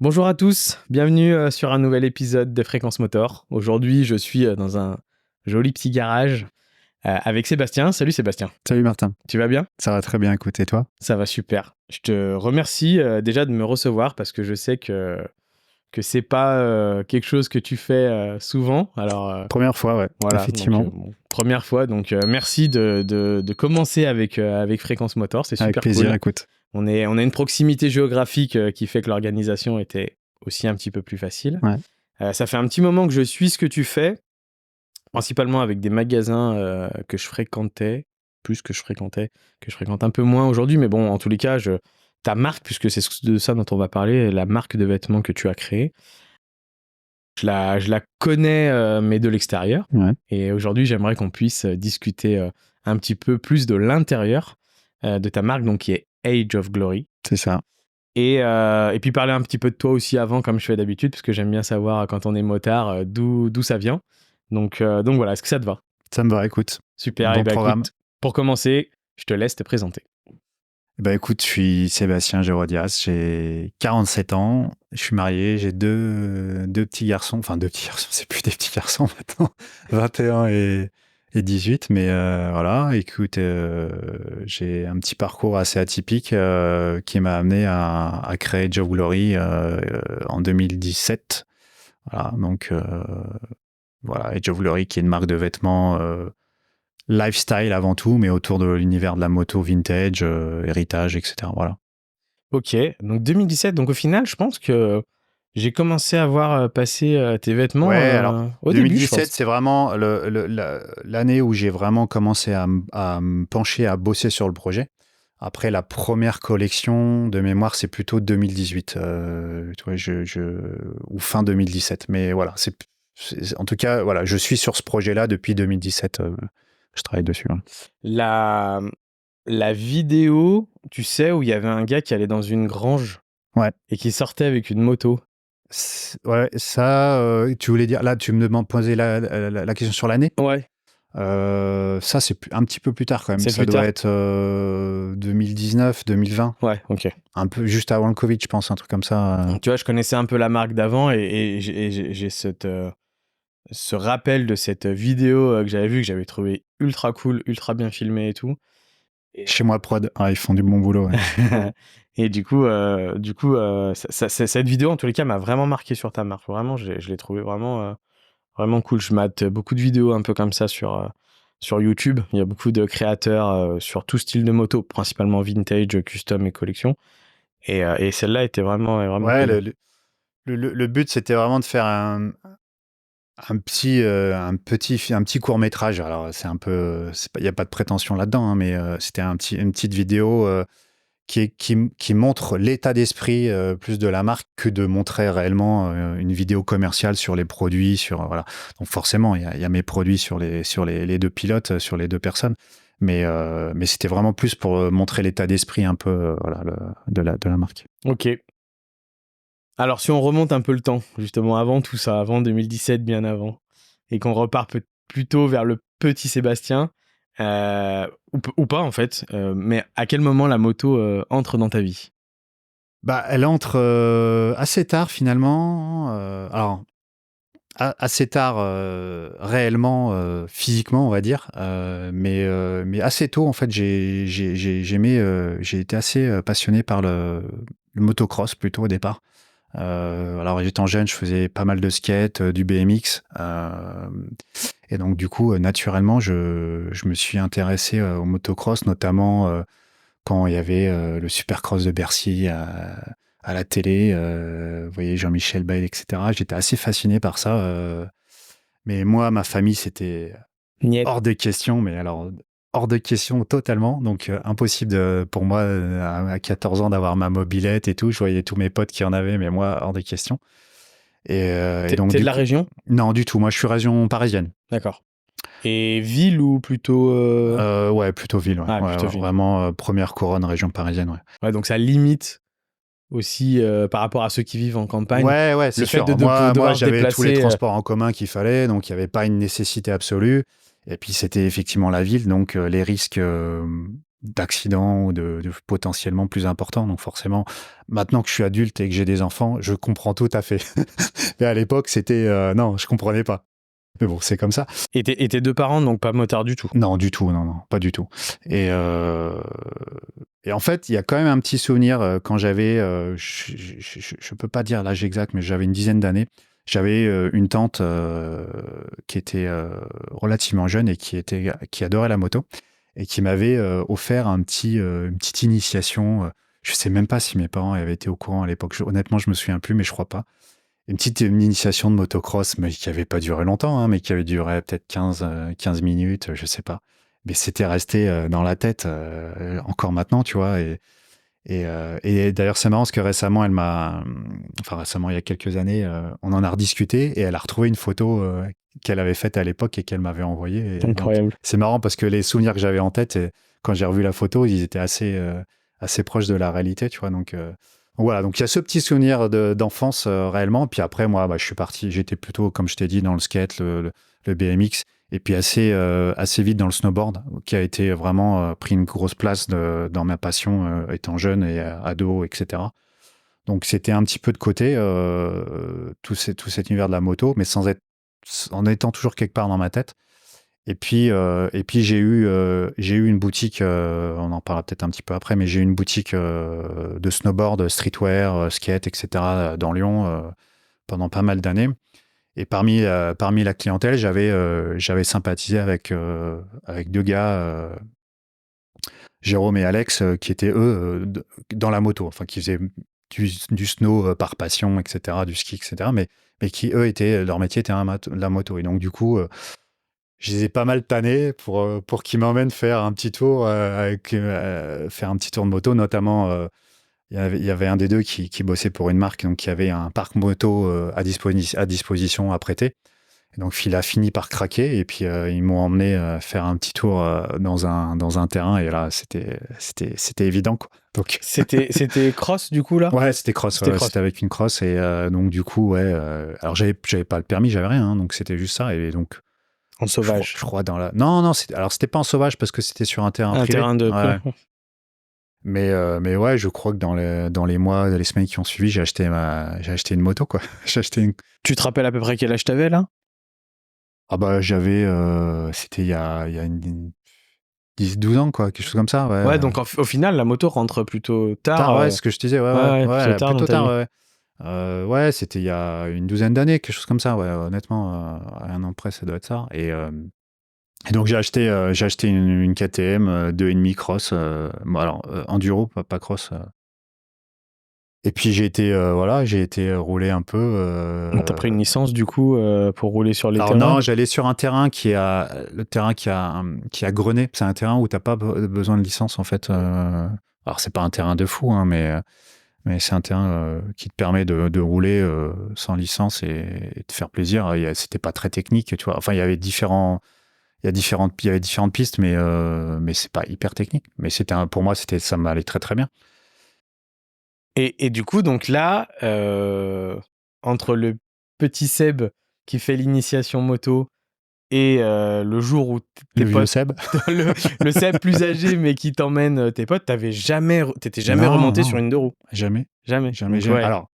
Bonjour à tous, bienvenue sur un nouvel épisode de Fréquence Motor. Aujourd'hui, je suis dans un joli petit garage avec Sébastien. Salut Sébastien, Salut Martin, tu vas bien? ça va très bien, écoute, et toi? Ça va super. Je te remercie déjà de me recevoir parce que je sais que c'est pas quelque chose que tu fais souvent. Alors Première fois, ouais, voilà, donc effectivement, première fois, donc merci de commencer avec Fréquence Motor, c'est avec super plaisir, cool. écoute. On a une proximité géographique qui fait que l'organisation était aussi un petit peu plus facile. Ouais, Ça fait un petit moment que je suis ce que tu fais, principalement avec des magasins que je fréquentais, plus que je fréquente un peu moins aujourd'hui, mais bon, en tous les cas, ta marque, puisque c'est de ça dont on va parler, la marque de vêtements que tu as créée, je la connais, mais de l'extérieur. ouais, Et aujourd'hui, j'aimerais qu'on puisse discuter un petit peu plus de l'intérieur de ta marque, donc qui est Age of Glory. c'est ça. Et puis parler un petit peu de toi aussi avant, comme je fais d'habitude, parce que j'aime bien savoir quand on est motard d'où ça vient. Donc voilà, est-ce que ça te va? Ça me va, écoute. Super, et Bon bah programme. écoute, pour commencer, je te laisse te présenter. Écoute, je suis Sébastien Gérodias, j'ai 47 ans, je suis marié, j'ai deux petits garçons, enfin deux petits garçons, c'est plus des petits garçons maintenant, 21 et 18, mais voilà, écoute, j'ai un petit parcours assez atypique qui m'a amené à créer Job Glory en 2017. Voilà, donc voilà, Age of Glory qui est une marque de vêtements lifestyle avant tout, mais autour de l'univers de la moto vintage, héritage, etc. Voilà. Ok, donc 2017, donc au final, je pense que j'ai commencé à voir passer tes vêtements Ouais, alors au début, je 2017, pense. c'est vraiment l'année où j'ai vraiment commencé à me pencher, à bosser sur le projet. Après, la première collection de mémoire, c'est plutôt 2018, tu vois, ou fin 2017. Mais voilà, en tout cas, voilà, je suis sur ce projet-là depuis 2017. Je travaille dessus. Ouais. La, la vidéo, tu sais, où il y avait un gars qui allait dans une grange Ouais. et qui sortait avec une moto. Ouais, ça, tu voulais dire, là, tu me demandes poser la question sur l'année. Ouais, Ça, c'est un petit peu plus tard quand même. c'est Ça plus doit tard. être 2019, 2020. Ouais, ok. Un peu juste avant le Covid, je pense, un truc comme ça. Tu vois, je connaissais un peu la marque d'avant et j'ai ce rappel de cette vidéo que j'avais vue, que j'avais trouvé ultra cool, ultra bien filmée et tout. Et, Chez moi, Prod, ils font du bon boulot. Ouais. et cette vidéo, en tous les cas, m'a vraiment marqué sur ta marque. Vraiment, je l'ai trouvé vraiment cool. Je mate beaucoup de vidéos un peu comme ça sur YouTube. Il y a beaucoup de créateurs sur tout style de moto, principalement vintage, custom et collection. Et celle-là était vraiment Ouais, cool. le but, c'était vraiment de faire un petit court métrage. Alors, c'est un peu, il n'y a pas de prétention là-dedans, hein, mais c'était une petite vidéo qui montre l'état d'esprit plus de la marque que de montrer réellement une vidéo commerciale sur les produits, voilà. Donc forcément, il y a mes produits sur les deux pilotes, sur les deux personnes, mais c'était vraiment plus pour montrer l'état d'esprit un peu voilà, de la marque. Ok. Alors, si on remonte un peu le temps, justement, avant tout ça, avant 2017, bien avant, et qu'on repart plutôt vers le petit Sébastien, ou pas en fait, mais à quel moment la moto entre dans ta vie? Bah, elle entre assez tard finalement. Alors, assez tard réellement, physiquement, on va dire, mais assez tôt en fait, j'ai été assez passionné par le motocross plutôt au départ. Alors étant jeune, je faisais pas mal de skate, du BMX, et donc du coup, naturellement, je me suis intéressé au motocross, notamment quand il y avait le Supercross de Bercy à la télé, vous voyez Jean-Michel Bale, etc. J'étais assez fasciné par ça. Mais moi, ma famille, c'était Niet. hors de question, mais alors hors de question totalement. Donc impossible pour moi, à 14 ans, d'avoir ma mobilette et tout. Je voyais tous mes potes qui en avaient, mais moi, hors de question. Et donc T'es de du la coup, région? non, du tout. Moi, je suis région parisienne. D'accord. Et ville ou plutôt... Ouais, plutôt ville. Ouais, Ah, ouais, plutôt ouais, ville. vraiment première couronne région parisienne. Ouais. Ouais, donc ça limite aussi par rapport à ceux qui vivent en campagne. Ouais, ouais, Le c'est fait sûr. de Moi, devoir se j'avais tous les déplacer... transports en commun qu'il fallait, donc il n'y avait pas une nécessité absolue. Et puis, c'était effectivement la ville, donc les risques d'accidents ou de potentiellement plus importants. Donc forcément, maintenant que je suis adulte et que j'ai des enfants, je comprends tout à fait. Mais à l'époque, c'était non, je comprenais pas. Mais bon, c'est comme ça. Et tes deux parents, donc pas motards du tout? Non, du tout, non, non, pas du tout. Et, en fait, il y a quand même un petit souvenir quand j'avais, je peux pas dire l'âge exact, mais j'avais une dizaine d'années. J'avais une tante qui était relativement jeune et qui adorait la moto et qui m'avait offert une petite initiation. Je sais même pas si mes parents avaient été au courant à l'époque. Honnêtement, je me souviens plus, mais je crois pas. Une initiation de motocross, mais qui avait pas duré longtemps, hein, mais qui avait duré peut-être 15 minutes, je sais pas. Mais c'était resté dans la tête encore maintenant, tu vois. Et d'ailleurs, c'est marrant parce que récemment, récemment, il y a quelques années, on en a rediscuté et elle a retrouvé une photo qu'elle avait faite à l'époque et qu'elle m'avait envoyée. Et donc, Incroyable. c'est marrant parce que les souvenirs que j'avais en tête, quand j'ai revu la photo, ils étaient assez proches de la réalité, tu vois. Donc, voilà, donc il y a ce petit souvenir d'enfance réellement. Puis après, moi, je suis parti, j'étais plutôt, comme je t'ai dit, dans le skate, le BMX. Et puis assez vite dans le snowboard, qui a été vraiment pris une grosse place dans ma passion étant jeune et ado, etc. Donc c'était un petit peu de côté tout cet univers de la moto, mais en étant toujours quelque part dans ma tête. Et puis j'ai eu une boutique, on en parlera peut-être un petit peu après, mais j'ai eu une boutique de snowboard, streetwear, skate, etc. Dans Lyon pendant pas mal d'années. Et parmi la clientèle, j'avais sympathisé avec deux gars, Jérôme et Alex, qui étaient eux dans la moto, enfin qui faisaient du snow par passion, etc., du ski, etc., mais qui eux leur métier était la moto. Et donc du coup, je les ai pas mal tannés pour qu'ils m'emmènent faire un petit tour faire un petit tour de moto, notamment. Il y avait un des deux qui bossait pour une marque, donc qui avait un parc moto à disposition à prêter. Et donc, il a fini par craquer et puis ils m'ont emmené faire un petit tour dans un terrain et là, c'était évident, quoi. Donc, C'était cross du coup là? ouais, c'était cross. C'était Ouais, cross. c'était avec une cross et donc du coup, ouais. Alors, j'avais pas le permis, j'avais rien, hein, donc c'était juste ça. Et donc, En je sauvage. crois non, alors c'était pas en sauvage parce que c'était sur un terrain Un privé. terrain de Ouais. près. Mais ouais, je crois que dans les mois, les semaines qui ont suivi, j'ai acheté une moto, quoi. J'ai acheté une. Tu te rappelles à peu près quel âge t'avais là? Ah bah c'était il y a 10-12 ans, quoi, quelque chose comme ça, ouais. Ouais, donc au final, la moto rentre plutôt tard. Tard, ouais, c'est ce que je te disais, ouais, Ouais, plutôt tard dans plutôt ta tard, vie. ouais. Ouais, c'était il y a une douzaine d'années, quelque chose comme ça, ouais, honnêtement, à un an près, ça doit être ça. Et donc j'ai acheté une KTM 2,5 cross, bon, alors enduro, pas cross. Et puis j'ai été rouler un peu. Donc t'as pris une licence du coup pour rouler sur les Alors terrains? non, j'allais sur un terrain qui a Grenay. C'est un terrain où t'as pas besoin de licence en fait. Alors c'est pas un terrain de fou, hein, mais c'est un terrain qui te permet de rouler sans licence et de faire plaisir. C'était pas très technique, tu vois. Enfin, il y avait différentes pistes, mais c'est pas hyper technique. Mais pour moi, ça m'allait très très bien. Et du coup, donc là, entre le petit Seb qui fait l'initiation moto et le jour où tes Le vieux potes, Seb. le Seb plus âgé mais qui t'emmène tes potes, t'étais jamais Non, remonté non, sur une deux roues? jamais, Jamais. jamais, Donc, jamais. ouais. Alors,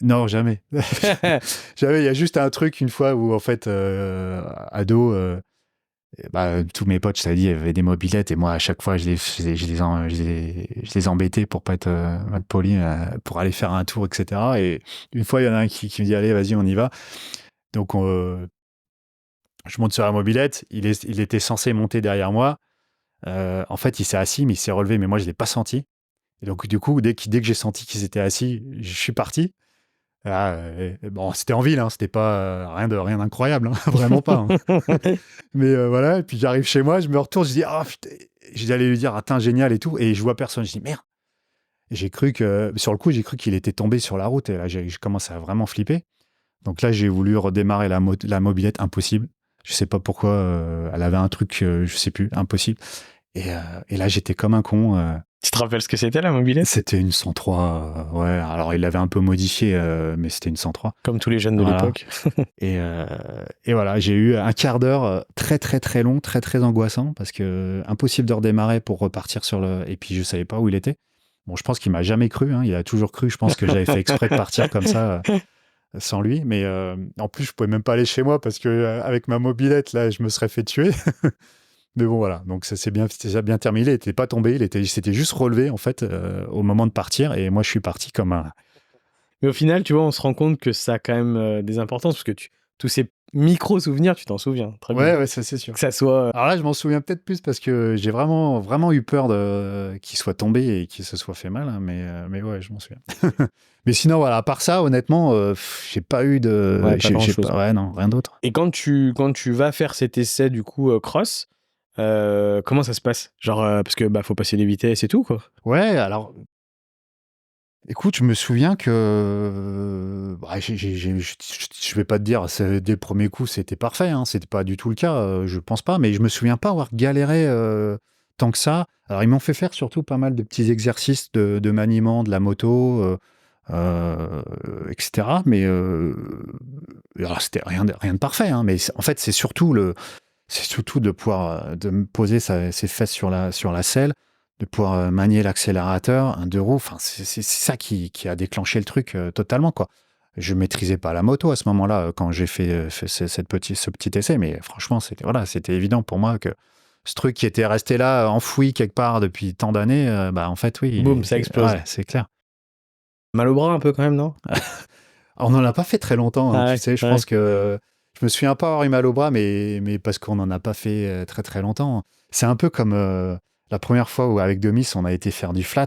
non, jamais. Jamais. Il y a juste un truc une fois où en fait, ado, tous mes potes, je t'avais dit, avaient des mobylettes et moi à chaque fois je les embêtais pour pas être mal poli, pour aller faire un tour, etc. Et une fois il y en a un qui me dit allez vas-y on y va. Donc je monte sur la mobylette, il était censé monter derrière moi. En fait il s'est assis mais il s'est relevé mais moi je l'ai pas senti. Et donc du coup dès que j'ai senti qu'ils étaient assis, je suis parti. Ah, bon, c'était en ville, hein, c'était pas rien d'incroyable, hein, vraiment pas, hein. Mais voilà, et puis j'arrive chez moi, je me retourne, je dis ah putain, j'allais lui dire attends génial et tout, et je vois personne, je dis merde. Et sur le coup, j'ai cru qu'il était tombé sur la route, et là j'ai commencé à vraiment flipper. Donc là, j'ai voulu redémarrer la mobilette, impossible. Je sais pas pourquoi, elle avait un truc, je sais plus, impossible. Et là, j'étais comme un con. Tu te rappelles ce que c'était la mobilette? C'était une 103, ouais. Alors, il l'avait un peu modifié, mais c'était une 103. Comme tous les jeunes de Voilà. l'époque. Et voilà, j'ai eu un quart d'heure très, très, très long, très, très angoissant, parce que impossible de redémarrer pour repartir sur le... Et puis, je savais pas où il était. Bon, je pense qu'il m'a jamais cru, hein. Il a toujours cru, je pense que j'avais fait exprès de partir comme ça, sans lui. Mais en plus, je pouvais même pas aller chez moi, parce que avec ma mobilette, là, je me serais fait tuer. Mais bon, voilà. Donc, ça s'est bien terminé. Il était pas tombé. Il s'était juste relevé, en fait, au moment de partir. Et moi, je suis parti comme un... Mais au final, tu vois, on se rend compte que ça a quand même des importances, parce que tous ces micro-souvenirs, tu t'en souviens très bien. Ouais, ça, c'est sûr. Que ça soit... Alors là, je m'en souviens peut-être plus parce que j'ai vraiment, vraiment eu peur qu'il soit tombé et qu'il se soit fait mal, hein. Mais ouais, je m'en souviens. Mais sinon, voilà, à part ça, honnêtement, j'ai pas eu de... Ouais, pas grand-chose. Ouais, non, rien d'autre. Et quand tu vas faire cet essai, du coup, cross, comment ça se passe? Genre, parce que faut passer les vitesses et tout, quoi. Ouais, alors... Écoute, je me souviens que... bah, je vais pas te dire, dès le premier coup, c'était parfait, hein. C'était pas du tout le cas, je pense pas. Mais je me souviens pas avoir galéré tant que ça. Alors, ils m'ont fait faire surtout pas mal de petits exercices de maniement de la moto, etc. Mais alors, c'était rien de parfait, hein. Mais en fait, c'est surtout de pouvoir de me poser ses fesses sur la selle, de pouvoir manier l'accélérateur, un deux roues. Enfin, c'est ça qui a déclenché le truc totalement, quoi. Je maîtrisais pas la moto à ce moment-là quand j'ai fait ce petit essai, mais franchement, c'était évident pour moi que ce truc qui était resté là, enfoui quelque part depuis tant d'années, en fait, oui. Boum, ça explose. Ouais, c'est clair. Mal au bras un peu quand même, non? On n'en a pas fait très longtemps, hein, Ah tu ouais, sais. Je ouais. pense que je me souviens pas avoir eu mal au bras, mais parce qu'on n'en a pas fait très très longtemps. C'est un peu comme la première fois où avec Demis on a été faire du flat,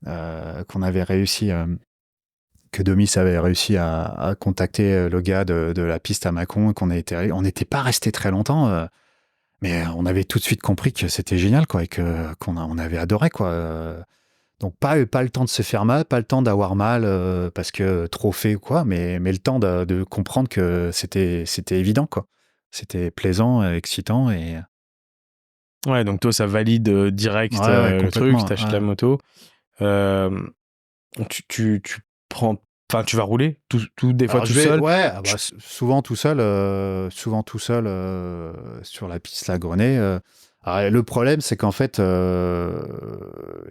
qu'on avait réussi, que Demis avait réussi à contacter le gars de la piste à Mâcon, et on n'était pas resté très longtemps, mais on avait tout de suite compris que c'était génial, quoi, et on avait adoré, quoi. Donc pas le temps de se faire mal, pas le temps d'avoir mal parce que trop fait ou quoi, mais le temps de comprendre que c'était évident, quoi. C'était plaisant, excitant et Ouais, donc toi, ça valide direct ouais, le truc, complètement. t'achètes Ouais. la moto. Euh, tu prends... Enfin, tu vas rouler tout des fois Alors tout seul. ouais, souvent tout seul, sur la piste La Grenée. Alors, le problème, c'est qu'en fait,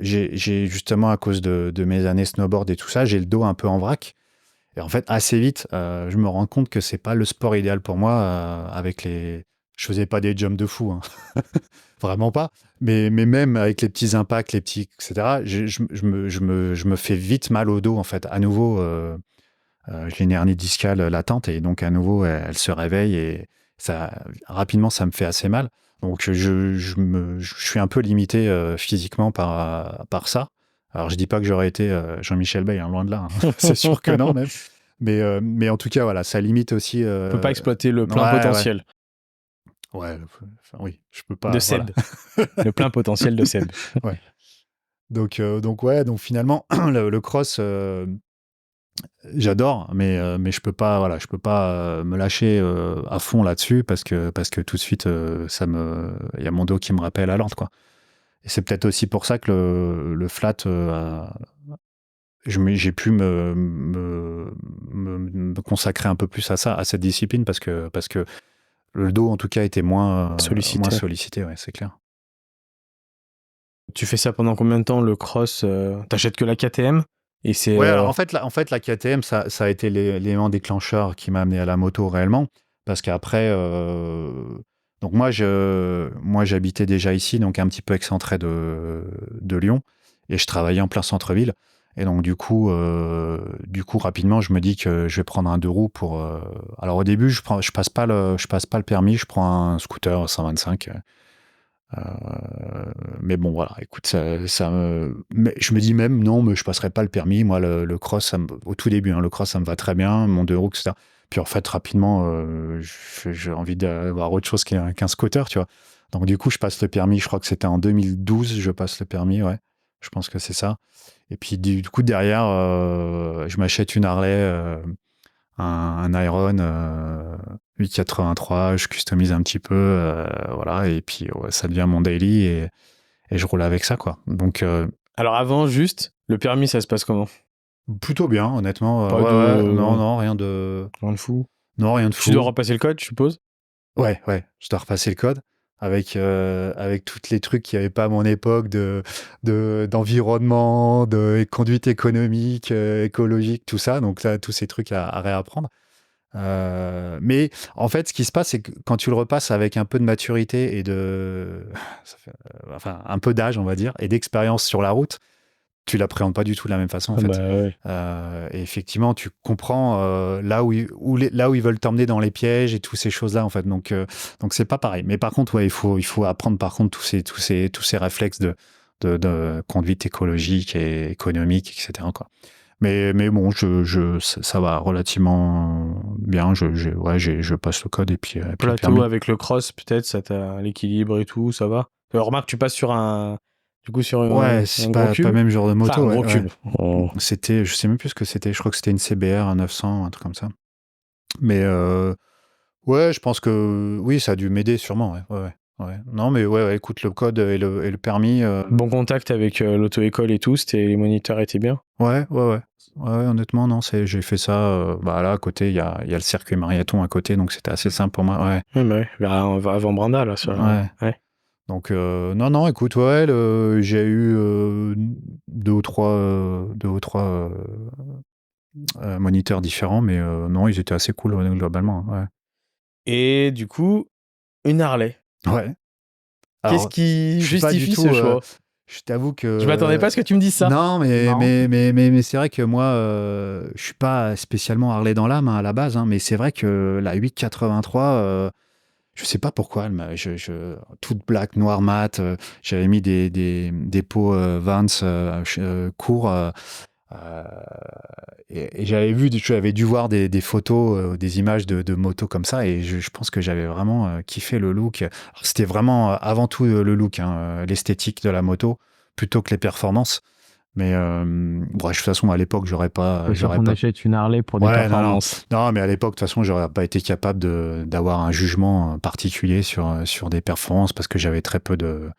j'ai justement à cause de mes années snowboard et tout ça, j'ai le dos un peu en vrac. Et en fait, assez vite, je me rends compte que c'est pas le sport idéal pour moi. Je faisais pas des jumps de fou, hein. Vraiment pas. Mais même avec les petits impacts, les petits, etc. Je me fais vite mal au dos, en fait. À nouveau, j'ai une hernie discale latente et donc à nouveau, elle se réveille et rapidement, ça me fait assez mal. Donc je suis un peu limité physiquement par ça. Alors, je dis pas que j'aurais été Jean-Michel Bay, hein, loin de là, hein. C'est sûr que non, même. Mais en tout cas, voilà, ça limite aussi. Tu peux pas exploiter le plein Ouais, potentiel ouais. Enfin, oui, je peux pas. de Voilà. Seb. Le plein potentiel de Seb. Ouais. Donc ouais, donc finalement, le cross, j'adore, mais je peux pas, voilà, je peux pas me lâcher à fond là-dessus parce que tout de suite, il y a mon dos qui me rappelle à l'ordre, quoi. Et c'est peut-être aussi pour ça que le flat, j'ai pu me consacrer un peu plus à ça, à cette discipline, parce que le dos, en tout cas, était moins Sollicité. sollicité, ouais, c'est clair. Tu fais ça pendant combien de temps, le cross? T'achètes que la KTM et c'est... Ouais, alors en fait, la KTM, ça a été l'élément déclencheur qui m'a amené à la moto réellement, parce qu'après, donc moi j'habitais déjà ici, donc un petit peu excentré de Lyon, et je travaillais en plein centre-ville, et donc du coup rapidement je me dis que je vais prendre un deux roues pour. Alors au début je passe pas le permis, je prends un scooter 125. Mais bon, voilà, écoute, mais je me dis même, non, mais je passerai pas le permis. Moi, le cross, au tout début, hein, le cross, ça me va très bien, mon deux roues, etc. Puis en fait, rapidement, j'ai envie d'avoir autre chose qu'un scooter, tu vois. Donc du coup, je passe le permis, je crois que c'était en 2012, je passe le permis, ouais. Je pense que c'est ça. Et puis du coup, derrière, je m'achète une Harley, un Iron 883, je customise un petit peu, voilà, et puis ouais, ça devient mon daily, je roule avec ça, quoi. Donc, Alors avant, juste, le permis, ça se passe comment? plutôt bien, honnêtement. Pas Ouais, de... non, ouais, non, rien de... rien de fou. Non, rien de Tu dois fou. repasser le code, je suppose? Ouais, je dois repasser le code avec tous les trucs qu'il n'y avait pas à mon époque d'environnement, de conduite économique, écologique, tout ça. Donc, là, tous ces trucs à réapprendre. Mais en fait, ce qui se passe, c'est que quand tu le repasses avec un peu de maturité et enfin, un peu d'âge, on va dire, et d'expérience sur la route, tu l'appréhendes pas du tout de la même façon, en Ah bah fait. ouais. Et effectivement, tu comprends là où ils veulent t'emmener dans les pièges et toutes ces choses-là, en fait. Donc c'est pas pareil. Mais par contre, ouais, il faut apprendre par contre tous ces réflexes de conduite écologique et économique, etc., quoi. Mais bon, ça va relativement bien. Je passe le code et puis le Plateau permis. avec le cross, peut-être, ça t'a l'équilibre et tout, ça va? Remarque, tu passes sur un... Du coup, sur Ouais, c'est un gros pas cube. même genre de Enfin, un moto, ouais, gros ouais. cube. Oh. C'était, je sais même plus ce que c'était. Je crois que c'était une CBR, un 900, un truc comme ça. Mais ouais, je pense que oui, ça a dû m'aider sûrement. Ouais. Non, mais ouais, écoute, le code et le permis. Bon contact avec l'auto-école et tout, les moniteurs étaient bien. Ouais, honnêtement, non, j'ai fait ça. Bah là, à côté, il y a le circuit marathon à côté, donc c'était assez simple pour moi. Ouais, Ouais, bah ouais, avant Branda, là, sur ouais. ouais. Donc, non, écoute, ouais, j'ai eu deux ou trois moniteurs différents, mais non, ils étaient assez cool globalement. Ouais. Et du coup, une Harley. Ouais. Qu'est-ce Alors, qui je suis pas du justifie ce tout. choix? Je t'avoue Je m'attendais pas à que ce que tu me dises ça. non, C'est marrant. mais c'est vrai que moi, je suis pas spécialement Harley dans l'âme à la base, hein, mais c'est vrai que la 883, je sais pas pourquoi, toute black, noir mat, j'avais mis des pots Vans courts. Euh, et j'avais dû voir des photos, des images de motos comme ça, et je pense que j'avais vraiment kiffé le look. Alors, c'était vraiment avant tout le look, hein, l'esthétique de la moto, plutôt que les performances. Mais bref, de toute façon, à l'époque, C'est sûr qu'on achète une Harley pour des Ouais, performances. non, mais à l'époque, de toute façon, j'aurais pas été capable d'avoir un jugement particulier sur des performances parce que j'avais très peu de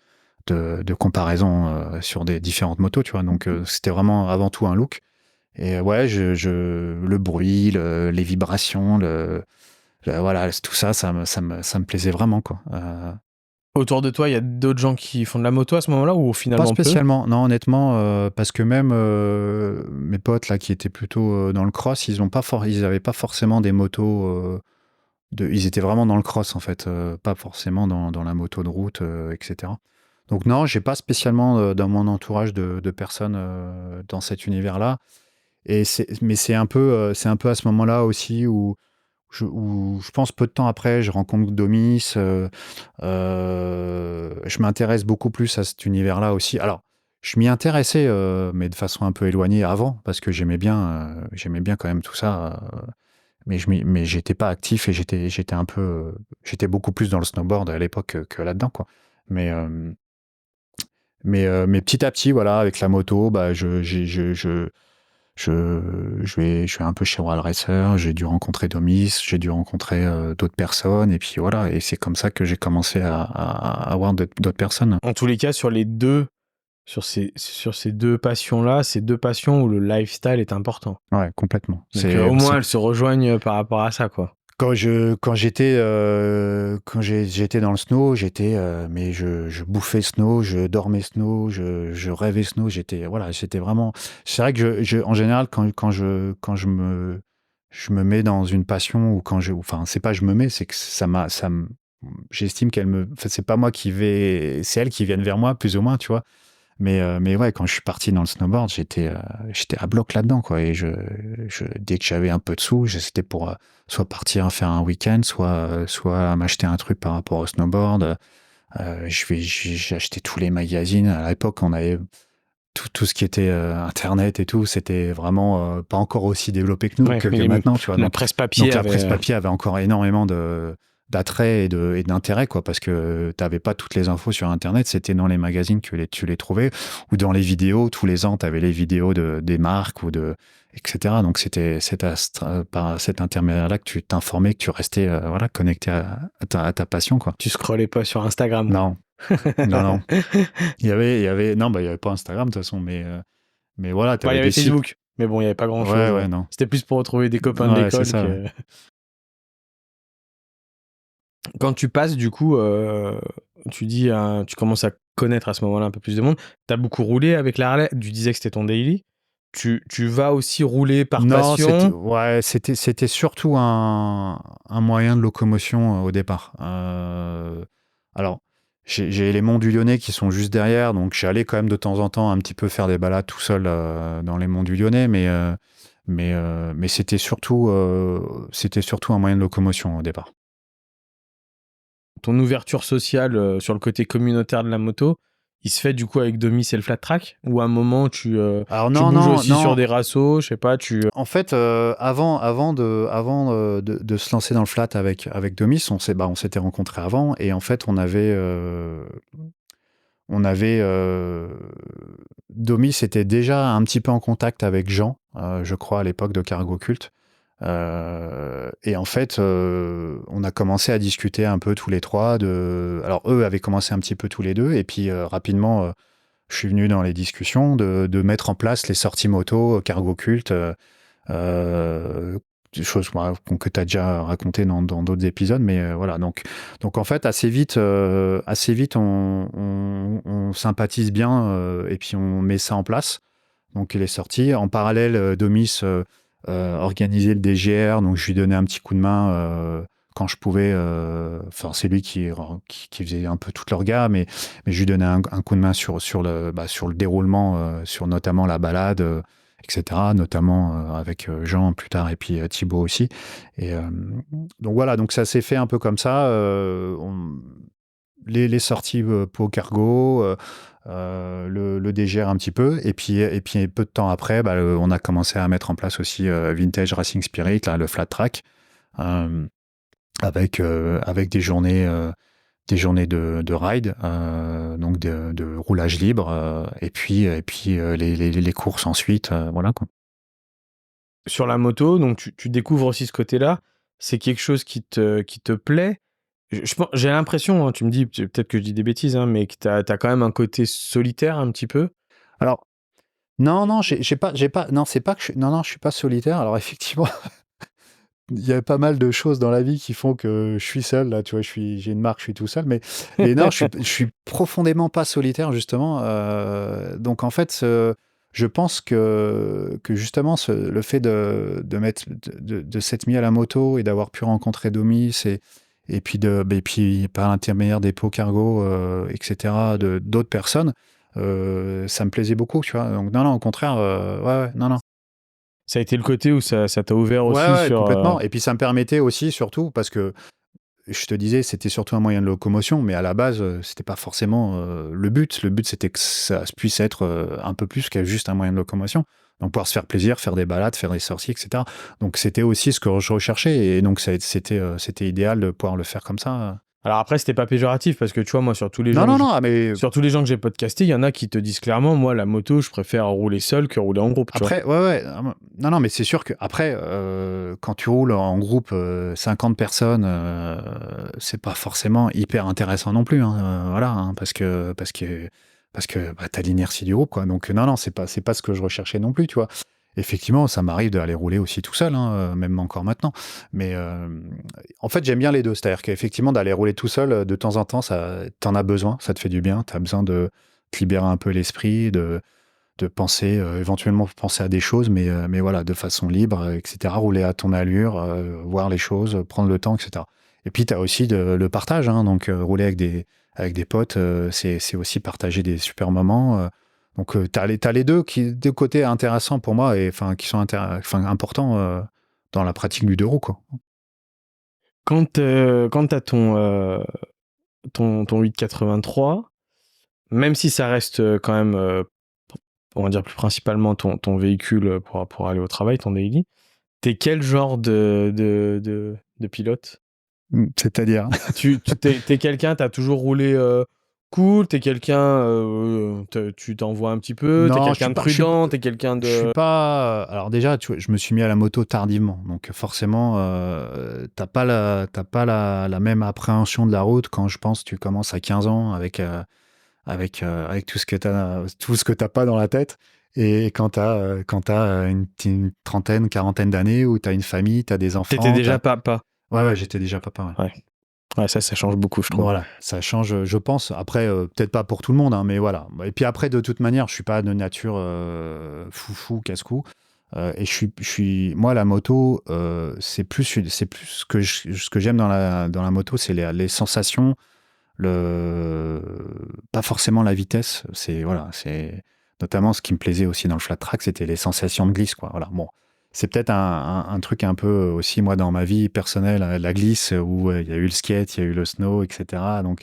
comparaisons sur des différentes motos, tu vois. Donc, c'était vraiment avant tout un look. Et ouais, le bruit, les vibrations, voilà, tout ça, ça me plaisait vraiment, quoi. Autour de toi, il y a d'autres gens qui font de la moto à ce moment-là ou Pas finalement peu? spécialement, non, honnêtement, parce que même mes potes là qui étaient plutôt dans le cross, ils avaient pas forcément des motos. Ils étaient vraiment dans le cross en fait, pas forcément dans la moto de route, etc. Donc non, j'ai pas spécialement dans mon entourage de personnes dans cet univers-là. Mais c'est un peu à ce moment-là aussi où je pense peu de temps après, je rencontre Domis, je m'intéresse beaucoup plus à cet univers-là aussi. Alors, je m'y intéressais, mais de façon un peu éloignée avant, parce que j'aimais bien quand même tout ça. Mais j'étais pas actif et j'étais beaucoup plus dans le snowboard à l'époque que là-dedans, quoi. Mais, euh, mais petit à petit, voilà, avec la moto, bah, je vais un peu chez World Racer, j'ai dû rencontrer Domis, j'ai dû rencontrer d'autres personnes, et puis voilà, et c'est comme ça que j'ai commencé à avoir d'autres personnes. En tous les cas, sur ces deux passions-là, ces deux passions où le lifestyle est important. Ouais, complètement. Donc au moins elles se rejoignent par rapport à ça, quoi. Quand j'étais dans le snow, mais je bouffais snow, je dormais snow, je rêvais snow, j'étais vraiment. C'est vrai que en général, je me mets dans une passion ou enfin, c'est pas je me mets, c'est que j'estime enfin, c'est pas moi qui vais, c'est elles qui viennent vers moi, plus ou moins, tu vois. Mais ouais, quand je suis parti dans le snowboard, j'étais à bloc là-dedans, quoi. Et dès que j'avais un peu de sous, c'était pour soit partir faire un week-end, soit m'acheter un truc par rapport au snowboard. J'ai acheté tous les magazines. À l'époque, on avait tout ce qui était Internet et tout. C'était vraiment pas encore aussi développé que nous, Ouais, que maintenant, tu vois. la presse papier Donc la presse papier avait encore énormément d'attrait et d'intérêt, quoi, parce que t'avais pas toutes les infos sur Internet, c'était dans les magazines que tu les trouvais, ou dans les vidéos, tous les ans, t'avais les vidéos des marques, etc. Donc c'était par cet intermédiaire-là que tu t'informais, que tu restais voilà, connecté à ta passion, quoi. Tu scrollais pas sur Instagram. Non. Non, non. Non, bah, il y avait pas Instagram de toute façon, mais voilà, tu Bah, il y avais avait des sites. Facebook, mais bon, il y avait pas Ouais, grand-chose. ouais, non. C'était plus pour retrouver des copains de Ouais, c'est l'école ça. Ouais. que... Quand tu passes, du coup, tu dis, tu commences à connaître à ce moment-là un peu plus de monde. T'as beaucoup roulé avec la Harley. Tu disais que c'était ton daily. Tu vas aussi rouler par Non, passion. c'était surtout un moyen de locomotion au départ. Alors, j'ai les monts du Lyonnais qui sont juste derrière, donc j'allais quand même de temps en temps un petit peu faire des balades tout seul dans les monts du Lyonnais, mais c'était surtout un moyen de locomotion au départ. Ton ouverture sociale sur le côté communautaire de la moto, il se fait du coup avec Domis et le flat track, ou à un moment Alors tu non, bouges non, aussi sur non. des rassos, je sais pas, tu... En fait, avant de se lancer dans le flat avec Domis, on s'était rencontrés avant et en fait, on avait Domis était déjà un petit peu en contact avec Jean, je crois à l'époque de Cargo Cult. Et en fait, on a commencé à discuter un peu tous les trois. Alors eux avaient commencé un petit peu tous les deux et puis rapidement, je suis venu dans les discussions de mettre en place les sorties moto Cargo Cult. Des choses que tu as déjà racontées dans d'autres épisodes, mais voilà. Donc en fait, assez vite, on sympathise bien et puis on met ça en place. Donc il est sorti. En parallèle, Domis organisait le DGR, donc je lui donnais un petit coup de main quand je pouvais. Enfin, c'est lui qui faisait un peu toute l'orga, mais je lui donnais un coup de main sur le déroulement, sur notamment la balade, etc. Notamment avec Jean plus tard et puis Thibaut aussi. Et donc voilà, donc ça s'est fait un peu comme ça. Les sorties pour cargo, le DGR un petit peu, et puis peu de temps après, on a commencé à mettre en place aussi Vintage Racing Spirit, là, le flat track, euh, avec des journées de ride, donc de roulage libre, et puis les courses ensuite, voilà quoi. Sur la moto, donc tu découvres aussi ce côté-là. C'est quelque chose qui te plaît. J'ai l'impression, hein, tu me dis, peut-être que je dis des bêtises, hein, mais que t'as quand même un côté solitaire un petit peu. Alors, non, non, j'ai pas, non, c'est pas que non, je suis pas solitaire. Alors effectivement, il y a pas mal de choses dans la vie qui font que je suis seul. Là, tu vois, j'ai une marque, je suis tout seul. Mais non, je suis profondément pas solitaire, justement. Donc, en fait, je pense que justement, le fait de s'être mis à la moto et d'avoir pu rencontrer Domis et puis par l'intermédiaire des pots cargo, etc., d'autres personnes, ça me plaisait beaucoup, tu vois. Donc, non, non, au contraire, ouais, ouais, non, non. Ça a été le côté où ça t'a ouvert Ouais, aussi ouais, sur... complètement. Et puis ça me permettait aussi, surtout, parce que je te disais, c'était surtout un moyen de locomotion, mais à la base, c'était pas forcément le but. Le but, c'était que ça puisse être un peu plus qu'à juste un moyen de locomotion. Donc pouvoir se faire plaisir, faire des balades, faire des sorties, etc. Donc c'était aussi ce que je recherchais, et donc c'était idéal de pouvoir le faire comme ça. Alors après, c'était pas péjoratif, parce que tu vois, moi, sur tous les Non, gens non, non, mais sur tous les gens que j'ai podcastés, il y en a qui te disent clairement, moi, la moto, je préfère rouler seul que rouler en groupe, tu vois. après, ouais, ouais, non, non, mais c'est sûr que après, quand tu roules en groupe 50 personnes, c'est pas forcément hyper intéressant non plus, hein, voilà, hein, parce que t'as l'inertie du groupe, quoi. Donc non, non, c'est pas ce que je recherchais non plus, tu vois. Effectivement, ça m'arrive d'aller rouler aussi tout seul, hein, même encore maintenant. Mais en fait, j'aime bien les deux, c'est-à-dire qu'effectivement, d'aller rouler tout seul de temps en temps, t'en as besoin, ça te fait du bien, t'as besoin de te libérer un peu l'esprit, de penser, éventuellement penser à des choses, mais voilà, de façon libre, etc. Rouler à ton allure, voir les choses, prendre le temps, etc. Et puis, tu as aussi le partage, hein, donc rouler avec des potes, c'est aussi partager des super moments. Donc, t'as les deux côtés intéressants pour moi, et enfin, qui sont importants dans la pratique du deux roues, quoi. Quand t'as ton 883, même si ça reste quand même, on va dire plus principalement ton véhicule pour aller au travail, ton daily, t'es quel genre de pilote? C'est-à-dire. T'es quelqu'un, t'as toujours roulé cool, t'es quelqu'un, tu t'envoies un petit peu, t'es Non, quelqu'un de prudent, t'es quelqu'un je suis de... pas. Alors déjà, tu vois, je me suis mis à la moto tardivement, donc forcément, t'as pas la même appréhension de la route quand je pense tu commences à 15 ans avec tout ce que t'as pas dans la tête. Et quand t'as une trentaine, quarantaine d'années où t'as une famille, t'as des T'étais enfants, déjà papa. ouais, j'étais déjà papa. Ouais. Ouais. Ouais, ça change beaucoup, je trouve. Voilà, ça change, je pense. Après, peut-être pas pour tout le monde, hein, mais voilà. Et puis après, de toute manière, je suis pas de nature foufou, casse-cou. Et moi, la moto, c'est plus ce que j'aime dans la moto, c'est les sensations, le, pas forcément la vitesse. Voilà, c'est notamment ce qui me plaisait aussi dans le flat track, c'était les sensations de glisse, quoi. Voilà, bon. C'est peut-être un truc un peu aussi, moi, dans ma vie personnelle, la glisse, où il y a eu le skate, il y a eu le snow, etc.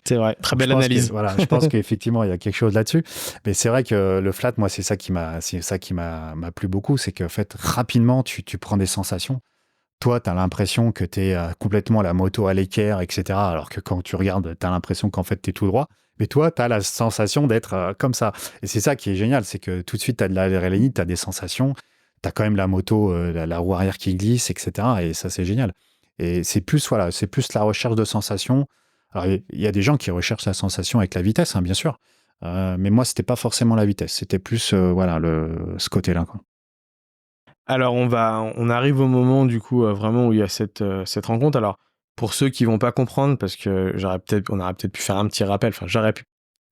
C'est vrai, très Donc je belle pense analyse. je pense qu'effectivement, il y a quelque chose là-dessus. Mais c'est vrai que le flat, moi, m'a plu beaucoup. C'est qu'en fait, rapidement, tu prends des sensations. Toi, tu as l'impression que tu es complètement la moto à l'équerre, etc. Alors que quand tu regardes, tu as l'impression qu'en fait, tu es tout droit. Mais toi, tu as la sensation d'être comme ça. Et c'est ça qui est génial, c'est que tout de suite, tu as de l'adrénaline, tu as des sensations, tu as quand même la moto, la roue arrière qui glisse, etc. Et ça, c'est génial. Et c'est plus, voilà, c'est plus la recherche de sensations. Alors, il y a des gens qui recherchent la sensation avec la vitesse, hein, bien sûr. Mais moi, c'était pas forcément la vitesse. C'était plus, voilà, ce côté-là, quoi. Alors on arrive au moment du coup vraiment où il y a cette rencontre. Alors pour ceux qui vont pas comprendre, parce que on aurait peut-être pu faire un petit rappel. Enfin j'aurais pu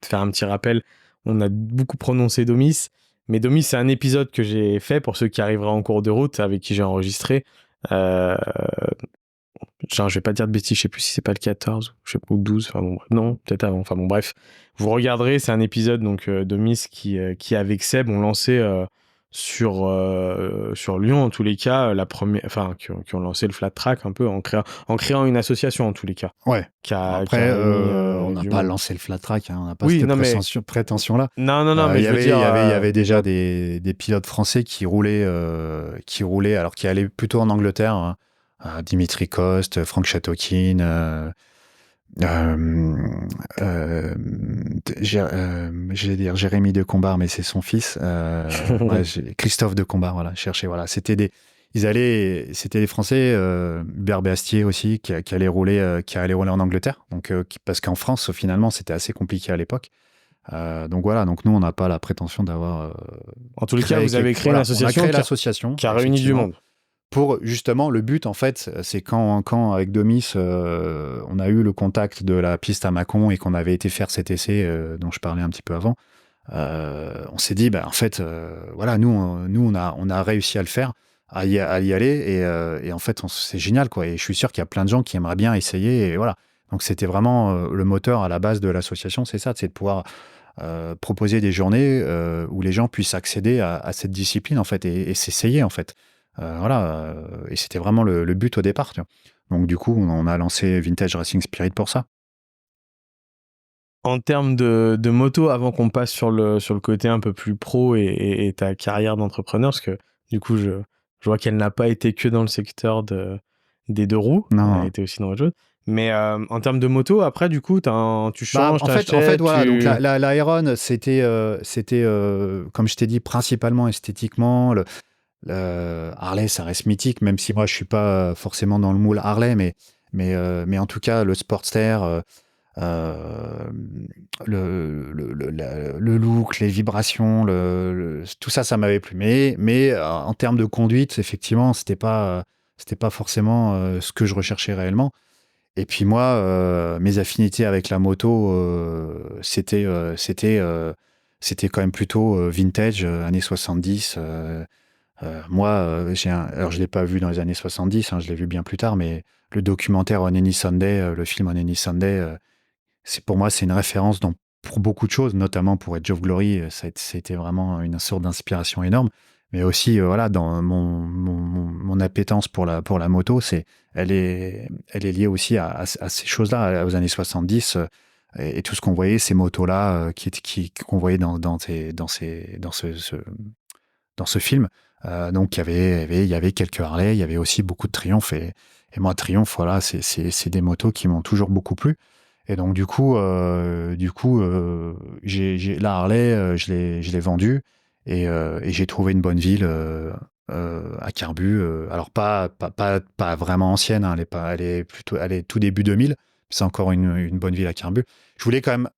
faire un petit rappel. On a beaucoup prononcé Domis, mais Domis c'est un épisode que j'ai fait pour ceux qui arriveraient en cours de route avec qui j'ai enregistré. Euh, Genre je vais pas dire de bêtises, je sais plus si c'est pas le 14 je sais pas, ou 12. Enfin bon bref, non peut-être avant. Enfin bon bref, vous regarderez, c'est un épisode donc Domis qui avec Seb ont lancé sur Lyon en tous les cas la première, enfin qui ont lancé le flat track un peu en créant une association en tous les cas Ouais. qui Après, a réuni on n'a du pas monde. lancé le flat track, hein, on n'a pas Oui cette non mais prétention-là. non mais je veux dire Il y avait déjà des pilotes français qui roulaient, alors qui allaient plutôt en Angleterre, hein. Dimitri Coste, Franck Châteaukin, j'allais dire Jérémy de Combar, mais c'est son fils. Ouais, Christophe de Combar, voilà, chercher, voilà. C'était des Français, Berbastier aussi, qui allaient rouler en Angleterre. Donc, parce qu'en France, finalement, c'était assez compliqué à l'époque. Donc voilà, donc nous, on n'a pas la prétention d'avoir en tous les cas vous avez créé une on a association créé l'association, qui a réuni du effectivement, monde. pour justement, le but, en fait, c'est quand avec Domis, on a eu le contact de la piste à Mâcon et qu'on avait été faire cet essai dont je parlais un petit peu avant, on s'est dit, bah, en fait, voilà, on a réussi à le faire, à y aller, et en fait, c'est génial, quoi. Et je suis sûr qu'il y a plein de gens qui aimeraient bien essayer, et voilà. Donc c'était vraiment le moteur à la base de l'association, c'est ça, c'est de pouvoir proposer des journées où les gens puissent accéder à cette discipline, en fait, et s'essayer, en fait. Voilà, et c'était vraiment le but au départ, tu vois. Donc du coup, on a lancé Vintage Racing Spirit pour ça. En termes de moto, avant qu'on passe sur le côté un peu plus pro et ta carrière d'entrepreneur, parce que du coup, je vois qu'elle n'a pas été que dans le secteur des deux roues, elle a Non. été aussi dans autre chose. Mais en termes de moto, après, du coup, tu Bah, changes, en fait, t'achètes, voilà. Donc la Aeron, c'était, comme je t'ai dit, principalement esthétiquement. Harley, ça reste mythique, même si moi je suis pas forcément dans le moule Harley, mais en tout cas le Sportster, euh, le look, les vibrations, tout ça, ça m'avait plu. Mais en termes de conduite, effectivement, c'était pas forcément ce que je recherchais réellement. Et puis moi, mes affinités avec la moto, c'était quand même plutôt vintage, années 70. Moi, alors je l'ai pas vu dans les années 70, hein, je l'ai vu bien plus tard, mais le documentaire On Any Sunday, le film On Any Sunday, pour moi, c'est une référence pour beaucoup de choses, notamment pour Edge of Glory. C'était vraiment une sorte d'inspiration énorme. Mais aussi, voilà, dans mon appétence pour la moto, elle est liée aussi à ces choses-là, aux années 70, et tout ce qu'on voyait, ces motos-là, qu'on voyait dans ce film. Donc, il y avait quelques Harley, il y avait aussi beaucoup de Triumph. Et moi, Triumph, voilà, c'est des motos qui m'ont toujours beaucoup plu. Et donc la Harley, je l'ai vendue et j'ai trouvé une bonne ville à Carbu. Alors pas vraiment ancienne, hein, elle est tout début 2000. C'est encore une bonne ville à Carbu. Je voulais quand même.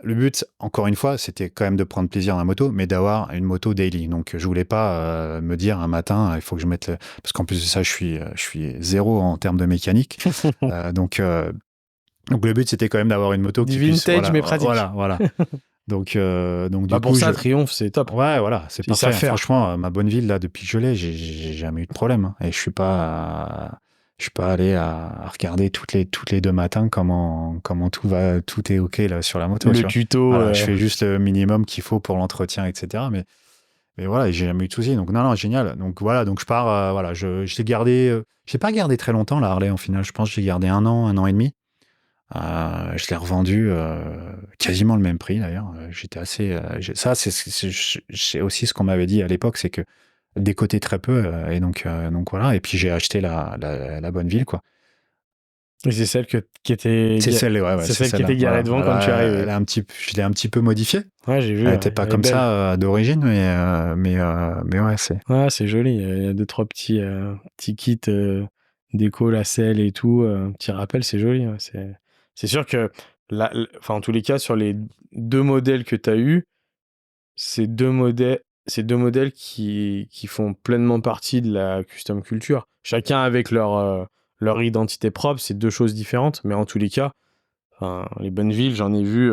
Le but, encore une fois, c'était quand même de prendre plaisir à la moto, mais d'avoir une moto daily. Donc, je voulais pas me dire un matin, il faut que je mette parce qu'en plus de ça, je suis zéro en termes de mécanique. Donc le but, c'était quand même d'avoir une moto Du qui puisse, vintage, mais pratique. voilà. Donc du Bah pour coup, ça, Triomphe, c'est top. ouais, voilà, c'est Ils savent parfait. faire. Franchement, ma bonne ville là, depuis que je l'ai, j'ai jamais eu de problème. Hein. Et je suis pas allé à regarder toutes les 2 matins comment tout est ok là sur la moto, Le tu vois. tuto. Voilà, je fais juste le minimum qu'il faut pour l'entretien, etc. Mais voilà, j'ai jamais eu de soucis. Donc non, génial. Donc voilà, donc je pars, voilà, je l'ai gardé, je l'ai pas gardé très longtemps la Harley en final. Je pense que j'ai gardé un an et demi. Je l'ai revendu quasiment le même prix d'ailleurs. J'étais assez. Ça, c'est aussi ce qu'on m'avait dit à l'époque, c'est que décoter très peu et donc voilà. Et puis j'ai acheté la bonne ville quoi. Et c'est celle qui était. C'est celle, ouais, C'est c'est celle qui celle-là. était garée Voilà. devant quand tu es arrivé. Je l'ai un petit peu modifiée. Ouais, j'ai vu. Elle Ouais, était pas elle est comme belle. ça d'origine, mais ouais, c'est. Ouais, c'est joli. Il y a deux, trois petits kits déco, la selle et tout. Petit rappel, c'est joli. Ouais. C'est sûr que, enfin, en tous les cas, sur les deux modèles que tu as eus, ces deux modèles qui font pleinement partie de la custom culture. Chacun avec leur identité propre, c'est deux choses différentes, mais en tous les cas, enfin, les Bonnevilles, j'en ai vu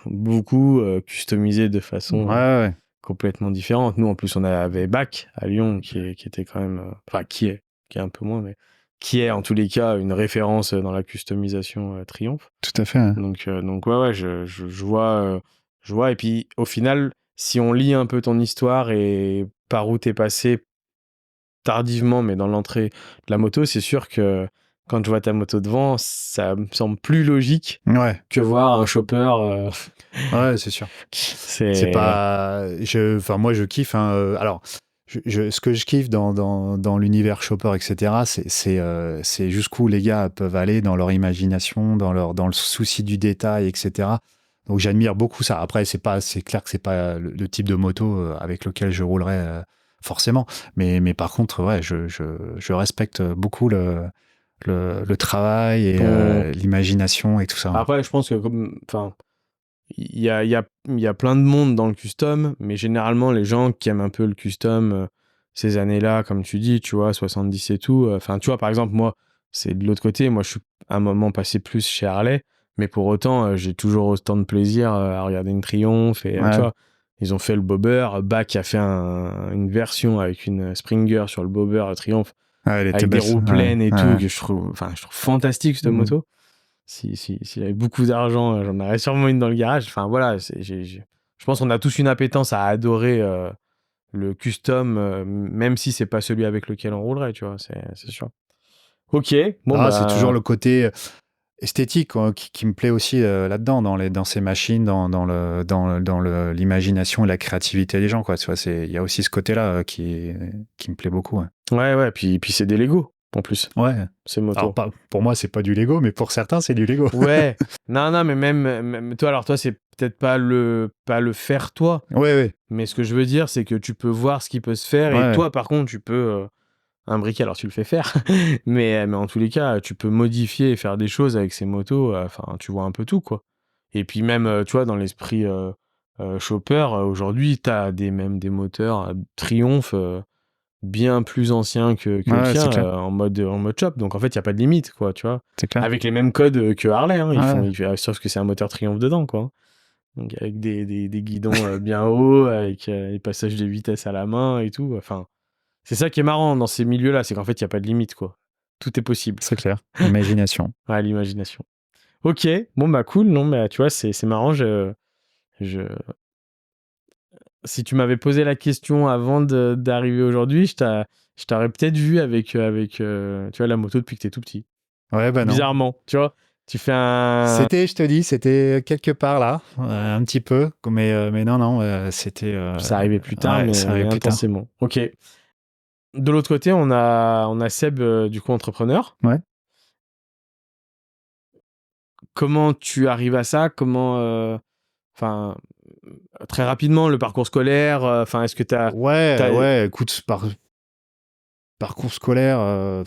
beaucoup customisées de Ouais, façon ouais. complètement différente. Nous, en plus, on avait Bac à Lyon, qui était quand même, enfin, qui est un peu moins, mais qui est en tous les cas une référence dans la customisation Triomphe. Tout à fait. Hein. Donc ouais, je vois. Et puis, au final, si on lit un peu ton histoire et par où t'es passé tardivement, mais dans l'entrée de la moto, c'est sûr que quand je vois ta moto devant, ça me semble plus logique Ouais, que voir un chopper. ouais, c'est sûr. C'est C'est pas. Enfin, moi, je kiffe. Hein, alors, ce que je kiffe dans l'univers Chopper, etc., c'est jusqu'où les gars peuvent aller dans leur imagination, dans le souci du détail, etc. Donc, j'admire beaucoup ça. Après, c'est clair que c'est pas le type de moto avec lequel je roulerais forcément. Mais par contre, ouais, je respecte beaucoup le travail et ton. l'imagination et tout ça. Hein. Après, je pense que enfin, il y a plein de monde dans le custom, mais généralement, les gens qui aiment un peu le custom ces années-là, comme tu dis, tu vois, 70 et tout. Enfin, tu vois, par exemple, moi, c'est de l'autre côté. Moi, je suis à un moment passé plus chez Harley, mais pour autant, j'ai toujours autant de plaisir à regarder une Triumph. Et tu Ouais, vois, ils ont fait le bobber. Bach a fait une version avec une Springer sur le bobber Triumph, ouais, elle était avec des belle. roues Ouais, pleines et tout, ouais. que je trouve fantastique, cette Mhm. moto. S'il avait beaucoup d'argent, j'en aurais sûrement une dans le garage. Enfin voilà, je pense qu'on a tous une appétence à adorer le custom, même si c'est pas celui avec lequel on roulerait, tu vois, c'est sûr. Ok, bon Ah, c'est toujours bah le côté esthétique quoi, qui me plaît aussi là-dedans, dans ces machines, dans l'imagination et la créativité des gens. Quoi. Tu vois, il y a aussi ce côté-là qui me plaît beaucoup. Ouais. ouais, puis c'est des Lego en plus, Ouais. ces Alors, motos. pour moi, c'est pas du Lego, mais pour certains, c'est du Lego. Ouais, non, mais même toi, alors toi, c'est peut-être pas le faire toi, Ouais, ouais. mais ce que je veux dire, c'est que tu peux voir ce qui peut se faire et Ouais, toi, par contre, tu peux imbriquer, alors tu le fais faire, mais en tous les cas, tu peux modifier et faire des choses avec ces motos, enfin, tu vois un peu tout, quoi. Et puis même, tu vois, dans l'esprit Chopper, aujourd'hui, t'as même des moteurs Triumph bien plus anciens que le ouais, c'est tien clair. en mode shop. Donc en fait, il n'y a pas de limite, quoi, tu vois. C'est clair. Avec les mêmes codes que Harley, hein, Ouais. sauf que c'est un moteur Triumph dedans, quoi. Donc avec des guidons bien hauts, avec les passages de vitesse à la main et tout. Enfin, c'est ça qui est marrant dans ces milieux-là, c'est qu'en fait, il n'y a pas de limite, quoi. Tout est possible. C'est clair. Imagination. Ouais, l'imagination. Ok, bon bah cool, non, mais tu vois, c'est marrant. Je... Si tu m'avais posé la question avant d'arriver aujourd'hui, je t'aurais peut-être vu avec tu vois, la moto depuis que t'es tout petit. Ouais, bah non. Bizarrement, tu vois, tu fais un. Je te dis, c'était quelque part là, un petit peu, mais non, c'était. Ça arrivait plus tard, Ouais, ça mais arrive plus tard. intensément. Ok. De l'autre côté, on a Seb, du coup, entrepreneur. Ouais. comment tu arrives à ça? Enfin, très rapidement, le parcours scolaire, enfin, est-ce que Ouais, ouais, écoute, parcours scolaire,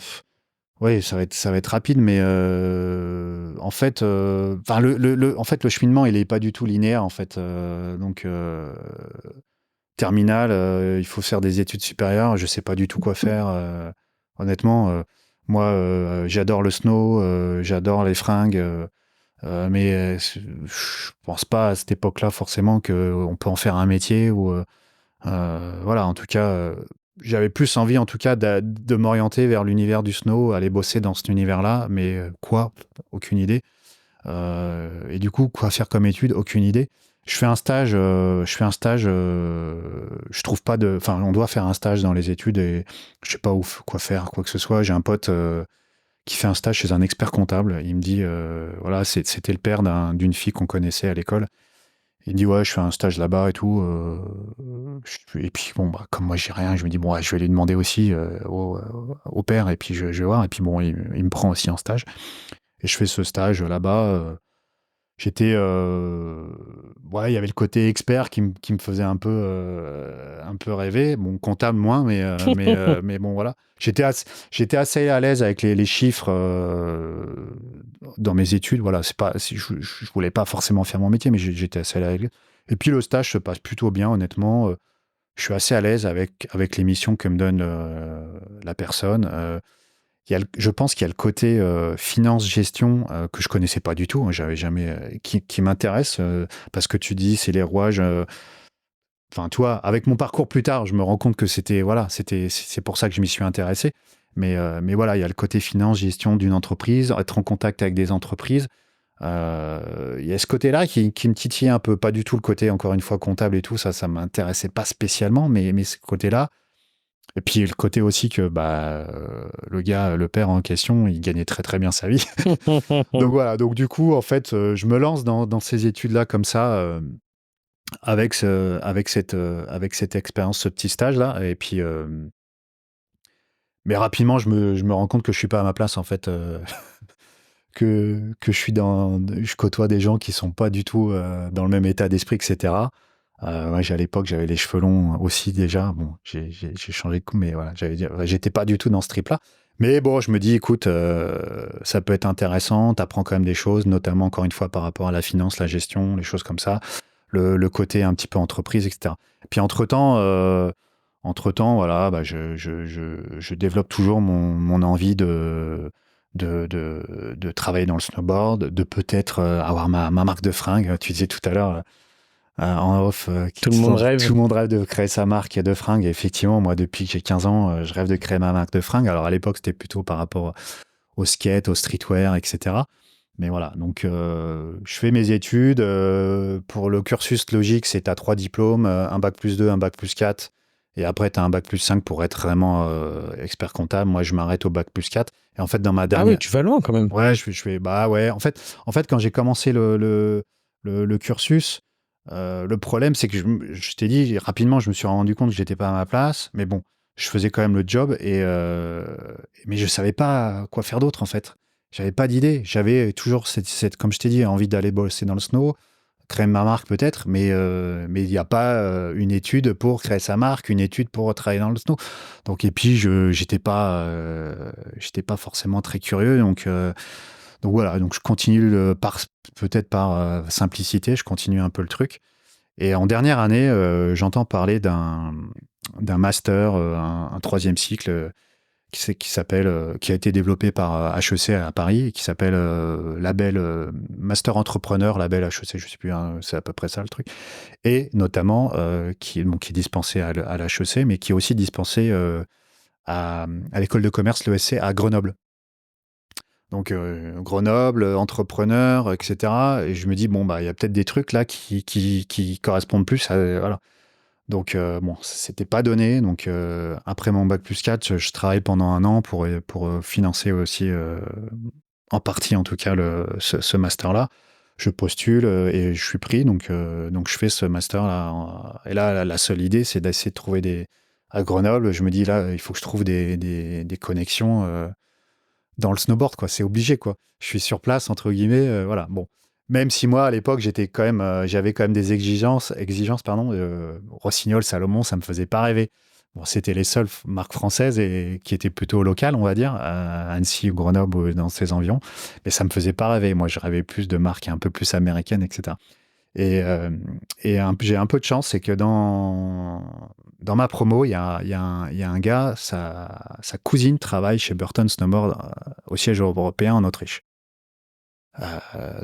ouais, ça va être rapide, mais en fait, enfin, en fait, le cheminement, il est pas du tout linéaire, en fait. Donc, terminale, il faut faire des études supérieures. Je sais pas du tout quoi faire. Honnêtement, moi, j'adore le snow, j'adore les fringues, mais je pense pas à cette époque-là forcément qu'on peut en faire un métier ou voilà. En tout cas, j'avais plus envie, en tout cas, de m'orienter vers l'univers du snow, aller bosser dans cet univers-là, mais quoi? Aucune idée. Et du coup, quoi faire comme étude? Aucune idée. Je trouve pas de. Enfin, on doit faire un stage dans les études et je sais pas quoi faire, quoi que ce soit. J'ai un pote qui fait un stage chez un expert comptable. Il me dit, voilà, c'était le père d'une fille qu'on connaissait à l'école. Il me dit, ouais, je fais un stage là-bas et tout. Et puis, bon, bah, comme moi, j'ai rien, je me dis, bon, ouais, je vais lui demander aussi au père et puis je vais voir. Et puis, bon, il me prend aussi en stage. Et je fais ce stage là-bas. J'étais, ouais, il y avait le côté expert qui me faisait un peu rêver. Bon, comptable moins, mais bon, voilà. J'étais assez à l'aise avec les chiffres dans mes études. Voilà, je voulais pas forcément faire mon métier, mais j'étais assez à l'aise. Et puis le stage se passe plutôt bien, honnêtement. Je suis assez à l'aise avec les missions que me donne la personne. Je pense qu'il y a le côté finance-gestion que je connaissais pas du tout, hein, j'avais jamais, qui m'intéresse parce que tu dis c'est les rouages. Enfin, toi, avec mon parcours plus tard, je me rends compte que c'est pour ça que je m'y suis intéressé. Mais voilà, il y a le côté finance-gestion d'une entreprise, être en contact avec des entreprises. Il y a ce côté-là qui me titille un peu, pas du tout le côté encore une fois comptable et tout ça m'intéressait pas spécialement, mais ce côté-là. Et puis le côté aussi que le père en question, il gagnait très très bien sa vie. Donc voilà, donc du coup, en fait, je me lance dans ces études-là comme ça, avec cette expérience, ce petit stage-là. Et puis, mais rapidement, je me rends compte que je suis pas à ma place, en fait, que je côtoie des gens qui sont pas du tout dans le même état d'esprit, etc. Ouais, à l'époque, j'avais les cheveux longs aussi déjà. Bon, j'ai changé de coup, mais voilà, j'étais pas du tout dans ce trip-là. Mais bon, je me dis, écoute, ça peut être intéressant. T'apprends quand même des choses, notamment encore une fois par rapport à la finance, la gestion, les choses comme ça, le côté un petit peu entreprise, etc. Puis entre-temps, voilà, bah, je développe toujours mon envie de travailler dans le snowboard, de peut-être avoir ma marque de fringues. Tu disais tout à l'heure en off, Tout le monde rêve. tout le monde rêve de créer sa marque de fringues. Et effectivement, moi, depuis que j'ai 15 ans, je rêve de créer ma marque de fringues. Alors à l'époque, c'était plutôt par rapport au skate, au streetwear, etc. Mais voilà, donc je fais mes études. Pour le cursus logique, c'est à 3 diplômes, un bac plus 2, un bac plus 4. Et après, tu as un bac plus 5 pour être vraiment expert comptable. Moi, je m'arrête au bac plus 4. Et en fait, dans ma Ah oui, dernière... tu vas loin quand même. Ouais, je fais... Bah ouais, en fait quand j'ai commencé le cursus, le problème, c'est que je t'ai dit, rapidement, je me suis rendu compte que j'étais pas à ma place. Mais bon, je faisais quand même le job. Mais je savais pas quoi faire d'autre, en fait. J'avais pas d'idée. J'avais toujours comme je t'ai dit, envie d'aller bosser dans le snow, créer ma marque peut-être, mais il n'y a pas une étude pour créer sa marque, une étude pour travailler dans le snow. Donc, et puis, j'étais pas forcément très curieux. Donc voilà, donc je continue peut-être par simplicité, je continue un peu le truc. Et en dernière année, j'entends parler d'un master, un troisième cycle qui a été développé par HEC à Paris, et qui s'appelle label Master Entrepreneur, label HEC, je sais plus, hein, c'est à peu près ça le truc. Et notamment qui est dispensé à l'HEC, mais qui est aussi dispensé à l'école de commerce, l'ESC, à Grenoble. Donc Grenoble, entrepreneur, etc. Et je me dis, bon, bah, il y a peut-être des trucs là qui correspondent plus à, voilà. Donc, bon, c'était pas donné. Donc, après mon bac plus 4, je travaille pendant un an pour financer aussi, en partie en tout cas, ce master-là. Je postule et je suis pris. Donc je fais ce master-là. Et là, la seule idée, c'est d'essayer de trouver à Grenoble, je me dis là, il faut que je trouve des connexions dans le snowboard, quoi. C'est obligé, quoi. Je suis sur place, entre guillemets, voilà. Bon. Même si moi, à l'époque, j'avais quand même des exigences, pardon. Rossignol, Salomon, ça me faisait pas rêver. Bon, c'était les seules marques françaises et qui étaient plutôt locales, on va dire, à Annecy ou Grenoble ou dans ces environs. Mais ça me faisait pas rêver. Moi, je rêvais plus de marques un peu plus américaines, etc. Et, j'ai un peu de chance, c'est que dans ma promo, il y a un gars, sa cousine travaille chez Burton Snowboard au siège européen en Autriche.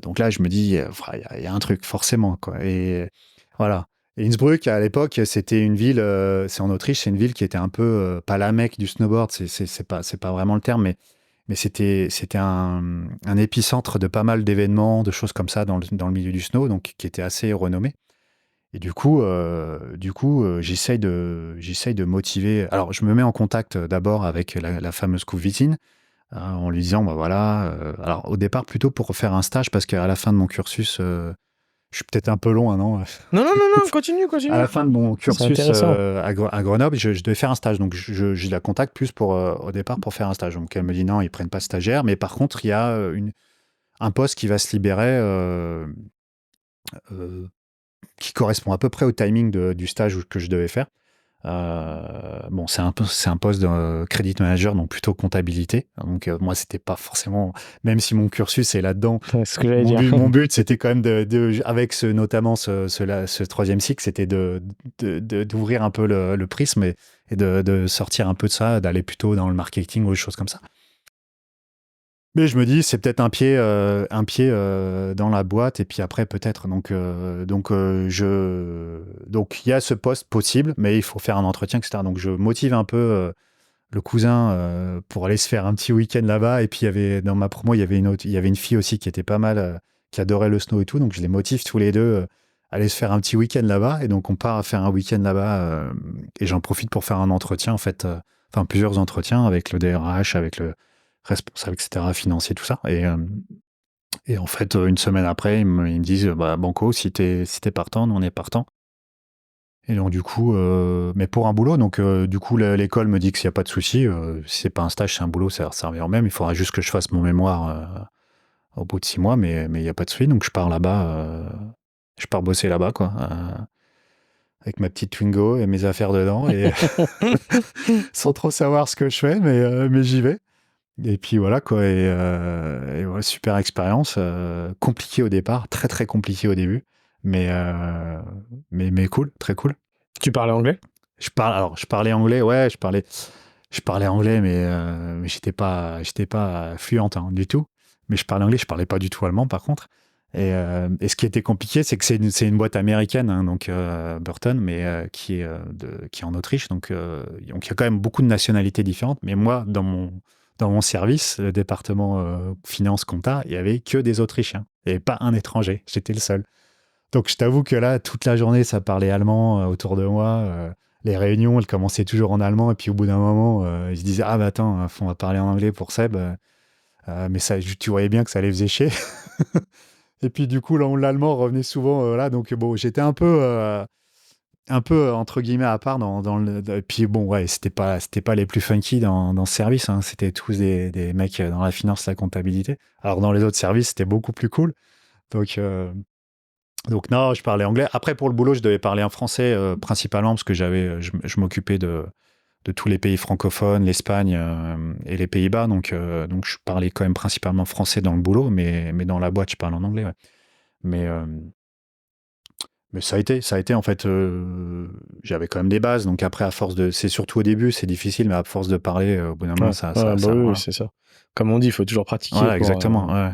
Donc là, je me dis, il y a un truc, forcément, quoi. Et voilà. Et Innsbruck, à l'époque, c'était une ville, c'est en Autriche, c'est une ville qui était un peu, pas la Mecque du snowboard, c'est pas vraiment le terme, mais c'était un épicentre de pas mal d'événements, de choses comme ça dans le milieu du snow, donc qui était assez renommé. Et j'essaye de motiver. Alors, je me mets en contact d'abord avec la fameuse cousine, en lui disant, bah voilà. Alors, au départ, plutôt pour faire un stage, parce qu'à la fin de mon cursus, je suis peut-être un peu long, hein, non? Non, non, non, non, continue, À continue. la fin de mon C'est cursus intéressant. à Grenoble, je devais faire un stage. Donc, je la contacte plus au départ pour faire un stage. Donc, elle me dit non, ils prennent pas de stagiaire. Mais par contre, il y a un poste qui va se libérer euh, qui correspond à peu près au timing du stage que je devais faire. Bon, c'est un poste de credit manager, donc plutôt comptabilité. Donc, moi, c'était pas forcément, même si mon cursus est là-dedans, C'est ce que j'allais mon dire. but, mon but, c'était quand même avec notamment ce troisième cycle, c'était d'ouvrir un peu le prisme et de sortir un peu de ça, d'aller plutôt dans le marketing ou des choses comme ça. Mais je me dis, c'est peut-être un pied dans la boîte et puis après peut-être. Donc il y a ce poste possible, mais il faut faire un entretien, etc. Donc je motive un peu le cousin pour aller se faire un petit week-end là-bas. Et puis dans ma promo, il y avait une fille aussi qui était pas mal, qui adorait le snow et tout. Donc je les motive tous les deux à aller se faire un petit week-end là-bas. Et donc on part à faire un week-end là-bas et j'en profite pour faire un entretien en fait, enfin plusieurs entretiens avec le DRH, avec le responsable, etc., financier, tout ça. Et en fait, une semaine après, ils me disent, bah, Banco, si t'es partant, nous on est partant. Et donc, du coup, mais pour un boulot, donc, du coup, l'école me dit que s'il n'y a pas de souci, si c'est pas un stage, c'est un boulot, ça revient au même. Il faudra juste que je fasse mon mémoire au bout de 6 mois, mais il n'y a pas de souci. Donc, je pars là-bas, je pars bosser là-bas, quoi, avec ma petite Twingo et mes affaires dedans, et sans trop savoir ce que je fais, mais j'y vais. Et puis voilà, quoi. Et voilà, super expérience. Compliqué au départ, très très compliqué au début, mais, mais cool, très cool. Tu parlais anglais? Alors, je parlais anglais, ouais, je parlais anglais, mais j'étais pas fluent, hein, du tout. Mais je parlais anglais, je parlais pas du tout allemand, par contre. Et ce qui était compliqué, c'est que c'est une boîte américaine, hein, donc Burton, mais qui est en Autriche. Donc il y a quand même beaucoup de nationalités différentes. Mais moi, dans mon service, le département finance compta, il y avait que des Autrichiens et pas un étranger. J'étais le seul. Donc je t'avoue que là, toute la journée, ça parlait allemand autour de moi. Les réunions, elles commençaient toujours en allemand. Et puis au bout d'un moment, ils se disaient, ah bah attends, on va parler en anglais pour Seb. Mais ça, tu voyais bien que ça les faisait chier. Et puis du coup, l'allemand revenait souvent là. Donc bon, j'étais un peu entre guillemets à part et puis bon, ouais, c'était pas les plus funky dans ce service, hein. C'était tous des mecs dans la finance, la comptabilité. Alors dans les autres services, c'était beaucoup plus cool. Donc non, je parlais anglais. Après, pour le boulot, je devais parler en français principalement parce que je m'occupais de tous les pays francophones, l'Espagne et les Pays-Bas. Donc je parlais quand même principalement français dans le boulot, mais dans la boîte, je parle en anglais. Ouais. Mais, euh, mais ça a été en fait, j'avais quand même des bases. Donc après, c'est surtout au début, c'est difficile, mais à force de parler, au bout d'un moment, Ouais, ça, ouais, ça, bah ça, oui, voilà. c'est ça. Comme on dit, il faut toujours pratiquer Voilà, exactement. Ouais.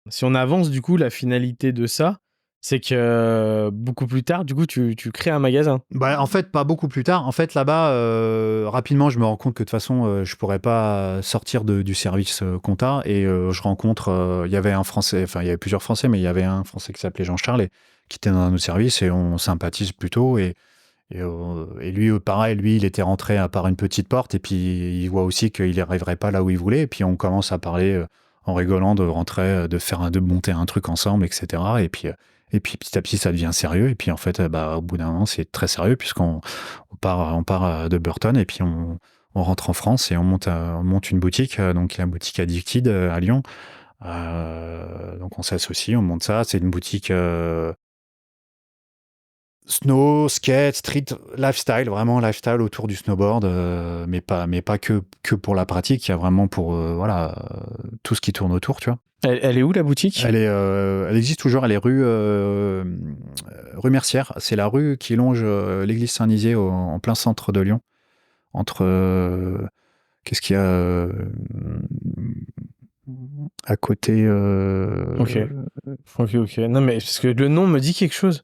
Si on avance, du coup, la finalité de ça, c'est que beaucoup plus tard, du coup, tu crées un magasin. Bah, en fait, pas beaucoup plus tard. En fait, là-bas, rapidement, je me rends compte que de toute façon, je pourrais pas sortir du service compta. Et je rencontre, il y avait un Français, enfin, il y avait plusieurs Français, mais il y avait un Français qui s'appelait Jean-Charles et qui était dans nos services et on sympathise plutôt. Et lui, pareil, lui, il était rentré par une petite porte et puis il voit aussi qu'il n'arriverait pas là où il voulait. Et puis on commence à parler en rigolant de rentrer, de monter un truc ensemble, etc. Et puis petit à petit, ça devient sérieux. Et puis en fait, bah, au bout d'un moment, c'est très sérieux puisqu'on part de Burton et puis on on rentre en France et on monte une boutique, donc la boutique Addicted à Lyon. Donc on s'associe, on monte ça. C'est une boutique snow, skate, street, lifestyle, vraiment lifestyle autour du snowboard, mais pas que pour la pratique. Il y a vraiment pour tout ce qui tourne autour, tu vois. Elle est où la boutique? Elle existe toujours. Elle est rue Mercière. C'est la rue qui longe l'église Saint-Nizier en plein centre de Lyon. Entre qu'est-ce qu'il y a à côté. Ok. Non, mais parce que le nom me dit quelque chose.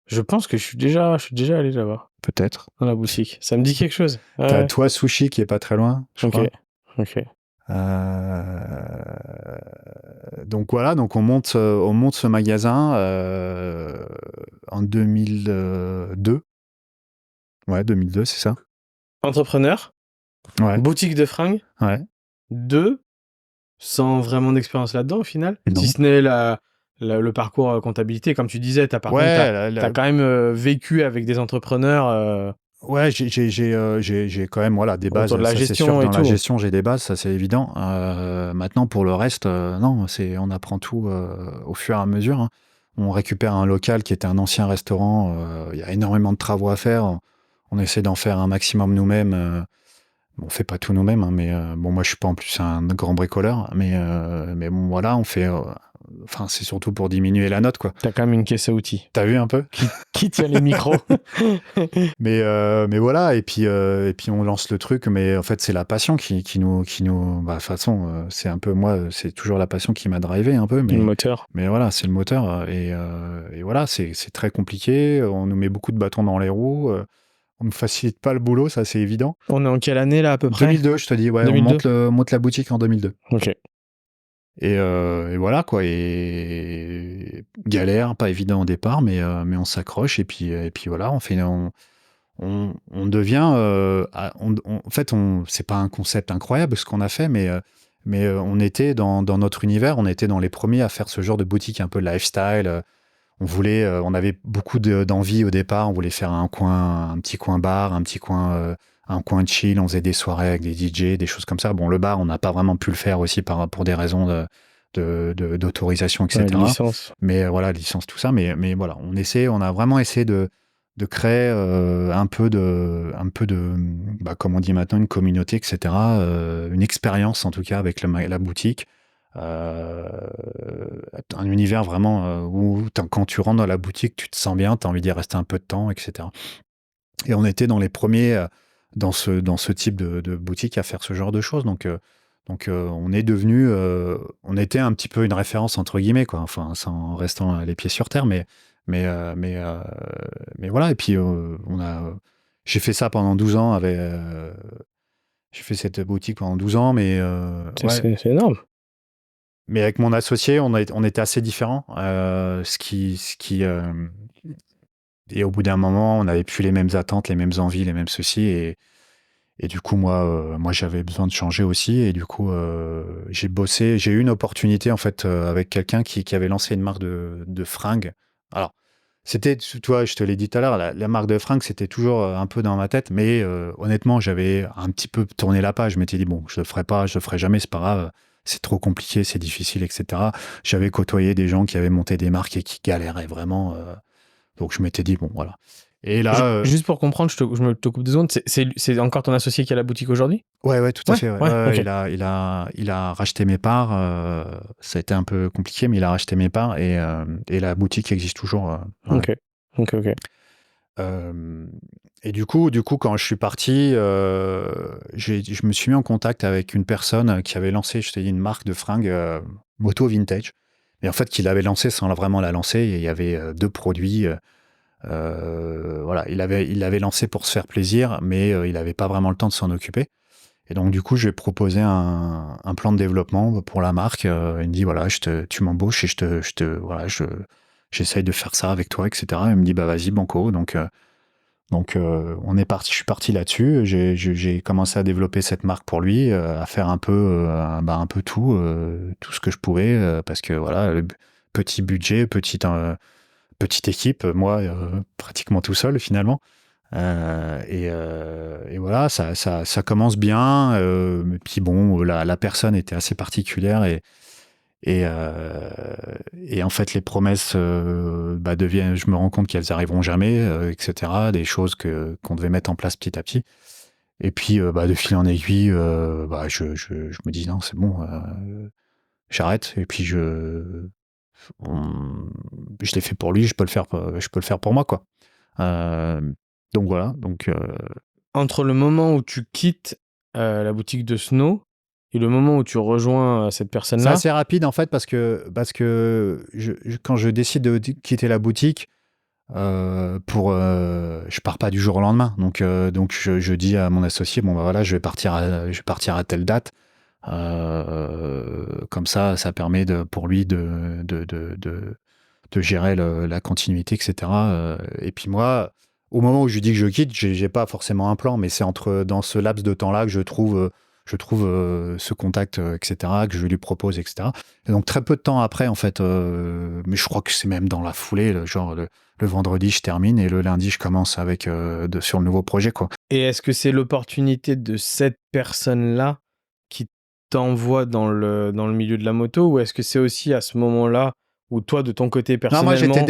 Je pense que je suis déjà allé là-bas, Peut-être. dans la boutique. Ça me dit quelque chose. T'as Toi Sushi qui est pas très loin, je crois. Ok. Donc voilà, donc on monte ce magasin en 2002. Ouais, 2002, c'est ça. Entrepreneur, Ouais. boutique de fringues, Ouais. sans vraiment d'expérience là-dedans au final. Non. Si ce n'est le parcours comptabilité, comme tu disais, t'as quand même vécu avec des entrepreneurs. Ouais, j'ai quand même des bases. Autour de la ça, gestion c'est sûr, et dans la tout. gestion, j'ai des bases, ça c'est évident. Maintenant, pour le reste, non, on apprend tout au fur et à mesure. Hein. On récupère un local qui était un ancien restaurant. Il y a énormément de travaux à faire. On essaie d'en faire un maximum nous-mêmes. On fait pas tout nous-mêmes, hein, mais bon, moi je suis pas en plus un grand bricoleur, mais bon, voilà, on fait. Enfin, c'est surtout pour diminuer la note, quoi. T'as quand même une caisse à outils. T'as vu un peu Qui tient les micros. mais voilà, et puis on lance le truc, mais en fait c'est la passion qui nous de toute façon c'est un peu moi, c'est toujours la passion qui m'a drivé un peu, Le moteur. mais voilà, c'est le moteur et voilà, c'est très compliqué, on nous met beaucoup de bâtons dans les roues, on ne facilite pas le boulot, ça c'est évident. On est en quelle année là à peu près? 2002, je te dis, ouais, 2002. on monte la boutique en 2002. Ok. Et voilà quoi, et galère, pas évident au départ, mais on s'accroche et puis voilà, on devient. En fait, c'est pas un concept incroyable ce qu'on a fait, mais on était dans notre univers, on était dans les premiers à faire ce genre de boutique un peu lifestyle. On avait beaucoup d'envie au départ. On voulait faire un petit coin bar, un coin chill. On faisait des soirées avec des DJ, des choses comme ça. Bon, le bar, on n'a pas vraiment pu le faire aussi pour des raisons d'autorisation, etc. Ouais, licence. Mais voilà, licence, tout ça. Mais voilà, on a vraiment essayé de créer un peu de, comme on dit maintenant, une communauté, etc. Une expérience en tout cas avec la boutique. Un univers vraiment où quand tu rentres dans la boutique, tu te sens bien, tu as envie d'y rester un peu de temps, etc. Et on était dans les premiers dans ce type de boutique à faire ce genre de choses. Donc on est devenu, on était un petit peu une référence entre guillemets, quoi. Enfin, en restant les pieds sur terre, mais voilà. Et puis j'ai fait ça pendant 12 ans. J'ai fait cette boutique pendant 12 ans, mais ouais. C'est énorme. Mais avec mon associé, on était assez différents. Et au bout d'un moment, on n'avait plus les mêmes attentes, les mêmes envies, les mêmes soucis. Et du coup, moi, j'avais besoin de changer aussi. Et du coup, j'ai eu une opportunité en fait avec quelqu'un qui avait lancé une marque de fringues. Alors, c'était, toi, je te l'ai dit tout à l'heure, la marque de fringues, c'était toujours un peu dans ma tête. Mais honnêtement, j'avais un petit peu tourné la page. Je m'étais dit, bon, je le ferai pas, je le ferai jamais, c'est pas grave. C'est trop compliqué, c'est difficile, etc. J'avais côtoyé des gens qui avaient monté des marques et qui galéraient vraiment. Donc, je m'étais dit, bon, voilà. Et là, juste pour comprendre, je te coupe 2 secondes. C'est encore ton associé qui a la boutique aujourd'hui? ouais, tout à fait. Ouais. Okay. Il a racheté mes parts. Ça a été un peu compliqué, mais il a racheté mes parts et la boutique existe toujours. Ouais. Ok. Et du coup, quand je suis parti, je me suis mis en contact avec une personne qui avait lancé, je t'ai dit, une marque de fringues moto vintage. Et en fait, qu'il avait lancé sans vraiment la lancer. Et il y avait 2 produits. Voilà, il l'avait lancé pour se faire plaisir, mais il n'avait pas vraiment le temps de s'en occuper. Et donc, du coup, je lui ai proposé un plan de développement pour la marque. Il me dit, voilà, tu m'embauches et j'essaye de faire ça avec toi, etc. Il me dit, bah, vas-y, banco. Donc, je suis parti là-dessus. J'ai commencé à développer cette marque pour lui, à faire un peu tout ce que je pouvais, parce que voilà, petit budget, petite équipe, moi pratiquement tout seul finalement. Et voilà, ça commence bien. Et puis bon, la personne était assez particulière et, euh, et en fait, les promesses deviennent. Je me rends compte qu'elles arriveront jamais, etc. Des choses qu'on devait mettre en place petit à petit. Et puis, de fil en aiguille, je me dis non, c'est bon, j'arrête. Et puis je l'ai fait pour lui, je peux le faire pour moi, quoi. Euh, donc voilà. Donc Entre le moment où tu quittes la boutique de Snow et le moment où tu rejoins cette c'est personne-là, assez rapide en fait parce que quand je décide de quitter la boutique, je pars pas du jour au lendemain. Donc je dis à mon associé, bon bah voilà, je vais partir à telle date. Comme ça permet pour lui de gérer la continuité, etc. Et puis moi, au moment où je lui dis que je quitte, j'ai pas forcément un plan, mais c'est dans ce laps de temps-là que je trouve ce contact, etc., que je lui propose, etc. Et donc très peu de temps après, en fait, mais je crois que c'est même dans la foulée, le vendredi, je termine et le lundi, je commence sur le nouveau projet, quoi. et est-ce que c'est l'opportunité de cette personne-là qui t'envoie dans le milieu de la moto, ou est-ce que c'est aussi à ce moment-là où toi, de ton côté Non, moi personnellement,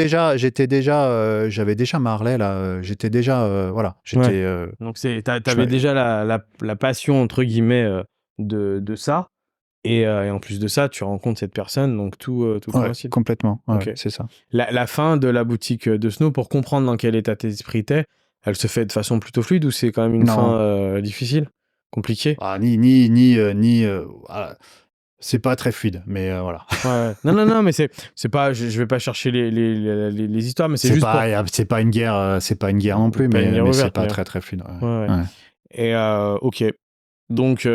j'avais déjà ma Harley là. J'étais déjà, voilà, ouais, j'étais. donc Je t'avais m'a- déjà la passion entre guillemets de ça, et en plus de ça, tu rencontres cette personne, donc tout Ouais, coïncide. complètement. Ouais, Ok. c'est ça. La fin de la boutique de Snow, pour comprendre dans quel état d'esprit t'es, elle se fait de façon plutôt fluide, ou c'est quand même une fin Non, difficile, compliquée? voilà. C'est pas très fluide, mais voilà. Ouais, ouais. Non, non, non, mais c'est pas, je vais pas chercher les histoires, mais c'est juste pour C'est pas une guerre non plus, pas une guerre mais c'est ouverte, pas mais très très fluide. ouais, ouais. Ouais. Ouais. Et ok. Donc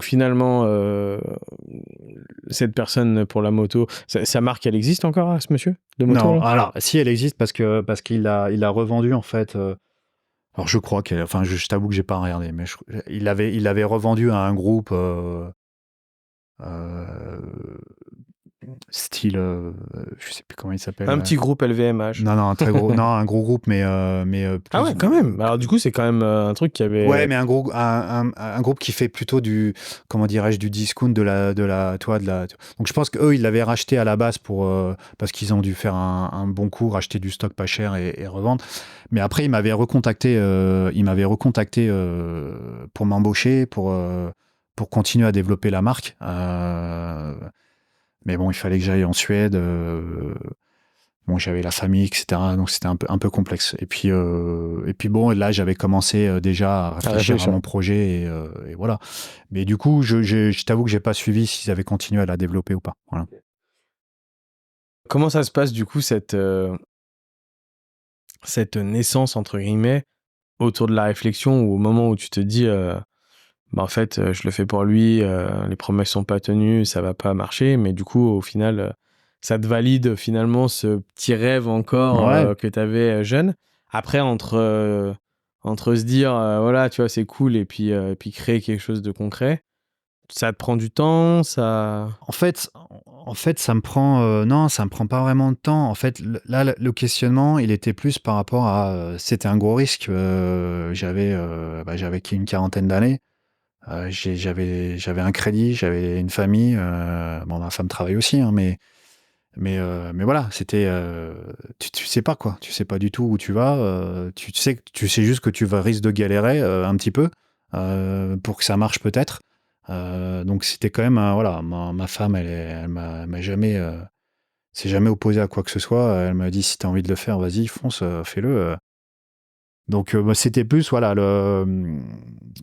finalement, cette personne pour la moto, sa marque, elle existe encore, ce monsieur de moto Non, là? alors si elle existe parce qu'il a revendu en fait. Alors je crois enfin je t'avoue que j'ai pas regardé, mais il avait revendu à un groupe. Euh, Style, je sais plus comment il s'appelle. Un petit groupe LVMH. Non, non, un très gros, non, un gros groupe, mais Ah plus. ouais, quand même. Alors du coup, c'est quand même un truc qui Ouais, avait. mais un groupe qui fait plutôt comment dirais-je, du discount Donc je pense qu'eux, ils l'avaient racheté à la base parce qu'ils ont dû faire un bon coup, racheter du stock pas cher et revendre. Mais après, il m'avait recontacté pour m'embaucher, pour continuer à développer la marque. Mais bon, il fallait que j'aille en Suède. Bon, j'avais la famille, etc. Donc c'était un peu complexe. Et puis bon, là, j'avais commencé déjà à À réfléchir à réfléchir. mon projet et voilà. Mais du coup, je t'avoue que j'ai pas suivi s'ils avaient continué à la développer ou pas. Voilà. Comment ça se passe du coup cette naissance entre guillemets autour de la réflexion, ou au moment où tu te dis en fait je le fais pour lui, les promesses sont pas tenues, ça va pas marcher, mais du coup au final ça te valide finalement ce petit rêve encore Ouais. que tu avais jeune. Après entre se dire voilà, tu vois, c'est cool, et puis créer quelque chose de concret, ça te prend du temps, ça. En fait, ça me prend, non, ça me prend pas vraiment de temps. En fait, là, le questionnement, il était plus par rapport à, c'était un gros risque. J'avais qu'une quarantaine d'années. J'avais un crédit, j'avais une famille. Bon, ma femme travaille aussi, hein, mais voilà, tu sais pas quoi, tu sais pas du tout où tu vas. Tu sais juste que tu vas risque de galérer un petit peu pour que ça marche peut-être. Donc c'était quand même, voilà, ma femme, elle m'a jamais, s'est jamais opposée à quoi que ce soit. Elle m'a dit si t'as envie de le faire, vas-y, fonce, fais-le. Donc c'était plus, voilà,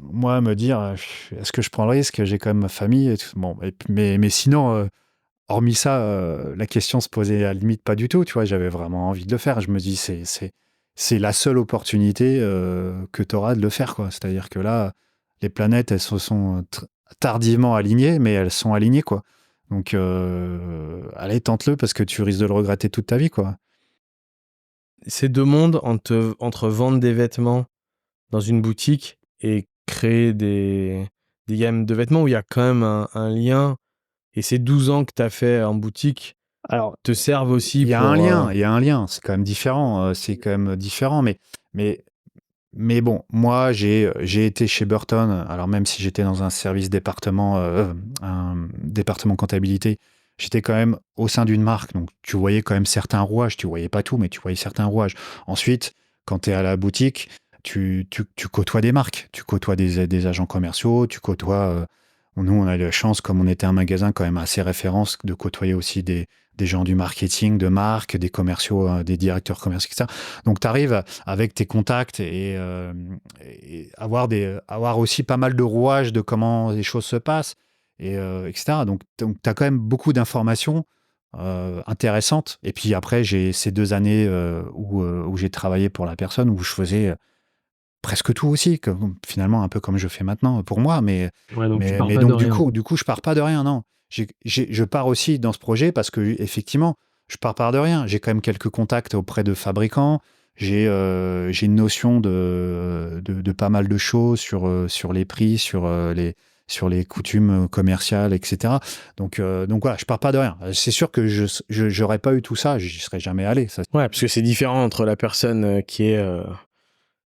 moi me dire, est-ce que je prends le risque? J'ai quand même ma famille et tout. Bon, mais sinon. Hormis ça, la question se posait à la limite pas du tout, tu vois. J'avais vraiment envie de le faire. Je me dis, c'est la seule opportunité que tu auras de le faire, quoi. C'est-à-dire que là, les planètes, elles se sont tardivement alignées, mais elles sont alignées, quoi. Donc, allez, tente-le parce que tu risques de le regretter toute ta vie, quoi. Ces deux mondes entre vendre des vêtements dans une boutique et créer des gammes de vêtements où il y a quand même un lien, et ces 12 ans que tu as fait en boutique Alors, te servent aussi il y a un pour lien, il y a un lien. C'est quand même différent, mais Mais bon, moi, j'ai été chez Burton, alors même si j'étais dans un service département, un département comptabilité, j'étais quand même au sein d'une marque. Donc, tu voyais quand même certains rouages. Tu voyais pas tout, mais tu voyais certains rouages. Ensuite, quand tu es à la boutique, tu côtoies des marques. Tu côtoies des agents commerciaux, tu côtoies. Nous, on a eu la chance, comme on était un magasin quand même assez référence, de côtoyer aussi des gens du marketing, de marque, des commerciaux, des directeurs commerciaux, etc. Donc, tu arrives avec tes contacts et avoir aussi pas mal de rouages de comment les choses se passent, etc. Donc tu as quand même beaucoup d'informations intéressantes. Et puis après, j'ai ces 2 années où j'ai travaillé pour la personne, où je faisais presque tout aussi, finalement un peu comme je fais maintenant pour moi. Mais, Ouais, donc tu mais, pars mais pas de donc rien. du coup, je pars pas de rien, non. Je pars aussi dans ce projet parce que effectivement, je pars pas de rien. J'ai quand même quelques contacts auprès de fabricants. J'ai une notion de pas mal de choses sur les prix, sur les coutumes commerciales, etc. Donc voilà, je pars pas de rien. C'est sûr que j'aurais pas eu tout ça, j'y serais jamais allé. Ça. Ouais, parce que c'est différent entre la personne qui est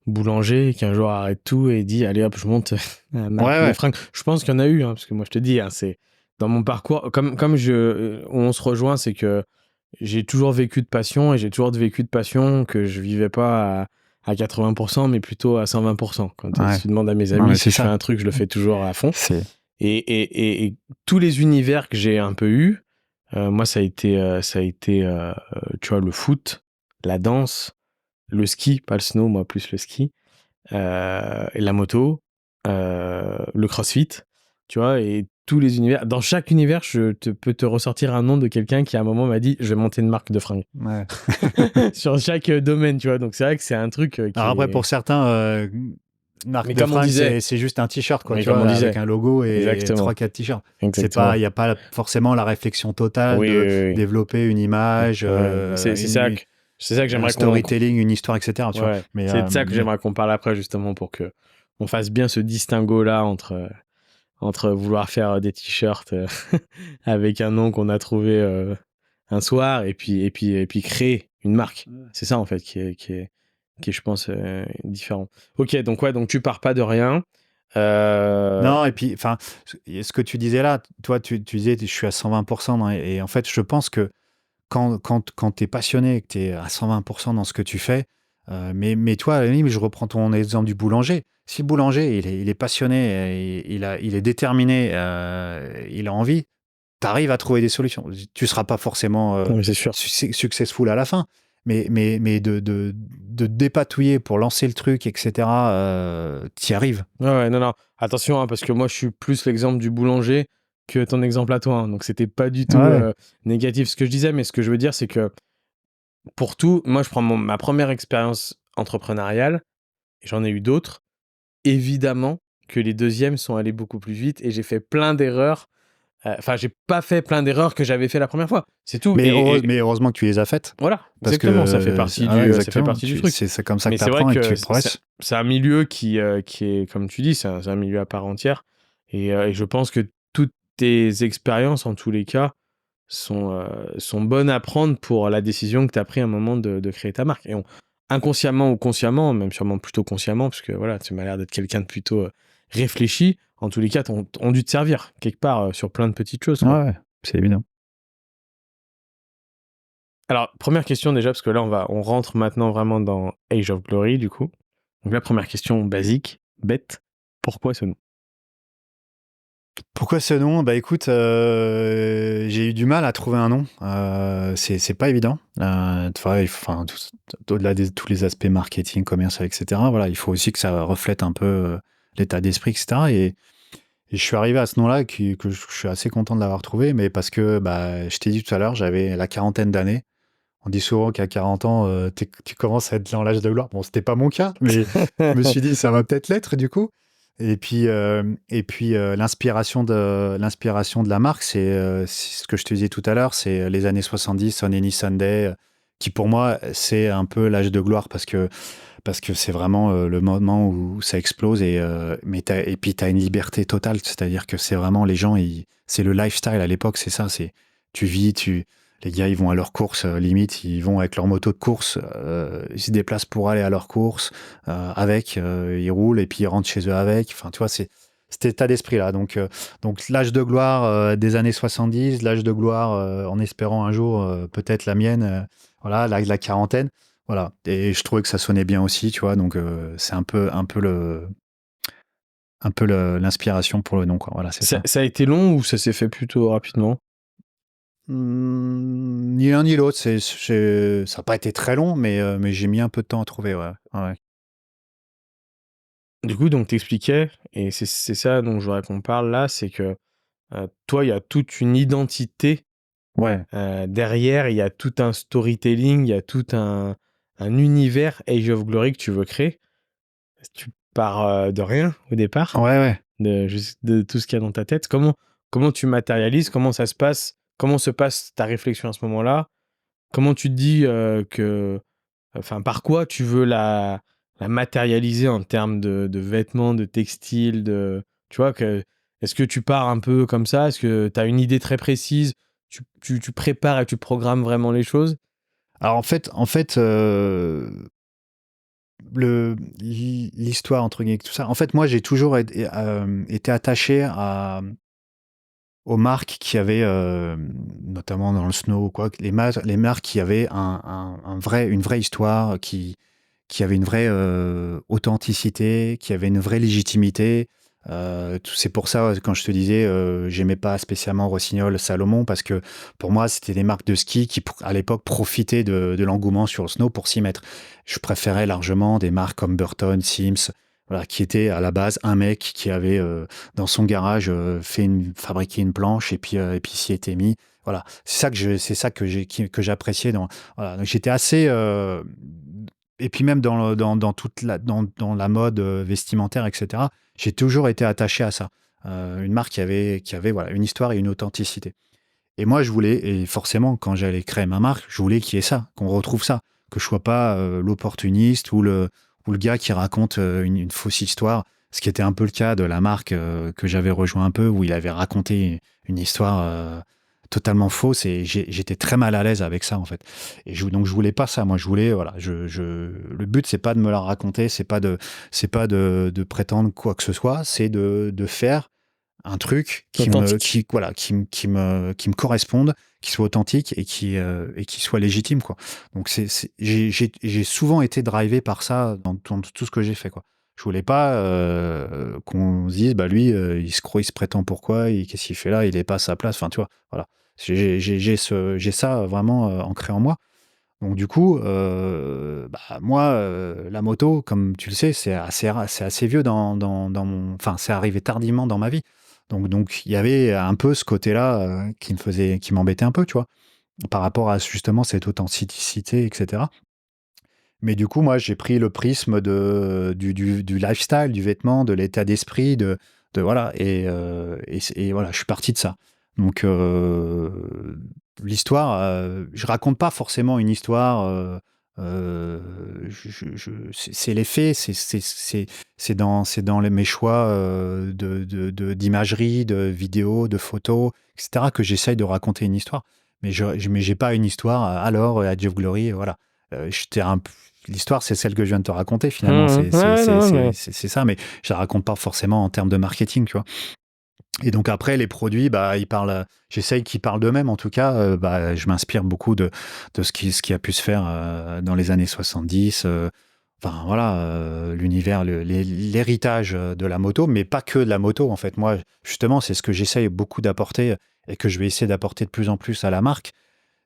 boulanger, qui un jour arrête tout et dit allez hop, je monte la Ouais, marque de ouais. fringues. Je pense qu'il y en a eu, hein, parce que moi je te dis, hein, c'est dans mon parcours, comme où on se rejoint, c'est que j'ai toujours vécu de passion et j'ai toujours vécu de passion que je vivais pas à 80%, mais plutôt à 120%. Si Ouais. tu demandes à mes Non, amis mais si c'est je fais ça. un truc, je le fais toujours à fond. C'est. Et tous les univers que j'ai un peu eu, moi ça a été tu vois, le foot, la danse, le ski, pas le snow, moi plus le ski, et la moto, le crossfit, tu vois, et tous les univers. Dans chaque univers, peux te ressortir un nom de quelqu'un qui à un moment m'a dit je vais monter une marque de fringues. Ouais. Sur chaque domaine, tu vois. Donc c'est vrai que c'est un truc qui Alors après, est. pour certains, marque Mais de comme on fringues, disait, c'est juste un t-shirt, quoi, mais tu comme on vois, avec disait, un logo et exactement, 3-4 t-shirts. exactement. Il n'y a pas forcément la réflexion totale Oui, de oui, développer une oui. image, Ouais, c'est ça que un j'aimerais storytelling, une histoire, etc. Tu vois. ouais, c'est de ça que j'aimerais qu'on parle après justement pour que on fasse bien ce distinguo là entre vouloir faire des t-shirts avec un nom qu'on a trouvé un soir et puis créer une marque. C'est ça en fait qui est je pense différent. Ok, donc ouais, donc tu pars pas de rien. Non, et puis, enfin, ce que tu disais là, toi, tu disais, je suis à 120%, et en fait, je pense que quand tu es passionné et que tu es à 120% dans ce que tu fais, mais toi, à la limite, je reprends ton exemple du boulanger. Si le boulanger, il est passionné, il est déterminé, il a envie, tu arrives à trouver des solutions. Tu ne seras pas forcément Non, mais c'est sûr. successful à la fin, mais de dépatouiller pour lancer le truc, etc., tu y arrives. Ouais, non, non. Attention, hein, parce que moi, je suis plus l'exemple du boulanger que ton exemple à toi, hein. Donc, c'était pas du tout Ouais, négatif ce que je disais, mais ce que je veux dire, c'est que pour tout, moi, je prends ma première expérience entrepreneuriale, et j'en ai eu d'autres. Évidemment que les deuxièmes sont allés beaucoup plus vite et j'ai fait plein d'erreurs. Enfin, j'ai pas fait plein d'erreurs que j'avais fait la première fois. C'est tout. mais heureusement que tu les as faites. Voilà, Parce exactement. que, voilà, Ça fait exactement, partie du truc. c'est comme ça que Mais tu c'est vrai apprends et que que tu progresses. c'est un milieu qui est, comme tu dis, c'est un milieu à part entière. Et je pense que toutes tes expériences, en tous les cas, sont bonnes à prendre pour la décision que tu as pris à un moment de créer ta marque. Inconsciemment ou consciemment, même sûrement plutôt consciemment, parce que voilà, tu m'as l'air d'être quelqu'un de plutôt réfléchi. En tous les cas, ont dû te servir quelque part sur plein de petites choses, Ouais, quoi. ouais, c'est évident. Alors, première question déjà, parce que là, on rentre maintenant vraiment dans Age of Glory, du coup. Donc la première question basique, bête, pourquoi ce nom? Pourquoi ce nom? Bah écoute, j'ai eu du mal à trouver un nom. C'est pas évident. Tu vois, enfin, au-delà de tous les aspects marketing, commercial, etc. Voilà, il faut aussi que ça reflète un peu l'état d'esprit, etc. Et je suis arrivé à ce nom-là que je suis assez content de l'avoir trouvé, mais parce que, bah, je t'ai dit tout à l'heure, j'avais la quarantaine d'années. On dit souvent qu'à 40 ans, tu commences à être dans l'âge de gloire. Bon, c'était pas mon cas, mais je me suis dit, ça va peut-être l'être du coup. Et puis, l'inspiration de la marque, c'est ce que je te disais tout à l'heure, c'est les années 70, On Any Sunday, qui pour moi, c'est un peu l'âge de gloire parce que c'est vraiment le moment où ça explose et puis tu as une liberté totale, c'est-à-dire que c'est vraiment les gens, c'est le lifestyle à l'époque, c'est ça, c'est tu vis, Les gars, ils vont à leur course, limite, ils vont avec leur moto de course, ils se déplacent pour aller à leur course ils roulent et puis ils rentrent chez eux avec. Enfin, tu vois, c'est cet état d'esprit-là. Donc l'âge de gloire des années 70, l'âge de gloire en espérant un jour peut-être la mienne, voilà, la quarantaine. Voilà. Et je trouvais que ça sonnait bien aussi, tu vois. Donc c'est l'inspiration pour le nom, quoi. Voilà, c'est ça. Ça a été long ou ça s'est fait plutôt rapidement? Ni l'un ni l'autre. Ça n'a pas été très long, mais j'ai mis un peu de temps à trouver, ouais. Ouais. Du coup, donc t'expliquais, et c'est ça dont je voudrais qu'on parle là, c'est que toi, il y a toute une identité Ouais. derrière, il y a tout un storytelling, il y a tout un univers Age of Glory que tu veux créer. Tu pars de rien au départ, Ouais, ouais. de tout ce qu'il y a dans ta tête. Comment tu matérialises? Comment ça se passe? Comment se passe ta réflexion à ce moment-là? Comment tu te dis enfin, par quoi tu veux la matérialiser en termes de vêtements, de textiles, tu vois, est-ce que tu pars un peu comme ça? Est-ce que tu as une idée très précise? Tu prépares et tu programmes vraiment les choses? Alors en fait, l'histoire entre guillemets, tout ça. En fait, moi, j'ai toujours été attaché aux marques qui avaient, notamment dans le snow ou quoi, les marques qui avaient une vraie histoire, qui avait une vraie authenticité, qui avait une vraie légitimité. C'est pour ça, quand je te disais, j'aimais pas spécialement Rossignol, Salomon, parce que pour moi, c'était des marques de ski qui, à l'époque, profitaient de l'engouement sur le snow pour s'y mettre. Je préférais largement des marques comme Burton, Sims, voilà, qui étaient à la base un mec qui avait dans son garage fabriqué une planche et puis s'y était mis. Voilà, c'est ça que j'appréciais voilà. Donc j'étais assez et puis même dans toute dans la mode vestimentaire, etc. J'ai toujours été attaché à ça. Une marque qui avait voilà, une histoire et une authenticité. Et moi, je voulais, et forcément, quand j'allais créer ma marque, je voulais qu'il y ait ça, qu'on retrouve ça, que je sois pas l'opportuniste ou le gars qui raconte une fausse histoire, ce qui était un peu le cas de la marque que j'avais rejoint un peu, où il avait raconté une histoire totalement fausse, et j'étais très mal à l'aise avec ça, en fait. Donc je voulais pas ça. Moi, je voulais, voilà, le but, c'est pas de me la raconter, c'est pas de prétendre quoi que ce soit, c'est de faire un truc Authentique. qui me corresponde, qui soit authentique et qui soit légitime, quoi. Donc j'ai souvent été drivé par ça dans tout ce que j'ai fait, quoi. Je voulais pas qu'on se dise, bah lui, il se prétend pourquoi, qu'est-ce qu'il fait là, il est pas à sa place. Enfin, tu vois, voilà. J'ai ça vraiment ancré en moi. Donc du coup, moi, la moto, comme tu le sais, c'est assez vieux dans mon... Enfin, c'est arrivé tardivement dans ma vie. Donc il y avait un peu ce côté-là qui m'embêtait un peu, tu vois, par rapport à justement cette authenticité, etc. Mais du coup, moi, j'ai pris le prisme du lifestyle, du vêtement, de l'état d'esprit, voilà, et voilà, je suis parti de ça. Donc, l'histoire, je raconte pas forcément une histoire. C'est les faits, c'est dans mes choix d'imagerie, de vidéos, de photos, etc., que j'essaye de raconter une histoire. Mais j'ai pas une histoire. Alors, à Geoff Glory, voilà. J'étais l'histoire, c'est celle que je viens de te raconter, finalement. Ouais, non, mais C'est ça, mais je la raconte pas forcément en termes de marketing, tu vois. Et donc après, les produits, bah, j'essaye qu'ils parlent d'eux-mêmes, en tout cas. Bah, je m'inspire beaucoup de ce qui a pu se faire dans les années 70. Enfin, voilà, l'univers, l'héritage de la moto, mais pas que de la moto, en fait. Moi, justement, c'est ce que j'essaye beaucoup d'apporter et que je vais essayer d'apporter de plus en plus à la marque.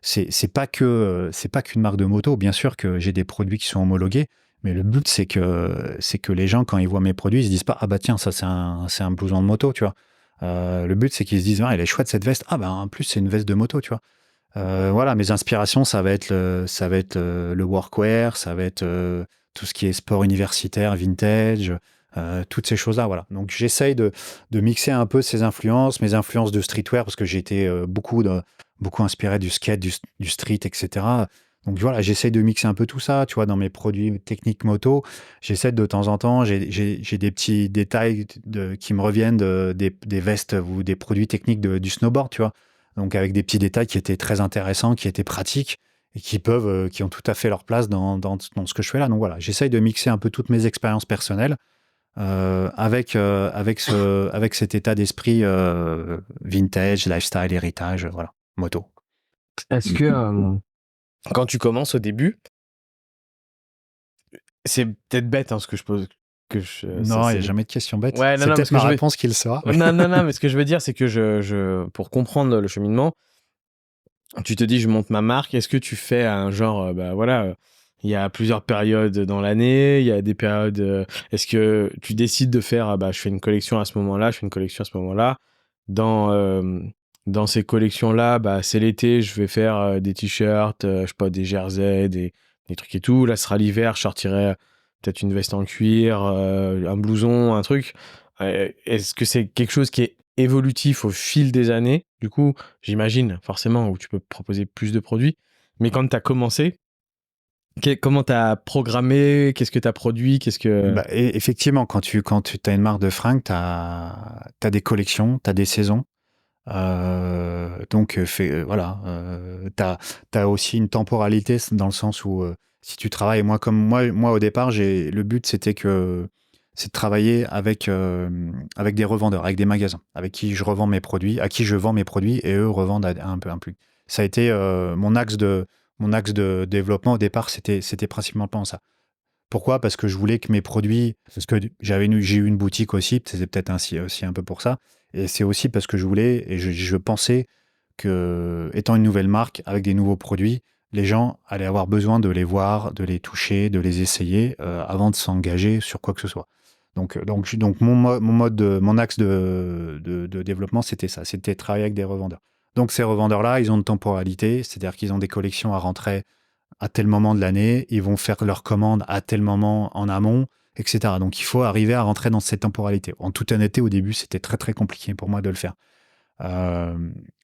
C'est pas qu'une marque de moto. Bien sûr que j'ai des produits qui sont homologués, mais le but, c'est que les gens, quand ils voient mes produits, ils se disent pas, ah bah tiens, ça, c'est un blouson de moto, tu vois. Le but, c'est qu'ils se disent, ah, elle est chouette cette veste. Ah bah en plus, c'est une veste de moto, tu vois. Voilà, mes inspirations, ça va être le workwear, ça va être tout ce qui est sport universitaire, vintage, toutes ces choses-là, voilà. Donc j'essaye de mixer un peu ces influences, mes influences de streetwear, parce que j'ai été beaucoup inspiré du skate, du street, etc. Donc voilà, j'essaye de mixer un peu tout ça, tu vois, dans mes produits techniques moto. J'essaie de temps en temps, j'ai des petits détails qui me reviennent des vestes ou des produits techniques du snowboard, tu vois. Donc avec des petits détails qui étaient très intéressants, qui étaient pratiques et qui ont tout à fait leur place dans ce que je fais là. Donc voilà, j'essaye de mixer un peu toutes mes expériences personnelles avec cet état d'esprit vintage, lifestyle, héritage, voilà, moto. Est-ce que quand tu commences au début, c'est peut-être bête ce que je pose, Non, il n'y a jamais de question bête. Ouais, non, C'est non, peut-être parce que ma réponse qui le sera. non, non, non, mais ce que je veux dire, c'est que pour comprendre le cheminement, tu te dis, je monte ma marque. Est-ce que tu fais un genre, bah voilà, il y a plusieurs périodes dans l'année, il y a des périodes. Est-ce que tu décides de faire, bah, je fais une collection à ce moment-là, je fais une collection à ce moment-là. Dans ces collections-là, bah, c'est l'été, je vais faire des t-shirts, je sais pas, des jerseys, des trucs et tout. Là, ce sera l'hiver, je sortirai peut-être une veste en cuir, un blouson, un truc. Est-ce que c'est quelque chose qui est évolutif au fil des années, du coup, j'imagine, forcément, où tu peux proposer plus de produits. Mais quand tu as commencé, comment tu as programmé? Qu'est-ce que tu as produit? Bah, effectivement, quand tu as une marque de fringues, tu as des collections, tu as des saisons. Donc, voilà, tu as aussi une temporalité dans le sens où si tu travailles, moi au départ, le but c'est de travailler avec des revendeurs, avec des magasins, avec qui je revends mes produits, à qui je vends mes produits et eux revendent un peu un plus. Ça a été mon axe de développement au départ, c'était principalement ça. Pourquoi? Parce que je voulais que mes produits, parce que j'ai eu une boutique aussi, c'est peut-être ainsi aussi un peu pour ça. Et c'est aussi parce que je voulais, et je pensais que, étant une nouvelle marque avec des nouveaux produits, les gens allaient avoir besoin de les voir, de les toucher, de les essayer avant de s'engager sur quoi que ce soit. Donc mon axe de développement, c'était ça, c'était travailler avec des revendeurs. Donc ces revendeurs-là, ils ont une temporalité, c'est-à-dire qu'ils ont des collections à rentrer à tel moment de l'année, ils vont faire leurs commandes à tel moment en amont, etc. Donc il faut arriver à rentrer dans cette temporalité. En toute honnêteté, au début, c'était très très compliqué pour moi de le faire. Euh,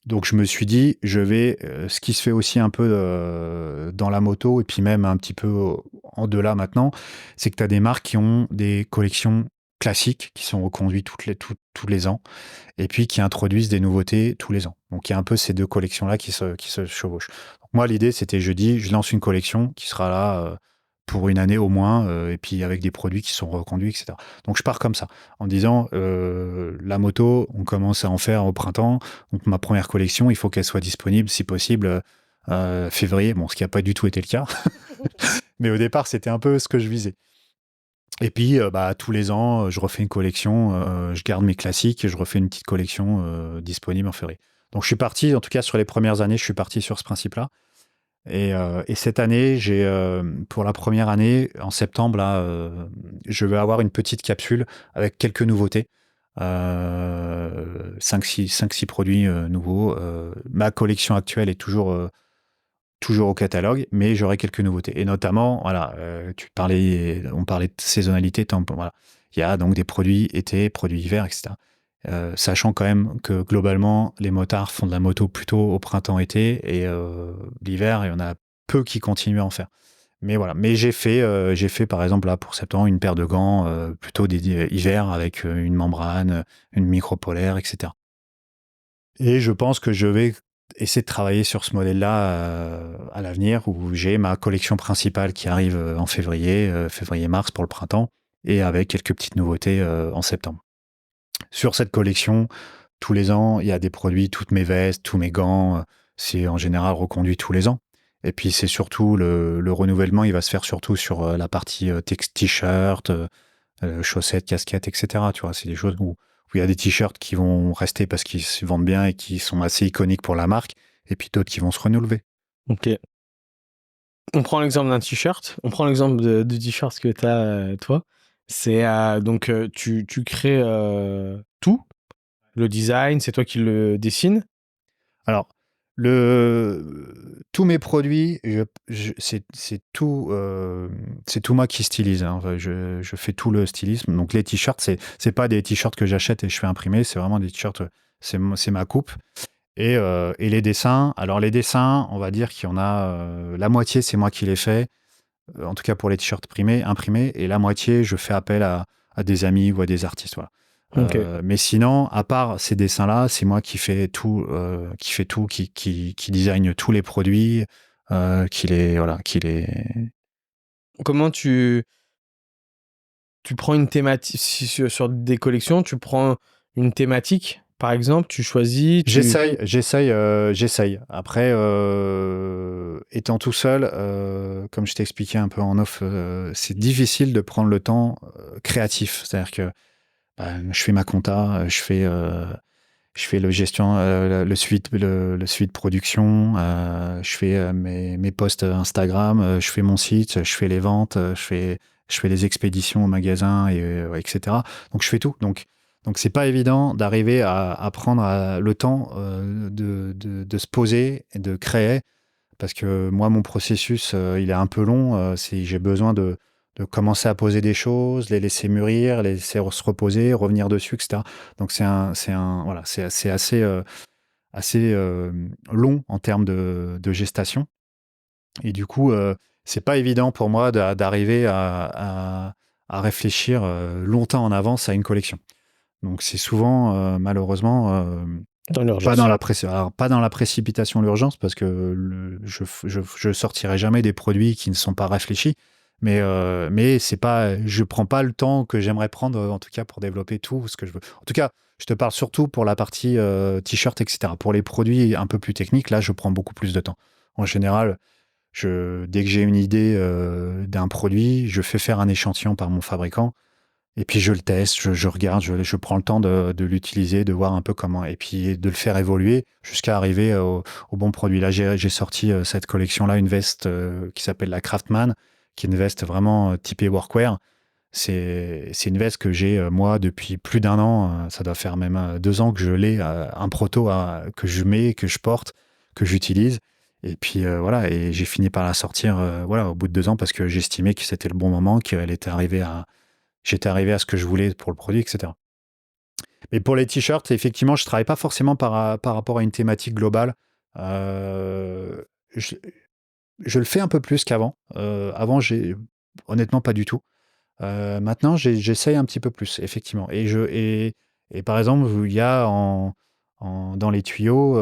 donc je me suis dit, ce qui se fait aussi un peu dans la moto, et puis même un petit peu en delà maintenant, c'est que tu as des marques qui ont des collections classiques qui sont reconduites tous les ans, et puis qui introduisent des nouveautés tous les ans. Donc il y a un peu ces deux collections-là qui se chevauchent. Donc, moi, l'idée, c'était je lance une collection qui sera là pour une année au moins, et puis avec des produits qui sont reconduits, etc. Donc je pars comme ça, en disant, la moto, on commence à en faire au printemps, donc ma première collection, il faut qu'elle soit disponible, si possible, février, bon, ce qui n'a pas du tout été le cas, mais au départ, c'était un peu ce que je visais. Et puis, bah, tous les ans, je refais une collection, je garde mes classiques et je refais une petite collection disponible en février. Donc, je suis parti, en tout cas sur les premières années, je suis parti sur ce principe-là. Et cette année, pour la première année, en septembre, là, je vais avoir une petite capsule avec quelques nouveautés. 5-6 produits nouveaux. Ma collection actuelle est toujours au catalogue, mais j'aurai quelques nouveautés. Et notamment, voilà, on parlait de saisonnalité, voilà. Il y a donc des produits été, produits hiver, etc. Sachant quand même que globalement, les motards font de la moto plutôt au printemps-été, et l'hiver, il y en a peu qui continuent à en faire. Mais voilà. Mais j'ai fait par exemple là pour septembre une paire de gants plutôt dédiés hiver avec une membrane, une micro-polaire, etc. Et je pense que je vais essayer de travailler sur ce modèle-là à l'avenir, où j'ai ma collection principale qui arrive en février-mars pour le printemps, et avec quelques petites nouveautés en septembre. Sur cette collection, tous les ans, il y a des produits, toutes mes vestes, tous mes gants, c'est en général reconduit tous les ans. Et puis c'est surtout le renouvellement, il va se faire surtout sur la partie t-shirt, chaussettes, casquettes, etc. Tu vois, c'est des choses où il y a des t-shirts qui vont rester parce qu'ils se vendent bien et qui sont assez iconiques pour la marque, et puis d'autres qui vont se renouveler. Ok. On prend l'exemple d'un t-shirt. On prend l'exemple du t-shirt que tu as, toi. C'est donc tu crées tout, le design, c'est toi qui le dessines. Alors, tous mes produits, c'est tout moi qui stylise, hein. Enfin, je fais tout le stylisme. Donc les t-shirts, c'est pas des t-shirts que j'achète et je fais imprimer, c'est vraiment des t-shirts, c'est ma coupe. Et les dessins, alors les dessins, on va dire qu'il y en a la moitié, c'est moi qui les fais, en tout cas pour les t-shirts imprimés, et la moitié, je fais appel à des amis ou à des artistes. Voilà. Ok. Mais sinon, à part ces dessins-là, c'est moi qui design tous les produits, Comment tu prends une thématique sur des collections, tu prends une thématique, par exemple, tu choisis, J'essaye. Après, étant tout seul, comme je t'ai expliqué un peu en off, c'est difficile de prendre le temps créatif. C'est-à-dire que bah, je fais ma compta, je fais le suivi de production, je fais mes posts Instagram, je fais mon site, je fais les ventes, je fais les expéditions au magasin, etc. Donc je fais tout. Donc c'est pas évident d'arriver à prendre le temps de se poser et de créer, parce que moi mon processus il est un peu long. J'ai besoin de commencer à poser des choses, les laisser mûrir, les laisser se reposer, revenir dessus, etc. Donc c'est assez long en termes de gestation. Et du coup, c'est pas évident pour moi d'arriver à réfléchir longtemps en avance à une collection. Donc c'est souvent, malheureusement, dans l'urgence. alors, pas dans la précipitation, l'urgence, parce que je sortirai jamais des produits qui ne sont pas réfléchis. Mais c'est pas, je prends pas le temps que j'aimerais prendre, en tout cas, pour développer tout ce que je veux. En tout cas, je te parle surtout pour la partie t-shirt, etc. Pour les produits un peu plus techniques, là, je prends beaucoup plus de temps. En général, dès que j'ai une idée d'un produit, je fais faire un échantillon par mon fabricant. Et puis je le teste, je regarde, je prends le temps de l'utiliser, de voir un peu comment, et puis de le faire évoluer jusqu'à arriver au bon produit. Là, j'ai sorti cette collection-là, une veste qui s'appelle la Craftman, qui est une veste vraiment typée workwear. C'est une veste que j'ai, moi, depuis plus d'un an. Ça doit faire même 2 ans que je l'ai, un proto que je mets, que je porte, que j'utilise. Et puis voilà, et j'ai fini par la sortir voilà, au bout de 2 ans, parce que j'estimais que c'était le bon moment, qu'elle était arrivée j'étais arrivé à ce que je voulais pour le produit, etc. Mais pour les t-shirts, effectivement, je ne travaille pas forcément par rapport à une thématique globale. Euh, je, je le fais un peu plus qu'avant. Avant, honnêtement pas du tout. Maintenant, j'essaye un petit peu plus, effectivement. Et par exemple, il y a dans les tuyaux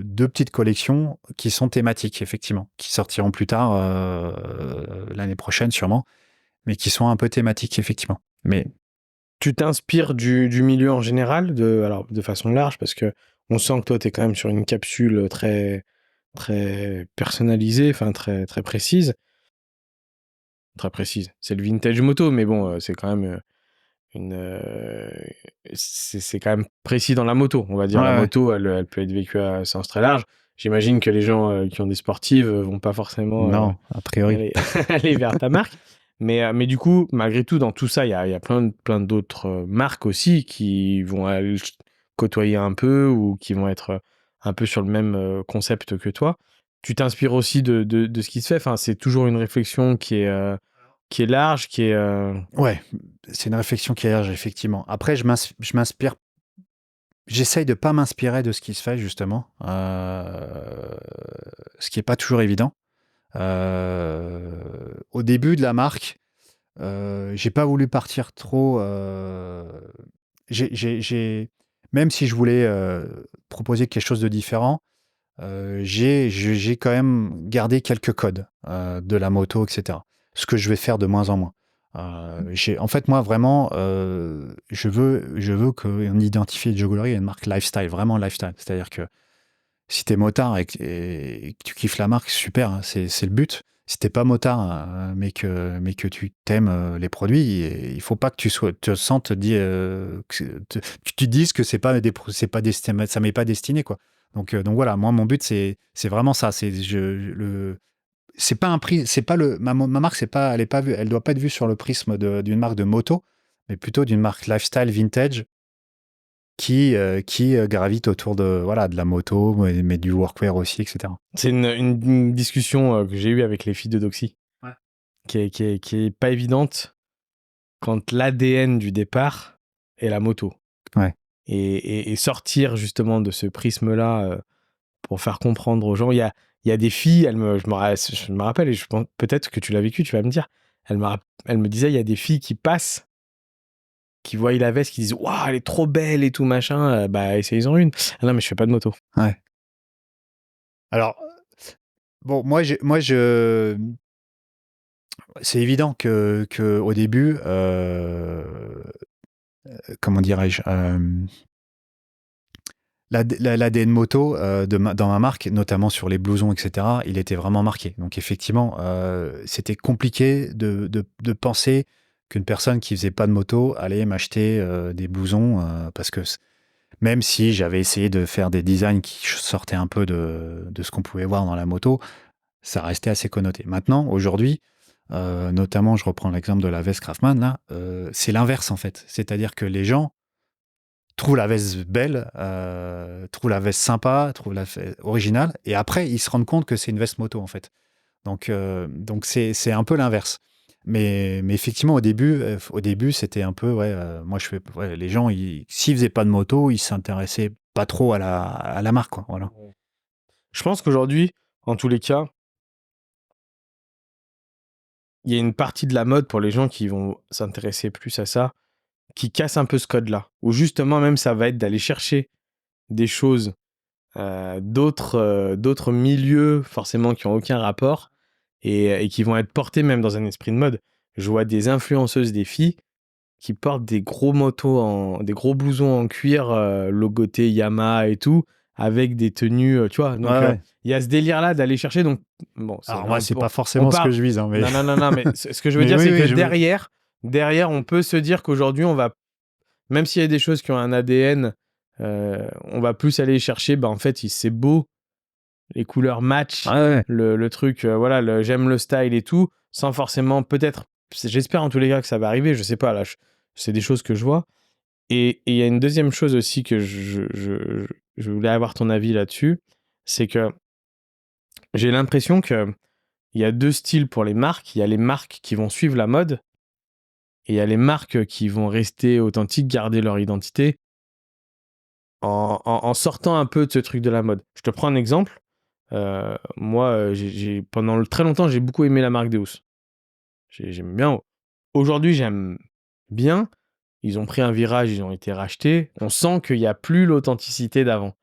2 petites collections qui sont thématiques, effectivement, qui sortiront plus tard, l'année prochaine sûrement, mais qui sont un peu thématiques, effectivement. Mais Tu t'inspires du milieu en général, alors de façon large, parce que on sent que toi, tu es quand même sur une capsule très, très personnalisée, enfin très, très précise. Très précise. C'est le vintage moto, mais bon, c'est quand même une. C'est quand même précis dans la moto. On va ouais, dire la ouais. moto, elle peut être vécue à sens très large. J'imagine que les gens qui ont des sportives vont pas forcément Non, a priori. aller, aller vers ta marque. Mais du coup, malgré tout, dans tout ça, il y a plein d'autres marques aussi qui vont aller côtoyer un peu ou qui vont être un peu sur le même concept que toi. Tu t'inspires aussi de ce qui se fait. Enfin, c'est toujours une réflexion qui est large, qui est. Ouais, c'est une réflexion qui est large, effectivement. Après, je m'inspire. J'essaye de pas m'inspirer de ce qui se fait, justement, ce qui est pas toujours évident. Au début de la marque, j'ai pas voulu partir trop. Même si je voulais proposer quelque chose de différent, j'ai quand même gardé quelques codes de la moto, etc. Ce que je vais faire de moins en moins. En fait, moi, vraiment, je veux qu'on identifie Joe Glory à une marque lifestyle, vraiment lifestyle. C'est-à-dire que si t'es motard et que tu kiffes la marque, super, hein, c'est le but. Si t'es pas motard, mais que tu t'aimes les produits, il faut pas que te sentes que tu te dises que c'est pas destiné, ça m'est pas destiné, quoi. Donc voilà, moi mon but c'est vraiment ça. C'est pas un prix, c'est pas ma marque, c'est pas, elle est pas vue, elle doit pas être vue sur le prisme d'une marque de moto, mais plutôt d'une marque lifestyle vintage qui gravite autour de la moto, mais du workwear aussi, etc. C'est une discussion que j'ai eue avec les filles de Doxy, Ouais. qui est pas évidente quand l'ADN du départ est la moto. Ouais. Et sortir justement de ce prisme-là pour faire comprendre aux gens. Il y a des filles, je me rappelle, et je pense peut-être que tu l'as vécu, tu vas me dire. Elle me disait, il y a des filles qui passent qui voient la veste, qui disent waouh, elle est trop belle et tout machin, bah essayez-en une. Ah non, mais je fais pas de moto. Ouais. Alors, bon, c'est évident que au début, comment dirais-je, l'ADN moto dans ma marque, notamment sur les blousons, etc., il était vraiment marqué. Donc effectivement, c'était compliqué de penser qu'une personne qui faisait pas de moto allait m'acheter des blousons, parce que même si j'avais essayé de faire des designs qui sortaient un peu de ce qu'on pouvait voir dans la moto, ça restait assez connoté. Maintenant, aujourd'hui, notamment, je reprends l'exemple de la veste Craftsman, là, c'est l'inverse en fait. C'est-à-dire que les gens trouvent la veste belle, trouvent la veste sympa, trouvent la veste originale, et après, ils se rendent compte que c'est une veste moto en fait. Donc c'est un peu l'inverse. Mais effectivement, au début, c'était un peu, ouais, moi je fais, ouais, les gens, s'ils faisaient pas de moto, ils s'intéressaient pas trop à la marque, quoi. Voilà. Je pense qu'aujourd'hui, en tous les cas, il y a une partie de la mode pour les gens qui vont s'intéresser plus à ça, qui casse un peu ce code-là. Où justement, même, ça va être d'aller chercher des choses d'autres milieux, forcément, qui n'ont aucun rapport et qui vont être portées même dans un esprit de mode. Je vois des influenceuses, des filles, qui portent des gros des gros blousons en cuir logotés Yamaha et tout, avec des tenues, tu vois. Donc, Ouais, ouais. il y a ce délire-là d'aller chercher. Donc, bon, Alors moi, c'est pas on forcément ce que parle. je vise, hein, mais... Non, non, non, non, mais ce que je veux mais dire, oui, c'est oui, que derrière, on peut se dire qu'aujourd'hui, on va, même s'il y a des choses qui ont un ADN, on va plus aller chercher, bah, en fait, c'est beau, les couleurs matchent, Ouais, ouais. le truc, voilà, j'aime le style et tout, sans forcément, peut-être, j'espère en tous les cas que ça va arriver, je sais pas, là, c'est des choses que je vois. Et il y a une deuxième chose aussi que je voulais avoir ton avis là-dessus, c'est que j'ai l'impression qu'il y a deux styles pour les marques. Il y a les marques qui vont suivre la mode et il y a les marques qui vont rester authentiques, garder leur identité en sortant un peu de ce truc de la mode. Je te prends un exemple. Moi, pendant très longtemps, j'ai beaucoup aimé la marque Deus. J'aime bien. Aujourd'hui, j'aime bien. Ils ont pris un virage, ils ont été rachetés. On sent qu'il n'y a plus l'authenticité d'avant.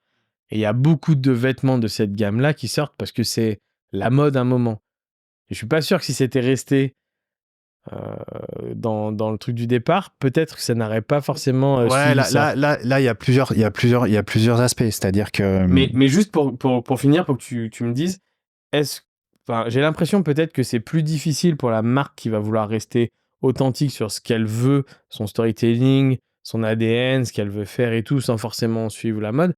Et il y a beaucoup de vêtements de cette gamme-là qui sortent parce que c'est la mode à un moment. Et je suis pas sûr que si c'était resté dans le truc du départ, peut-être que ça n'aurait pas forcément Ouais, suivi ça. là, il y a plusieurs aspects. C'est-à-dire que... Mais juste pour finir, pour que tu me dises, j'ai l'impression peut-être que c'est plus difficile pour la marque qui va vouloir rester authentique sur ce qu'elle veut, son storytelling, son ADN, ce qu'elle veut faire et tout, sans forcément suivre la mode.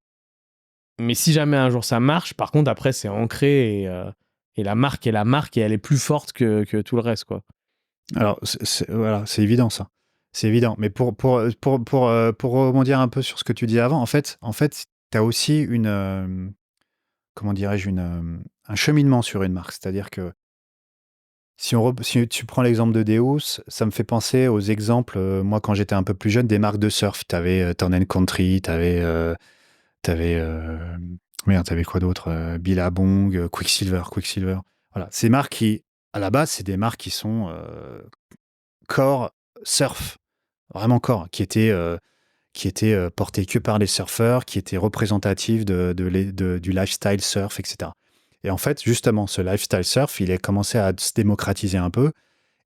Mais si jamais un jour ça marche, par contre, après, c'est ancré et la marque est la marque et elle est plus forte que tout le reste, quoi. Alors, voilà, c'est évident, ça. C'est évident. Mais pour rebondir un peu sur ce que tu disais avant, en fait, tu as aussi comment dirais-je, un cheminement sur une marque. C'est-à-dire que si tu prends l'exemple de Deus, ça me fait penser aux exemples, moi, quand j'étais un peu plus jeune, des marques de surf. Tu avais Town & Country, t'avais merde, t'avais quoi d'autre, Billabong, Quicksilver. Voilà, ces marques qui, à la base, c'est des marques qui sont core surf, vraiment core, qui étaient portées que par les surfeurs, qui étaient représentatives du lifestyle surf, etc. Et en fait, justement, ce lifestyle surf, il a commencé à se démocratiser un peu.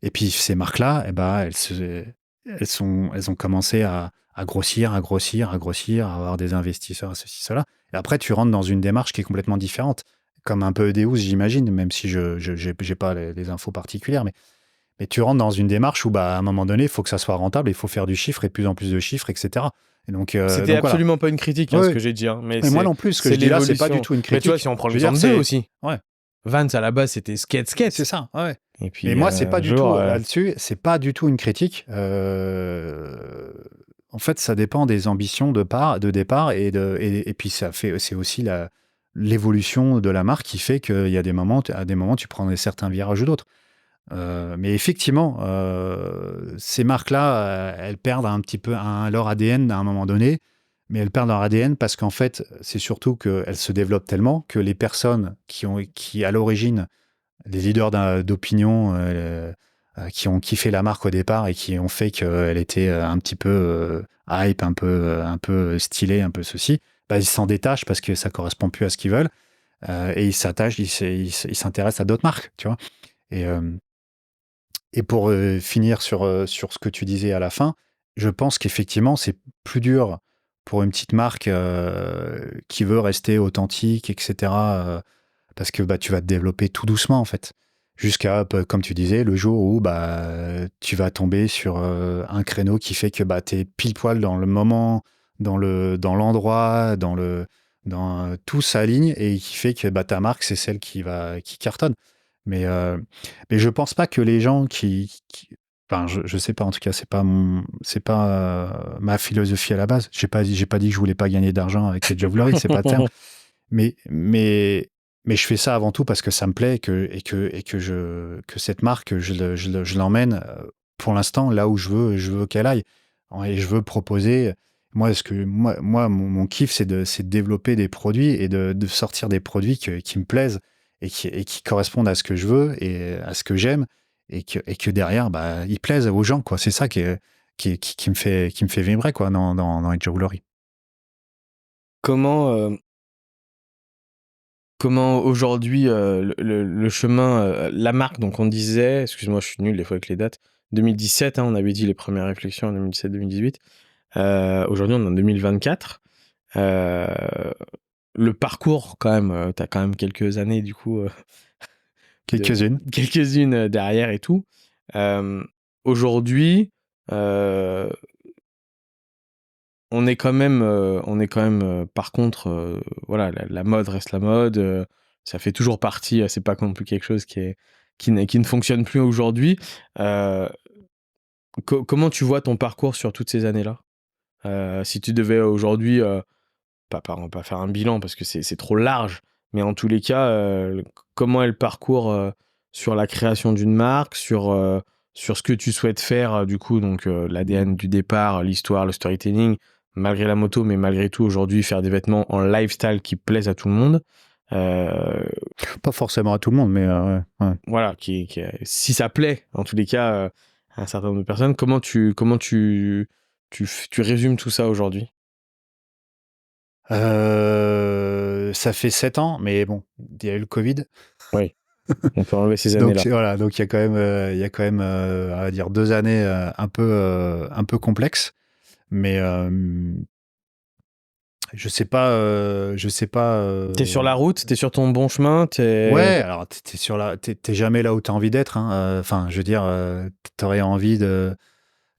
Et puis ces marques-là, eh ben, elles ont commencé à grossir, à avoir des investisseurs, à ceci, cela. Et après, tu rentres dans une démarche qui est complètement différente, comme un peu Deus, j'imagine, même si je n'ai pas les infos particulières. Mais tu rentres dans une démarche où, bah, à un moment donné, il faut que ça soit rentable, il faut faire du chiffre et de plus en plus de chiffres, etc. Et C'était donc voilà. absolument pas une critique, ce Ouais. que j'ai dit. Mais Et moi non plus, ce que je dis là, c'est pas du tout une Mais tu vois, critique. si on prend Je veux dire, l'exemple d'eux aussi. Ouais, Vans, à la base, c'était skate. c'est ça, ouais. Et puis, Mais moi, c'est pas du tout genre, là-dessus, c'est pas du tout une critique. En fait, ça dépend des ambitions de départ et puis c'est aussi l'évolution de la marque qui fait qu'il y a à des moments, tu prends certains virages ou d'autres. Mais effectivement, ces marques-là, elles perdent un petit peu leur ADN à un moment donné, mais elles perdent leur ADN parce qu'en fait, c'est surtout qu'elles se développent tellement que les personnes qui à l'origine, les leaders d'opinion qui ont kiffé la marque au départ et qui ont fait qu'elle était un petit peu hype, un peu stylée, un peu ceci, bah, ils s'en détachent parce que ça correspond plus à ce qu'ils veulent et ils s'intéressent à d'autres marques, tu vois. Et, euh, et pour finir sur ce que tu disais à la fin, je pense qu'effectivement, c'est plus dur pour une petite marque qui veut rester authentique, etc. Parce que bah, tu vas te développer tout doucement, en fait. Jusqu'à, bah, comme tu disais, le jour où bah, tu vas tomber sur un créneau qui fait que bah, tu es pile poil dans le moment, dans l'endroit, tout s'aligne et qui fait que bah, ta marque, c'est celle qui cartonne. Mais, euh, mais je pense pas que les gens enfin, je sais pas, en tout cas, c'est pas ma philosophie à la base. J'ai pas dit que je voulais pas gagner d'argent avec les jewelry, c'est pas le terme. Mais, mais, mais je fais ça avant tout parce que ça me plaît que cette marque, je l'emmène pour l'instant là où je veux qu'elle aille. Et je veux proposer. Mon kiff, c'est de développer des produits et de sortir des produits qui me plaisent et qui correspondent à ce que je veux et à ce que j'aime et que derrière, bah, ils plaisent aux gens, quoi. C'est ça qui me fait vibrer, quoi, dans les jewelry. Comment, comment aujourd'hui le chemin, la marque, donc on disait, excuse-moi, je suis nul des fois avec les dates, 2017, hein, on avait dit les premières réflexions en 2017-2018. Aujourd'hui, on est en 2024. Euh, le parcours, quand même, t'as quand même quelques années, du coup, Quelques-unes. quelques-unes derrière et tout. Aujourd'hui, euh, on est quand même, par contre, voilà, la mode reste la mode. Ça fait toujours partie. C'est pas non plus quelque chose qui ne fonctionne plus aujourd'hui. Euh, Comment tu vois ton parcours sur toutes ces années-là? Si tu devais aujourd'hui, on va pas faire un bilan parce que c'est trop large, mais en tous les cas, comment est le parcours sur la création d'une marque, sur ce que tu souhaites faire, du coup, donc l'ADN du départ, l'histoire, le storytelling, malgré la moto, mais malgré tout, aujourd'hui, faire des vêtements en lifestyle qui plaisent à tout le monde. Euh, Pas forcément à tout le monde, mais ouais. voilà, si ça plaît, en tous les cas, à un certain nombre de personnes, tu résumes tout ça aujourd'hui? Ça fait 7 ans, mais bon, il y a eu le Covid. Oui, on peut enlever ces Donc années-là. voilà, donc il y a quand même, on va dire 2 années un peu complexes. Mais je sais pas. T'es sur la route, t'es sur ton bon chemin, Ouais, alors t'es jamais là où t'as envie d'être, hein. Enfin, je veux dire, t'aurais envie de.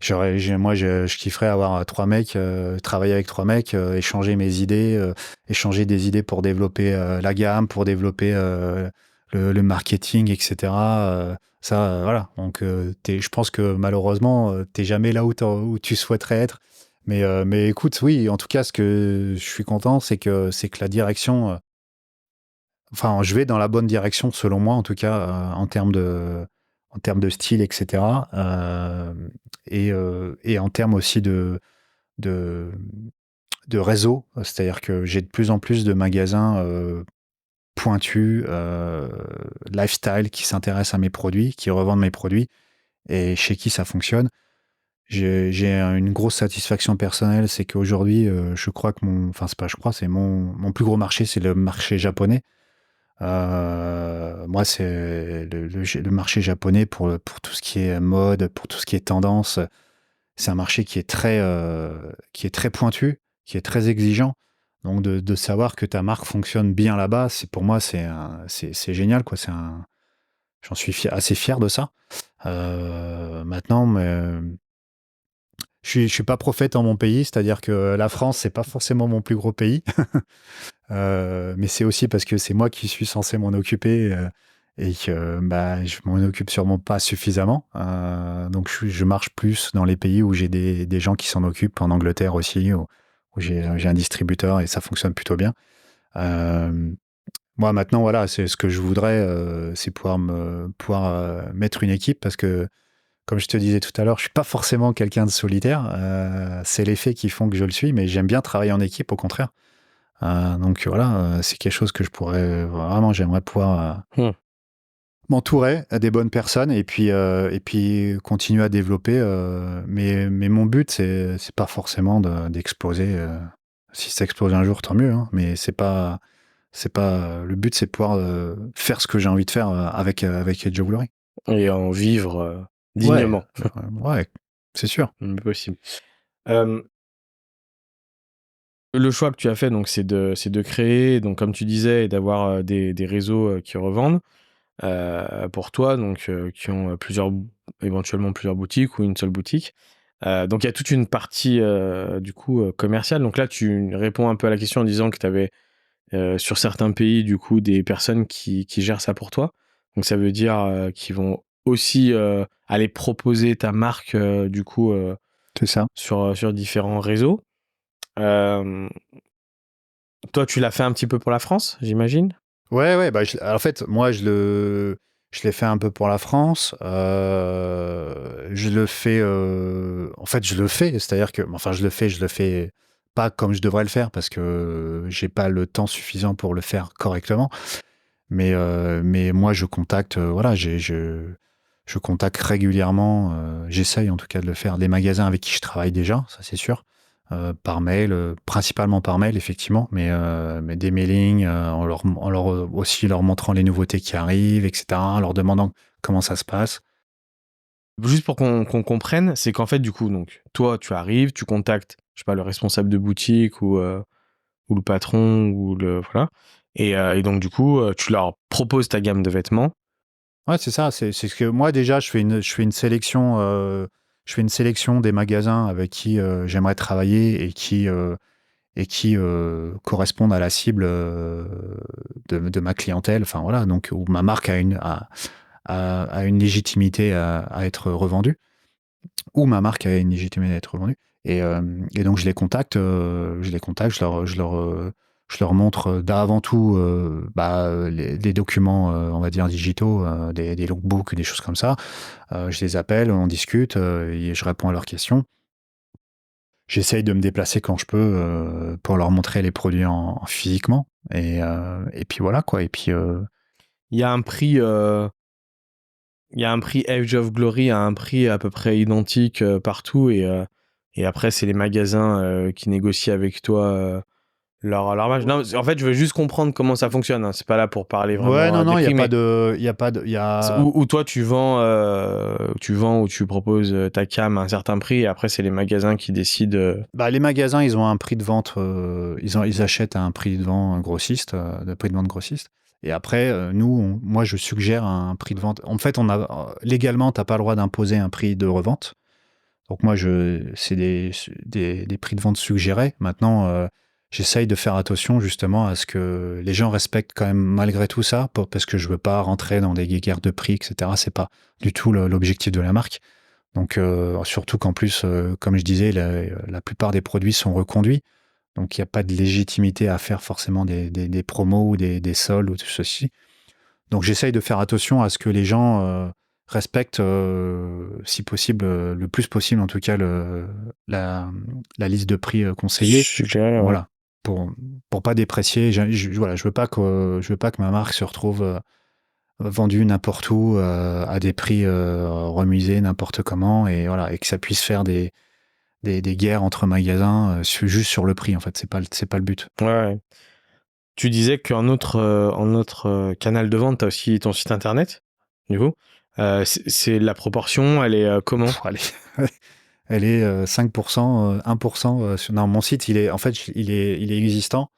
Je kifferais avoir 3 mecs, travailler avec 3 mecs, échanger mes idées, échanger des idées pour développer la gamme, pour développer le marketing, etc. Voilà. Donc, je pense que malheureusement, t'es jamais là où tu souhaiterais être. Mais écoute, oui, en tout cas, ce que je suis content, c'est que la direction, enfin, je vais dans la bonne direction, selon moi, en tout cas, en termes de style, etc. Et en termes aussi de, de réseau, c'est-à-dire que j'ai de plus en plus de magasins pointus, lifestyle, qui s'intéressent à mes produits, qui revendent mes produits, et chez qui ça fonctionne. J'ai une grosse satisfaction personnelle, c'est qu'aujourd'hui, je crois que enfin, c'est pas je crois, c'est mon plus gros marché, c'est le marché japonais. Moi, c'est le marché japonais pour tout ce qui est mode, pour tout ce qui est tendance. C'est un marché qui est très pointu, qui est très exigeant. Donc, de savoir que ta marque fonctionne bien là-bas, pour moi, c'est génial, quoi. J'en suis assez fier de ça. Maintenant, mais, je suis pas prophète en mon pays, c'est-à-dire que la France, c'est pas forcément mon plus gros pays. Mais c'est aussi parce que c'est moi qui suis censé m'en occuper et que bah, je m'en occupe sûrement pas suffisamment. Donc je marche plus dans les pays où j'ai des gens qui s'en occupent, en Angleterre aussi, où j'ai un distributeur et ça fonctionne plutôt bien. Euh, Moi maintenant, voilà, c'est ce que je voudrais, c'est pouvoir mettre une équipe parce que, comme je te disais tout à l'heure, je suis pas forcément quelqu'un de solitaire. C'est les faits qui font que je le suis, mais j'aime bien travailler en équipe, au contraire. Donc voilà, c'est quelque chose que j'aimerais pouvoir Hmm. m'entourer des bonnes personnes et puis continuer à développer. Mais mon but, c'est pas forcément d'exploser. Si ça explose un jour, tant mieux. Hein, mais c'est pas le but, c'est de pouvoir faire ce que j'ai envie de faire avec Joe Glory. Et en vivre Ouais, dignement, ouais, c'est sûr. le plus possible. Euh, le choix que tu as fait, donc, c'est de créer, donc, comme tu disais, et d'avoir des réseaux qui revendent pour toi, donc, qui ont éventuellement plusieurs boutiques ou une seule boutique. Donc, il y a toute une partie, du coup, commerciale. Donc là, tu réponds un peu à la question en disant que tu avais, sur certains pays, du coup, des personnes qui gèrent ça pour toi. Donc, ça veut dire qu'ils vont aussi aller proposer ta marque, du coup, C'est ça. sur différents réseaux. Euh, Toi, tu l'as fait un petit peu pour la France, j'imagine? Ouais, ouais. Bah, en fait, moi, je l'ai fait un peu pour la France. Je le fais. En fait, je le fais. C'est-à-dire que, enfin, je le fais pas comme je devrais le faire parce que j'ai pas le temps suffisant pour le faire correctement. Mais moi, je contacte. Voilà, je contacte régulièrement. J'essaye en tout cas de le faire. Les magasins avec qui je travaille déjà, ça c'est sûr. Par mail, principalement par mail, effectivement, mais des mailings, aussi leur montrant les nouveautés qui arrivent, etc., en leur demandant comment ça se passe. Juste pour qu'on comprenne, c'est qu'en fait, du coup, donc, toi, tu arrives, tu contactes, je sais pas, le responsable de boutique ou le patron ou voilà. Et donc, du coup, tu leur proposes ta gamme de vêtements. Ouais, c'est ça. C'est ce que moi déjà, je fais une sélection. Je fais une sélection des magasins avec qui j'aimerais travailler et qui correspondent à la cible de ma clientèle. Enfin voilà, donc où ma marque a une légitimité à être revendue, ou ma marque a une légitimité à être revendue. Et donc je les contacte, je leur montre d'avant tout les documents, on va dire digitaux, des lookbooks, des choses comme ça. Je les appelle, on discute, et je réponds à leurs questions. J'essaye de me déplacer quand je peux pour leur montrer les produits physiquement. Et puis voilà quoi. Et puis Il y a un prix, il y a un prix Edge of Glory à un prix à peu près identique partout. Et après, c'est les magasins qui négocient avec toi leur marge. Non, en fait, je veux juste comprendre comment ça fonctionne. Hein. C'est pas là pour parler ouais, vraiment non, des non, il y a prix, pas mais de, il y a pas de, il y a. où toi, tu vends ou tu proposes ta cam à un certain prix. Et après, c'est les magasins qui décident. Bah, les magasins, ils ont un prix de vente, ils achètent à un prix de vente grossiste, de prix de vente grossiste. Et après, moi, je suggère un prix de vente. En fait, légalement, t'as pas le droit d'imposer un prix de revente. Donc moi, c'est des prix de vente suggérés. Maintenant, j'essaye de faire attention justement à ce que les gens respectent quand même malgré tout ça, parce que je veux pas rentrer dans des guerres de prix, etc. C'est pas du tout l'objectif de la marque. Donc surtout qu'en plus, comme je disais, la plupart des produits sont reconduits. Donc il n'y a pas de légitimité à faire forcément des promos ou des soldes ou tout ceci. Donc j'essaye de faire attention à ce que les gens respectent, si possible, le plus possible en tout cas, la liste de prix conseillée. Suggérés, ouais. Voilà. Pour, pour pas déprécier. Voilà, je veux pas que ma marque se retrouve vendue n'importe où, à des prix remisés n'importe comment, et voilà, et que ça puisse faire des guerres entre magasins juste sur le prix. En fait, c'est pas le but. Ouais. Tu disais qu'en autre canal de vente, tu as aussi ton site internet, du coup. C'est la proportion, elle est comment? Allez. Elle est 5%, 1%. Non, mon site, en fait, il est existant,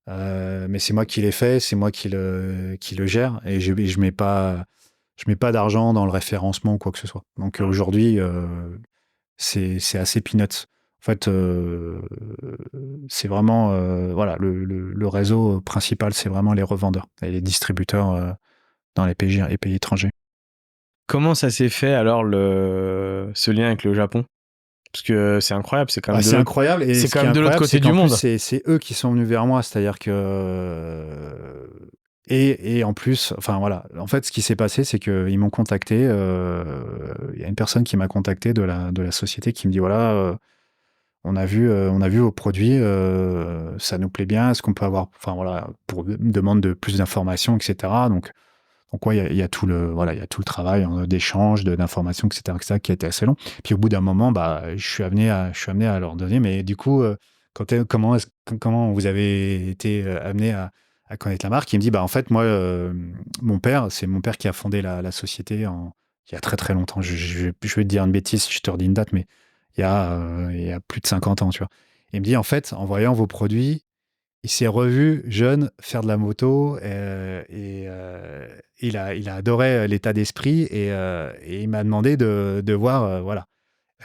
mais c'est moi qui l'ai fait, c'est moi qui le gère, et je mets pas d'argent dans le référencement ou quoi que ce soit. Donc aujourd'hui, c'est assez peanuts. En fait, c'est vraiment, voilà, le réseau principal, c'est vraiment les revendeurs et les distributeurs dans les pays étrangers. Comment ça s'est fait alors ce lien avec le Japon? Parce que c'est incroyable, c'est quand Bah, même de c'est l'autre, incroyable, et c'est ce quand qui est même de l'autre incroyable, côté c'est du qu'en plus monde. c'est eux qui sont venus vers moi, c'est-à-dire que et en plus, enfin voilà, en fait ce qui s'est passé, c'est qu'ils m'ont contacté, il y a une personne qui m'a contacté de la société qui me dit voilà, on a vu vos produits, ça nous plaît bien, est-ce qu'on peut avoir, enfin voilà, pour une demande de plus d'informations, etc. Donc Donc ouais, il y a tout le voilà, il y a tout le travail d'échange, d'informations, etc., qui a été assez long. Puis au bout d'un moment, bah, je suis amené à leur donner. Mais du coup, comment vous avez été amené à connaître la marque? Il me dit, bah en fait, moi, c'est mon père qui a fondé la société il y a très très longtemps. Je vais te dire une bêtise si je te redis une date, mais il y a plus de 50 ans, tu vois. Il me dit, en fait, en voyant vos produits, il s'est revu jeune faire de la moto il a adoré l'état d'esprit et il m'a demandé de voir, voilà.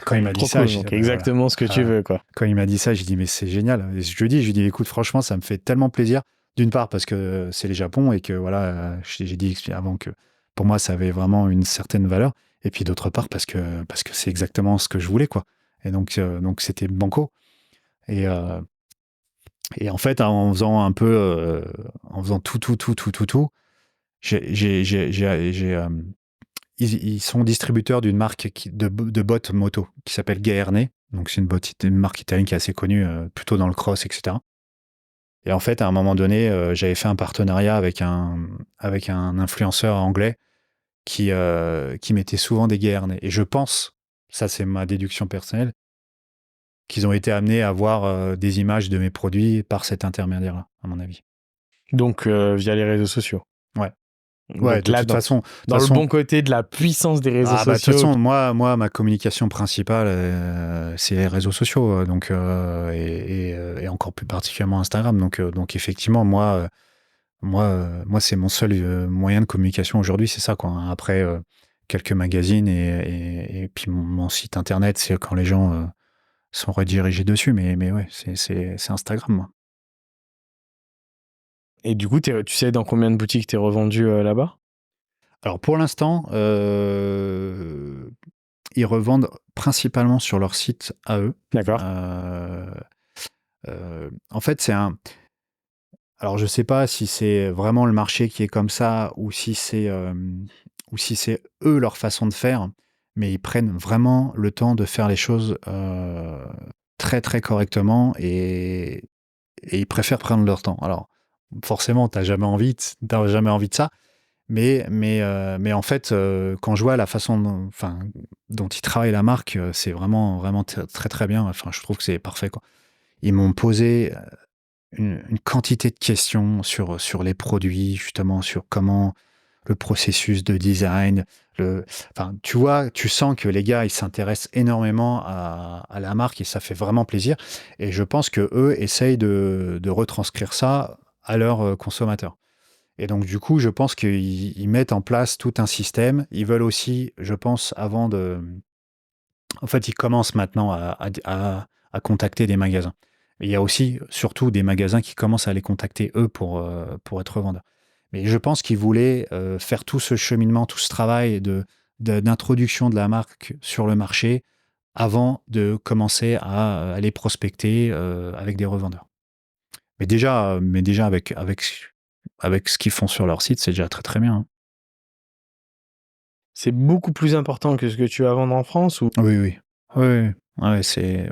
Quand il m'a dit Trop ça, cool. j'ai dit, ah Donc, ben voilà. exactement ce que tu veux, quoi. Quand il m'a dit ça, j'ai dit, mais c'est génial. Et je lui dis, écoute, franchement, ça me fait tellement plaisir. D'une part, parce que c'est les Japon et que voilà, j'ai dit avant que pour moi, ça avait vraiment une certaine valeur. Et puis d'autre part, parce que c'est exactement ce que je voulais, quoi. Et donc c'était banco. Et, euh, et en fait, en faisant un peu, en faisant tout, ils sont distributeurs d'une marque de bottes moto qui s'appelle Gaerne. Donc, c'est une marque italienne qui est assez connue, plutôt dans le cross, etc. Et en fait, à un moment donné, j'avais fait un partenariat avec un influenceur anglais qui mettait souvent des Gaerne. Et je pense, ça c'est ma déduction personnelle, qu'ils ont été amenés à voir des images de mes produits par cet intermédiaire-là, à mon avis. Donc, via les réseaux sociaux. Ouais. Ouais, Donc de là, toute façon, dans le bon côté de la puissance des réseaux de toute sociaux. façon, moi, ma communication principale, c'est les réseaux sociaux, donc et encore plus particulièrement Instagram. Donc effectivement, moi, c'est mon seul moyen de communication aujourd'hui, c'est ça, quoi. Après, quelques magazines et puis mon site internet, c'est quand les gens sont redirigés dessus. Mais ouais, c'est Instagram, moi. Et du coup, tu sais dans combien de boutiques t'es revendu là-bas? Alors pour l'instant, ils revendent principalement sur leur site à eux. D'accord. Euh, en fait, c'est un. Alors, je sais pas si c'est vraiment le marché qui est comme ça ou si c'est eux leur façon de faire, mais ils prennent vraiment le temps de faire les choses très très correctement et ils préfèrent prendre leur temps. Alors, forcément, t'as jamais envie de ça, mais en fait, quand je vois la façon dont ils travaillent la marque, c'est vraiment vraiment très très bien. Enfin, je trouve que c'est parfait, quoi. Ils m'ont posé une quantité de questions sur les produits, justement, sur comment le processus de design. Enfin, tu vois, tu sens que les gars, ils s'intéressent énormément à la marque et ça fait vraiment plaisir. Et je pense que eux essayent de retranscrire ça à leurs consommateurs. Et donc, du coup, je pense qu'ils mettent en place tout un système. Ils veulent aussi, je pense, en fait, ils commencent maintenant à contacter des magasins. Et il y a aussi, surtout, des magasins qui commencent à les contacter, eux, pour être vendeurs. Mais je pense qu'ils voulaient faire tout ce cheminement, tout ce travail d'introduction de la marque sur le marché avant de commencer à aller prospecter avec des revendeurs. Mais déjà avec ce qu'ils font sur leur site, c'est déjà très très bien, hein. C'est beaucoup plus important que ce que tu vas vendre en France ou... Oui, oui. Oui, oui. Ouais, c'est.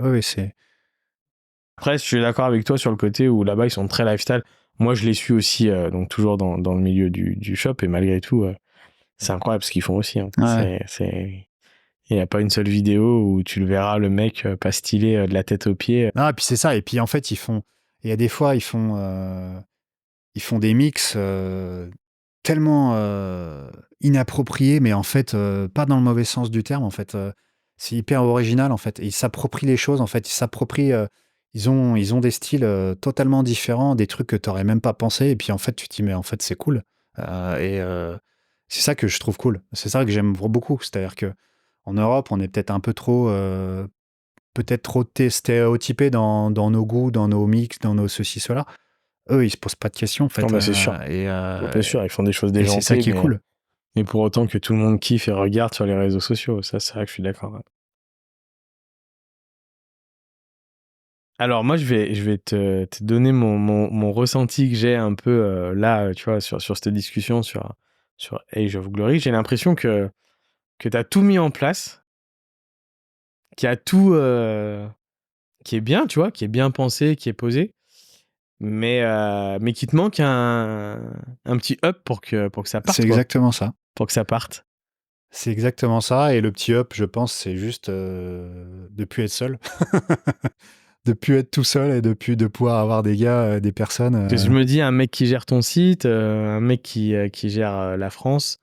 Après, je suis d'accord avec toi sur le côté où là-bas, ils sont très lifestyle. Moi, je les suis aussi, donc toujours dans le milieu du shop, et malgré tout, c'est incroyable ce qu'ils font aussi, hein. Ouais. Il n'y a pas une seule vidéo où tu le verras, le mec pas stylé de la tête aux pieds. Non, et puis c'est ça. Et puis en fait, il y a des fois, ils font des mix tellement inappropriés, mais en fait, pas dans le mauvais sens du terme. En fait, c'est hyper original. En fait, et ils s'approprient les choses. En fait, ils ont des styles totalement différents, des trucs que tu n'aurais même pas pensé. Et puis en fait, tu te dis, mais en fait, c'est cool. C'est ça que je trouve cool. C'est ça que j'aime beaucoup. C'est-à-dire que en Europe, on est peut-être trop stéréotypés dans nos goûts, dans nos mix, dans nos ceci, cela. Eux, ils se posent pas de questions, en Non, fait. bah, c'est sûr. Bien sûr, ils font des choses Et c'est ça déjantées, qui est cool. mais pour autant que tout le monde kiffe et regarde sur les réseaux sociaux. Ça, c'est vrai que je suis d'accord. Ouais. Alors, moi, je vais te donner mon ressenti que j'ai un peu là, tu vois, sur cette discussion sur Age of Glory. J'ai l'impression que tu as tout mis en place, qu'il y a tout qui est bien, tu vois, qui est bien pensé, qui est posé. mais qu'il te manque un petit up pour que ça C'est parte, quoi. exactement ça. Pour que ça parte. C'est exactement ça. Et le petit up, je pense, c'est juste de plus être seul. De plus être tout seul et de pouvoir avoir des gars, des personnes. Parce que je me dis, un mec qui gère ton site, un mec qui gère la France,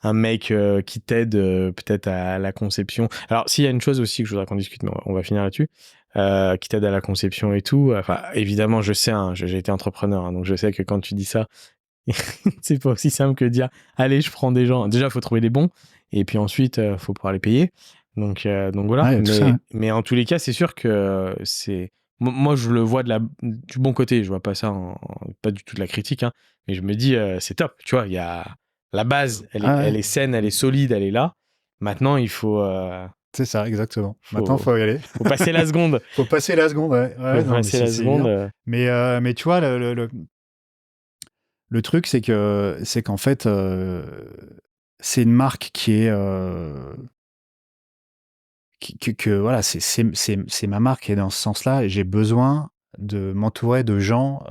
un mec qui t'aide peut-être à la conception. Alors, s'il y a une chose aussi que je voudrais qu'on discute, mais on va finir là-dessus, qui t'aide à la conception et tout. Enfin, évidemment, je sais, hein, j'ai été entrepreneur, hein, donc je sais que quand tu dis ça, c'est pas aussi simple que de dire, allez, je prends des gens. Déjà, il faut trouver les bons, et puis ensuite, faut pouvoir les payer. Donc voilà. Ouais, il y a tout ça, hein. Mais en tous les cas, c'est sûr que c'est. Moi, je le vois du bon côté. Je vois pas ça pas du tout de la critique, hein, mais je me dis, c'est top. Tu vois, il y a la base, Ah elle ouais, est saine, elle est solide, elle est là. Maintenant, c'est ça, exactement. Maintenant, faut, faut y aller. faut passer la seconde. Faut passer la seconde, ouais. Ouais, Faut non, mais passer la c'est seconde. évident. Mais tu vois, le truc, c'est qu'en fait, c'est une marque qui est. Voilà, c'est ma marque et dans ce sens-là, j'ai besoin de m'entourer de gens.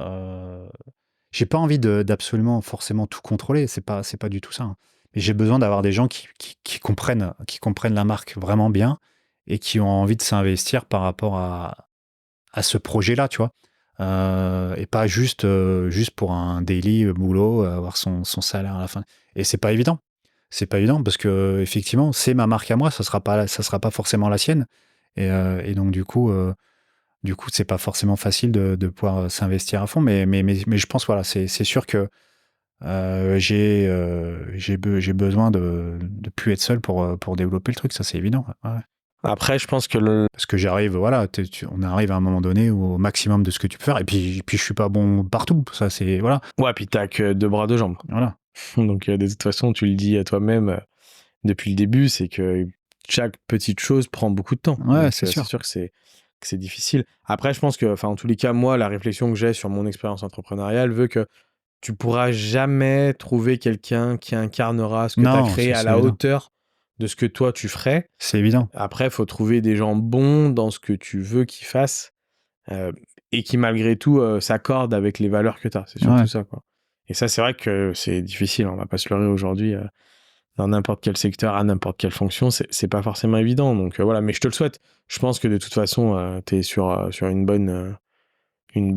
J'ai pas envie d'absolument forcément tout contrôler, c'est pas du tout ça, hein. Mais j'ai besoin d'avoir des gens qui comprennent la marque vraiment bien et qui ont envie de s'investir par rapport à ce projet-là, tu vois. Et pas juste pour un daily boulot, avoir son salaire à la fin. Et c'est pas évident. C'est pas évident parce que effectivement, c'est ma marque à moi, ça sera pas forcément la sienne. Et donc du coup, c'est pas forcément facile de pouvoir s'investir à fond. Mais je pense voilà, c'est sûr que j'ai besoin de plus être seul pour développer le truc. Ça, c'est évident. Ouais. Après, je pense que Parce que j'arrive, voilà, on arrive à un moment donné au maximum de ce que tu peux faire. Et puis je suis pas bon partout. Ça, c'est voilà, ouais, puis t'as que deux bras, deux jambes. voilà. Donc, de toute façon, tu le dis à toi-même depuis le début, c'est que chaque petite chose prend beaucoup de temps. Ouais, Donc, c'est c'est sûr. sûr que c'est difficile. Après, je pense que, enfin, en tous les cas, moi, la réflexion que j'ai sur mon expérience entrepreneuriale veut que tu pourras jamais trouver quelqu'un qui incarnera ce que tu as Non, créé à c'est la évident. hauteur de ce que toi tu ferais. C'est évident. Après, il faut trouver des gens bons dans ce que tu veux qu'ils fassent euh, et qui, malgré tout, s'accordent avec les valeurs que tu as. C'est surtout Ouais. ça, quoi. Et ça, c'est vrai que c'est difficile. On va pas se leurrer aujourd'hui. Dans n'importe quel secteur, à n'importe quelle fonction, c'est pas forcément évident. Donc voilà, mais je te le souhaite. Je pense que de toute façon, tu es sur une bonne route, une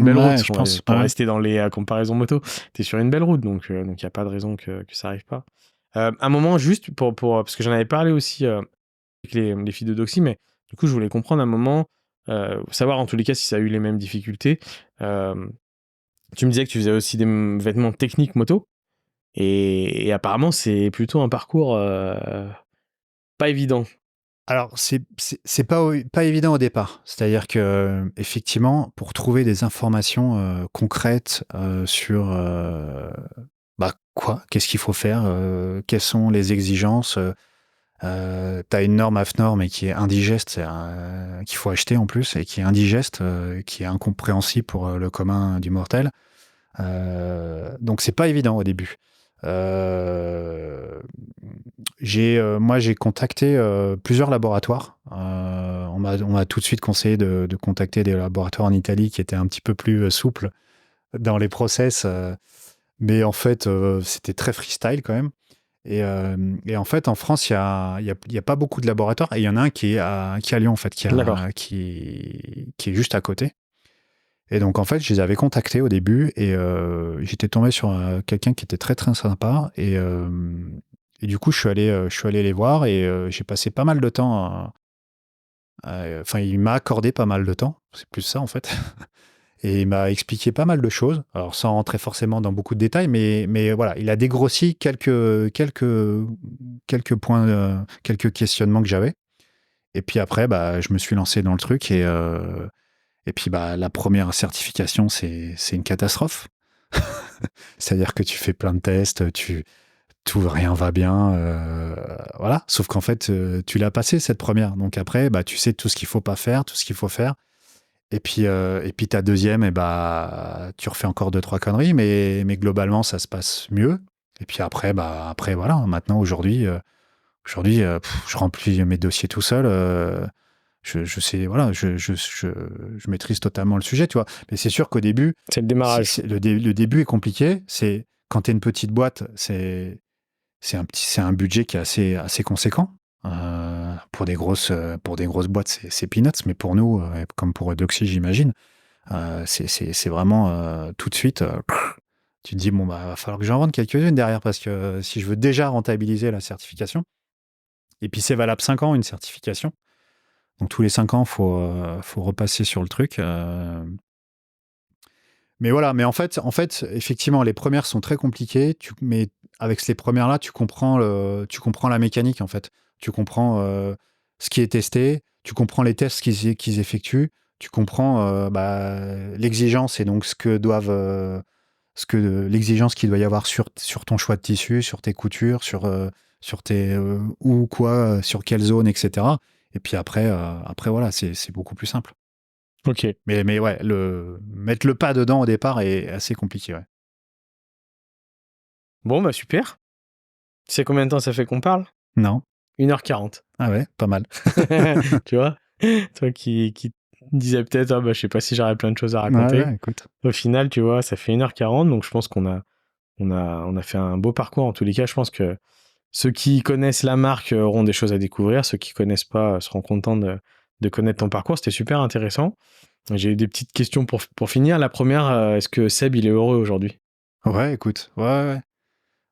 belle Ouais, route. je pense. Pour Ouais. rester dans les comparaisons moto, tu es sur une belle route, donc il n'y a pas de raison que ça arrive pas. Un moment, juste parce que j'en avais parlé aussi avec les filles de Doxy, mais du coup, je voulais comprendre un moment, savoir en tous les cas si ça a eu les mêmes difficultés. Euh, Tu me disais que tu faisais aussi des vêtements techniques moto. Et apparemment, c'est plutôt un parcours pas évident. Alors, c'est pas évident au départ. C'est-à-dire que, effectivement, pour trouver des informations concrètes sur qu'est-ce qu'il faut faire, quelles sont les exigences. T'as une norme AFNOR, mais qui est indigeste, qu'il faut acheter en plus, et qui est indigeste, qui est incompréhensible pour le commun du mortel. Donc, c'est pas évident au début. Moi, j'ai contacté plusieurs laboratoires. On m'a tout de suite conseillé de contacter des laboratoires en Italie qui étaient un petit peu plus souples dans les process. Mais en fait, c'était très freestyle quand même. Et en fait, en France, il y a pas beaucoup de laboratoires. Et il y en a un qui est à Lyon, en fait, D'accord. qui est juste à côté. Et donc, en fait, je les avais contactés au début et j'étais tombé sur quelqu'un qui était très, très sympa. Et du coup, je suis allé les voir et j'ai passé pas mal de temps. Enfin, il m'a accordé pas mal de temps. C'est plus ça, en fait. Et il m'a expliqué pas mal de choses. Alors, sans rentrer forcément dans beaucoup de détails, mais voilà, il a dégrossi quelques points, quelques questionnements que j'avais. Et puis après, bah, je me suis lancé dans le truc et puis, bah, la première certification, c'est une catastrophe. C'est-à-dire que tu fais plein de tests, rien va bien, voilà. Sauf qu'en fait, tu l'as passé cette première. Donc après, bah, tu sais tout ce qu'il faut pas faire, tout ce qu'il faut faire. Et puis ta deuxième, et bah, tu refais encore deux, trois conneries, mais globalement, ça se passe mieux. Et puis après, voilà. Maintenant, aujourd'hui, je remplis mes dossiers tout seul. je sais, voilà, je maîtrise totalement le sujet, tu vois. Mais c'est sûr qu'au début, C'est le démarrage. le début est compliqué. C'est quand tu es une petite boîte, c'est un budget qui est assez conséquent. Pour des grosses boîtes, c'est peanuts, mais pour nous, comme pour Eudoxie, j'imagine, c'est vraiment tout de suite. Tu te dis, bon, bah, va falloir que j'en vende quelques-unes derrière parce que si je veux déjà rentabiliser la certification, et puis c'est valable 5 ans une certification. Donc tous les 5 ans, faut repasser sur le truc. Mais voilà, mais en fait, effectivement, les premières sont très compliquées, mais avec les premières-là, tu comprends la mécanique, en fait. Tu comprends ce qui est testé, tu comprends les tests qu'ils effectuent, tu comprends l'exigence et donc l'exigence qu'il doit y avoir sur ton choix de tissu, sur tes coutures, sur tes où, quoi, sur quelle zone, etc. Et puis après voilà, c'est beaucoup plus simple. Ok. Mais ouais, mettre le pas dedans au départ est assez compliqué, ouais. Bon, bah super. Tu sais combien de temps ça fait qu'on parle? Non? 1h40. Ah ouais, pas mal. Tu vois? Toi qui disais peut-être, ah bah, je sais pas si j'aurais plein de choses à Ouais, raconter. ouais, écoute. Au final, tu vois, ça fait 1h40, donc je pense qu'on a fait un beau parcours. En tous les cas, je pense que ceux qui connaissent la marque auront des choses à découvrir. Ceux qui connaissent pas seront contents de connaître ton parcours. C'était super intéressant. J'ai eu des petites questions pour finir. La première, est-ce que Seb, il est heureux aujourd'hui? Ouais, écoute. Ouais, ouais.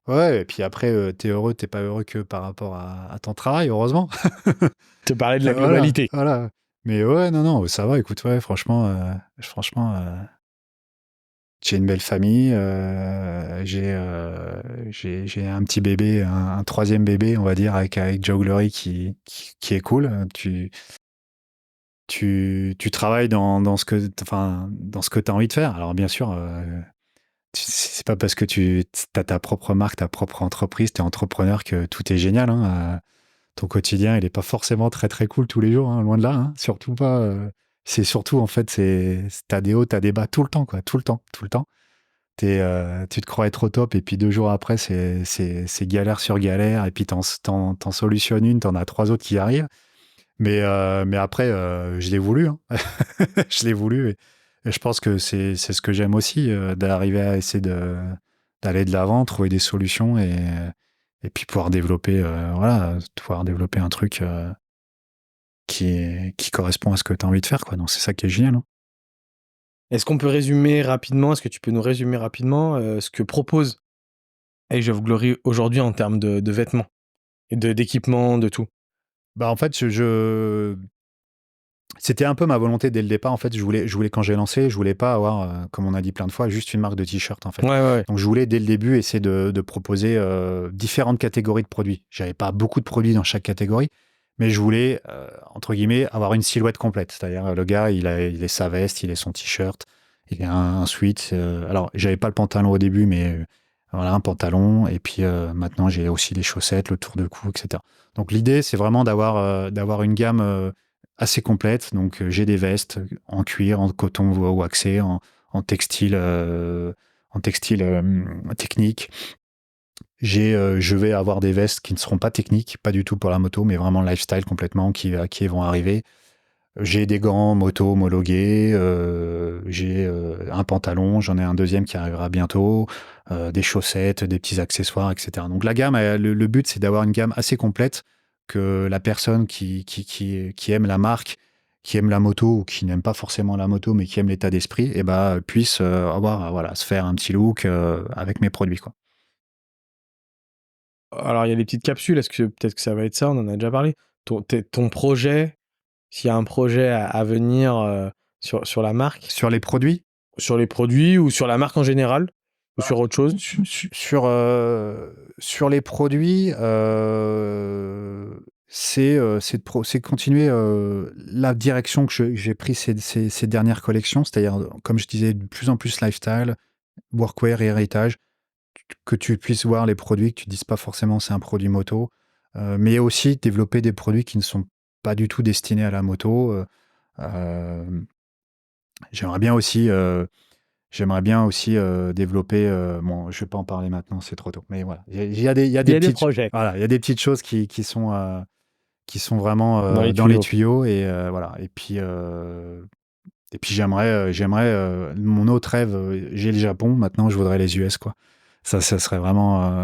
Ouais, et puis après, t'es heureux, t'es pas heureux que par rapport à ton travail, heureusement. Te parler de la Voilà, globalité. voilà. Mais ouais, non, non, ça va, écoute, ouais, franchement, j'ai une belle famille, j'ai un petit bébé, un troisième bébé, on va dire, avec Joe Glory qui est cool. Tu travailles dans ce que, enfin, dans ce que tu as envie de faire. Alors bien sûr, c'est pas parce que tu as ta propre marque, ta propre entreprise, tu es entrepreneur que tout est génial, hein. Ton quotidien, il est pas forcément très très cool tous les jours, hein, loin de là, hein. Surtout pas. C'est surtout en fait, t'as des hauts, t'as des bas tout le temps, quoi, tout le temps, tout le temps. Tu te crois être au top et puis 2 jours après, c'est galère sur galère et puis t'en solutionnes une, t'en as 3 autres qui arrivent. Mais après, je l'ai voulu, hein. Je l'ai voulu et je pense que c'est ce que j'aime aussi, d'arriver à essayer d'aller de l'avant, trouver des solutions et puis pouvoir développer un truc qui correspond à ce que tu as envie de faire, quoi. Donc c'est ça qui est génial, hein. Est-ce qu'on peut résumer rapidement, est-ce que tu peux nous résumer rapidement ce que propose Age of Glory aujourd'hui en termes de vêtements et d'équipements, de tout? Bah en fait, c'était un peu ma volonté dès le départ. En fait, je voulais quand j'ai lancé, je voulais pas avoir, comme on a dit plein de fois, juste une marque de t-shirt, en fait. Ouais, ouais, ouais. Donc, je voulais dès le début essayer de proposer différentes catégories de produits. J'avais pas beaucoup de produits dans chaque catégorie, mais je voulais, entre guillemets, avoir une silhouette complète. C'est-à-dire, le gars, il est sa veste, il est son t-shirt, il a un sweat. Alors, j'avais pas le pantalon au début, mais voilà, un pantalon. Et puis, maintenant, j'ai aussi les chaussettes, le tour de cou, etc. Donc, l'idée, c'est vraiment d'avoir une gamme assez complète. Donc, j'ai des vestes en cuir, en coton waxé, en textile, technique. Je vais avoir des vestes qui ne seront pas techniques, pas du tout pour la moto, mais vraiment lifestyle complètement, qui vont arriver. J'ai des gants moto homologués, j'ai un pantalon, j'en ai un deuxième qui arrivera bientôt, des chaussettes, des petits accessoires, etc. Donc la gamme, le but, c'est d'avoir une gamme assez complète que la personne qui aime la marque, qui aime la moto ou qui n'aime pas forcément la moto, mais qui aime l'état d'esprit, et puisse se faire un petit look avec mes produits, quoi. Alors, il y a des petites capsules, est-ce que peut-être que ça va être ça? On en a déjà parlé. Ton projet, s'il y a un projet à venir sur la marque, Sur les produits, sur les produits ou sur la marque en général, ou sur autre chose? sur les produits, c'est continuer la direction que j'ai pris ces dernières collections, c'est-à-dire, comme je disais, de plus en plus lifestyle, workwear et héritage, que tu puisses voir les produits, que tu ne dises pas forcément c'est un produit moto, mais aussi développer des produits qui ne sont pas du tout destinés à la moto. Euh, j'aimerais bien aussi J'aimerais bien aussi développer. Bon, je vais pas en parler maintenant, c'est trop tôt. Mais voilà, il y a Il y des a des petites, projets. voilà, il y a des petites choses qui sont vraiment dans les tuyaux. Et voilà. Et puis j'aimerais mon autre rêve, j'ai le Japon, maintenant je voudrais les US, quoi. Ça serait vraiment,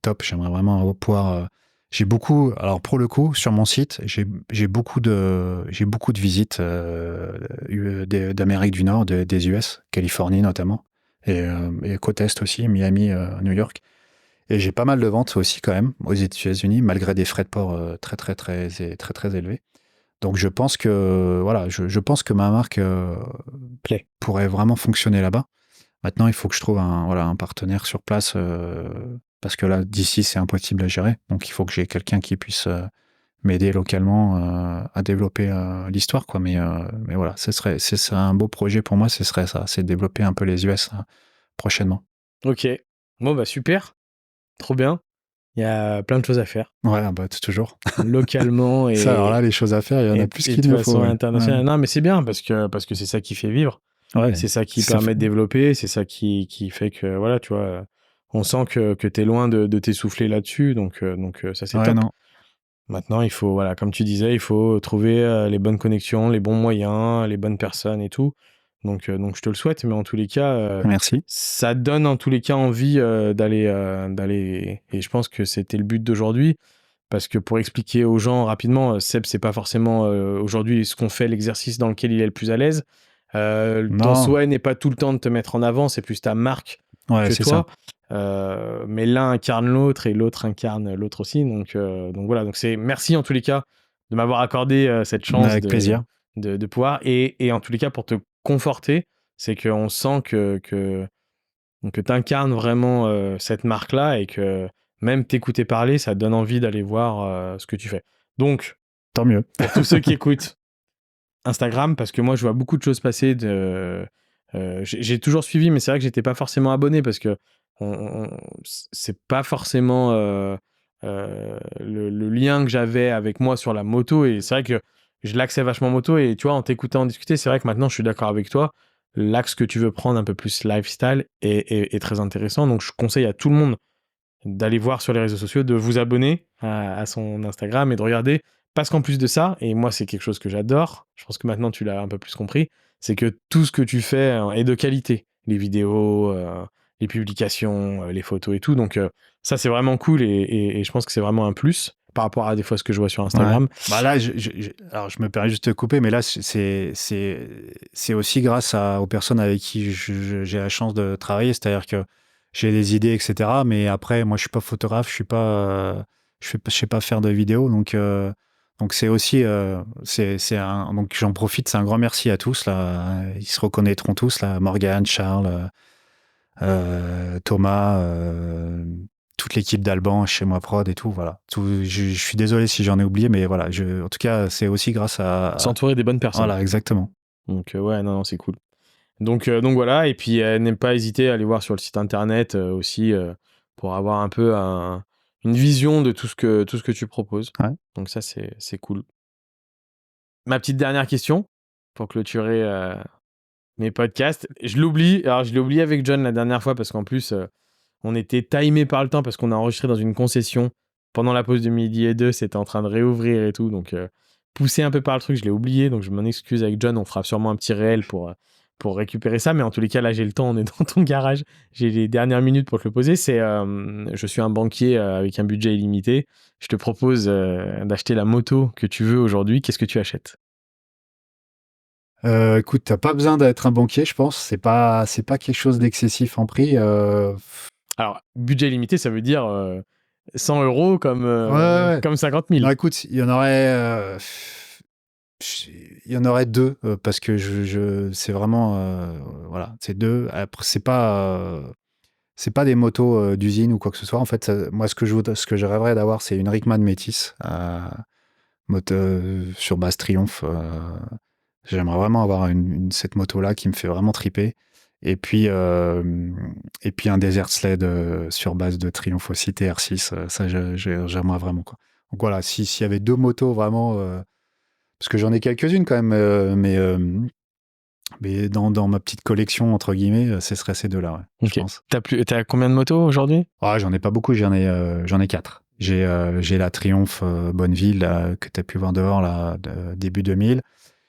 top. J'aimerais vraiment pouvoir. J'ai beaucoup, alors pour le coup, sur mon site, j'ai beaucoup de visites d'Amérique du Nord, des US, Californie notamment, et côte Est aussi, Miami, New York. Et j'ai pas mal de ventes aussi quand même aux États-Unis, malgré des frais de port très élevés. Donc je pense que voilà, je pense que ma marque pourrait vraiment fonctionner là-bas. Maintenant, il faut que je trouve un partenaire sur place, parce que là, d'ici, c'est impossible à gérer. Donc il faut que j'ai quelqu'un qui puisse m'aider localement à développer l'histoire, quoi. Mais voilà, c'est un beau projet pour moi, ce serait ça, c'est de développer un peu les US prochainement. Ok. Bon, bah super. Trop bien. Il y a plein de choses à faire. Ouais, bah toujours. Localement Ça, alors là, et, les choses à faire, il y en a et, plus et de qu'il ne façon faut. Ouais. internationale. Non, mais c'est bien parce que c'est ça qui fait vivre. Ouais, C'est ça qui ça permet fait- de développer. C'est ça qui fait que, voilà, tu vois, on sent que tu es loin de t'essouffler là-dessus. Donc, ça, c'est Ouais, top. non. Maintenant, il faut, voilà, comme tu disais, il faut trouver les bonnes connexions, les bons moyens, les bonnes personnes et tout. Donc je te le souhaite, mais en tous les cas, Merci. ça donne en tous les cas envie d'aller. Et je pense que c'était le but d'aujourd'hui, parce que pour expliquer aux gens rapidement, Seb, c'est pas forcément aujourd'hui ce qu'on fait, l'exercice dans lequel il est le plus à l'aise. Ton Non. souhait n'est pas tout le temps de te mettre en avant, c'est plus ta marque Ouais, que c'est ça. toi. Mais l'un incarne l'autre et l'autre incarne l'autre aussi. Donc voilà. Donc c'est merci en tous les cas de m'avoir accordé cette chance Avec plaisir. de pouvoir. Et en tous les cas, pour te conforter, c'est qu'on sent que tu incarnes vraiment cette marque-là et que même t'écouter parler, ça donne envie d'aller voir ce que tu fais. Donc, Tant mieux. pour tous ceux qui écoutent, Instagram, parce que moi je vois beaucoup de choses passer j'ai toujours suivi, mais c'est vrai que j'étais pas forcément abonné parce que c'est pas forcément le lien que j'avais avec moi sur la moto, et c'est vrai que je l'axais vachement moto, et tu vois, en t'écoutant discuter, c'est vrai que maintenant je suis d'accord avec toi, l'axe que tu veux prendre un peu plus lifestyle est très intéressant, donc je conseille à tout le monde d'aller voir sur les réseaux sociaux, de vous abonner à son Instagram et de regarder. Parce qu'en plus de ça, et moi c'est quelque chose que j'adore, je pense que maintenant tu l'as un peu plus compris, c'est que tout ce que tu fais est de qualité. Les vidéos, les publications, les photos et tout. Donc ça c'est vraiment cool, et je pense que c'est vraiment un plus par rapport à des fois ce que je vois sur Ouais. Instagram. Bah là, alors je me permets juste de te couper, mais là, c'est aussi grâce aux personnes avec qui j'ai la chance de travailler. C'est-à-dire que j'ai des idées, etc. Mais après, moi, je suis pas photographe, je suis pas, je sais pas faire de vidéos. Donc c'est aussi, donc j'en profite. C'est un grand merci à tous, là. Ils se reconnaîtront tous, là. Morgane, Charles, Thomas, toute l'équipe d'Alban, chez moi Prod et tout, voilà. Je suis désolé si j'en ai oublié, mais voilà, en tout cas, c'est aussi grâce S'entourer des bonnes personnes. Voilà, exactement. Donc ouais, non, c'est cool. Donc voilà, et puis n'aime pas hésiter à aller voir sur le site internet aussi pour avoir un peu une vision de tout ce que tu proposes. Ouais. Donc ça, c'est cool. Ma petite dernière question pour clôturer mes podcasts. Alors je l'ai oublié avec John la dernière fois parce qu'en plus, on était timé par le temps parce qu'on a enregistré dans une concession pendant la pause de midi et deux, c'était en train de réouvrir et tout, donc poussé un peu par le truc, je l'ai oublié, donc je m'en excuse avec John, on fera sûrement un petit réel pour récupérer ça, mais en tous les cas, là j'ai le temps, on est dans ton garage, j'ai les dernières minutes pour te le poser. Je suis un banquier avec un budget illimité, je te propose d'acheter la moto que tu veux aujourd'hui, qu'est-ce que tu achètes? Écoute, t'as pas besoin d'être un banquier, je pense. C'est pas quelque chose d'excessif en prix. Alors, budget limité, ça veut dire 100 euros Ouais. comme 50 000. Non, écoute, il y en aurait deux, parce que c'est vraiment, voilà, c'est deux. Après, c'est pas des motos d'usine ou quoi que ce soit. En fait, moi, ce que je rêverais d'avoir, c'est une Rickman Métis, moto sur base Triumph. J'aimerais vraiment avoir cette moto-là qui me fait vraiment triper. Et puis un Desert Sled sur base de Triumph aussi, TR6. Ça, j'aimerais vraiment, quoi. Donc voilà, s'il y avait deux motos vraiment, parce que j'en ai quelques-unes quand même, mais dans ma petite collection, entre guillemets, ce serait ces deux-là, ouais, je Ok. pense. T'as combien de motos aujourd'hui? Ah, j'en ai pas beaucoup, j'en ai quatre. J'ai la Triumph Bonneville que tu as pu voir dehors là, début 2000.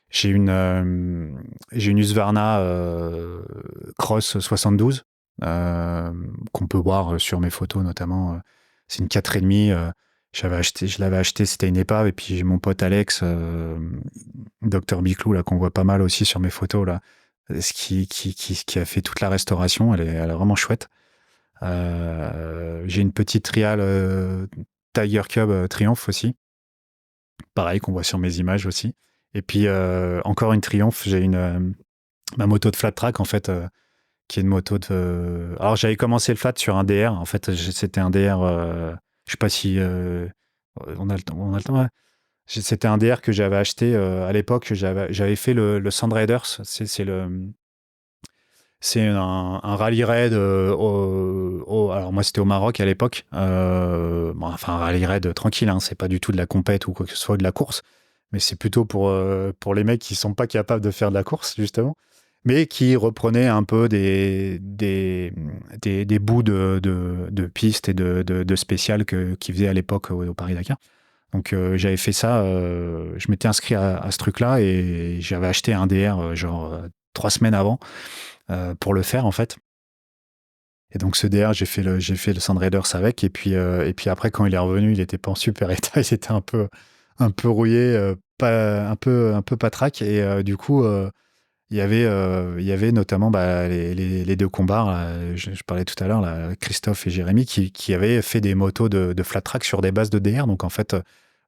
J'ai une Husqvarna Cross 72 qu'on peut voir sur mes photos notamment. C'est une 4,5. Je l'avais acheté, c'était une épave. Et puis j'ai mon pote Alex, Dr Biclou, là, qu'on voit pas mal aussi sur mes photos, là, qui a fait toute la restauration. Elle est vraiment chouette. J'ai une petite trial Tiger Cub Triumph aussi. Pareil, qu'on voit sur mes images aussi. Et puis, encore une Triumph, j'ai ma moto de flat track, en fait, qui est une moto de... Alors, j'avais commencé le flat sur un DR. En fait, c'était un DR... je sais pas si... on a le temps. Ouais. C'était un DR que j'avais acheté à l'époque. J'avais fait le Sand Raiders. C'est un rallye raid. Alors, moi, c'était au Maroc à l'époque. Enfin, un rallye raid tranquille. Hein, c'est pas du tout de la compète ou quoi que ce soit, de la course. Mais c'est plutôt pour les mecs qui sont pas capables de faire de la course, justement, mais qui reprenaient un peu des bouts de pistes et de spéciales qu'ils faisaient à l'époque au Paris-Dakar. Donc j'avais fait ça, je m'étais inscrit à ce truc-là et j'avais acheté un DR 3 semaines avant pour le faire, en fait. Et donc ce DR, j'ai fait le Sand Raiders avec, et puis après, quand il est revenu, il était pas en super état, il était un peu rouillé, un peu patraque, et du coup il y avait notamment les deux combats là, je parlais tout à l'heure là, Christophe et Jérémy qui avaient fait des motos de flat track sur des bases de DR. Donc en fait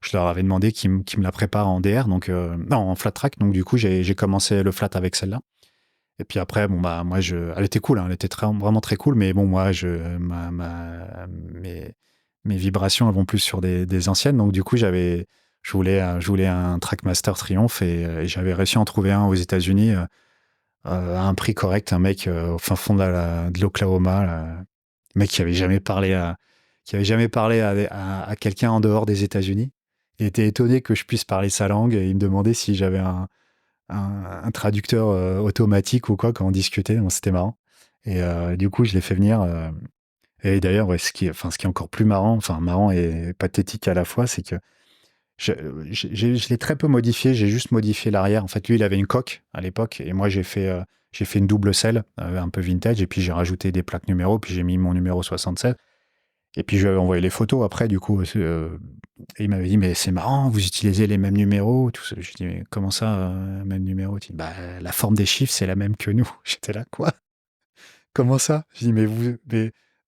je leur avais demandé qu'ils me la préparent en DR, donc non, en flat track. Donc du coup j'ai commencé le flat avec celle-là. Et puis après, moi, elle était cool, hein, elle était vraiment très cool, mais bon, moi, mes vibrations, elles vont plus sur des anciennes. Donc du coup, je voulais un Trackmaster Triumph, et j'avais réussi à en trouver un aux États-Unis à un prix correct, un mec au fin fond de l'Oklahoma, un mec qui avait jamais parlé à quelqu'un en dehors des États-Unis. Il était étonné que je puisse parler sa langue, et il me demandait si j'avais un traducteur automatique ou quoi quand on discutait. Bon, c'était marrant. Et du coup, je l'ai fait venir. Et d'ailleurs, ouais, ce qui est encore plus marrant, enfin marrant et pathétique à la fois, c'est que je l'ai très peu modifié. J'ai juste modifié l'arrière. En fait, lui, il avait une coque à l'époque, et moi, j'ai fait une double selle, un peu vintage, et puis j'ai rajouté des plaques numéro, puis j'ai mis mon numéro 67. Et puis je lui avais envoyé les photos après, du coup. Et il m'avait dit, mais c'est marrant, vous utilisez les mêmes numéros, tout ça. Je lui ai dit, mais comment ça, même numéro? Il dit, bah, la forme des chiffres, c'est la même que nous. J'étais là, quoi? Comment ça? Je dis,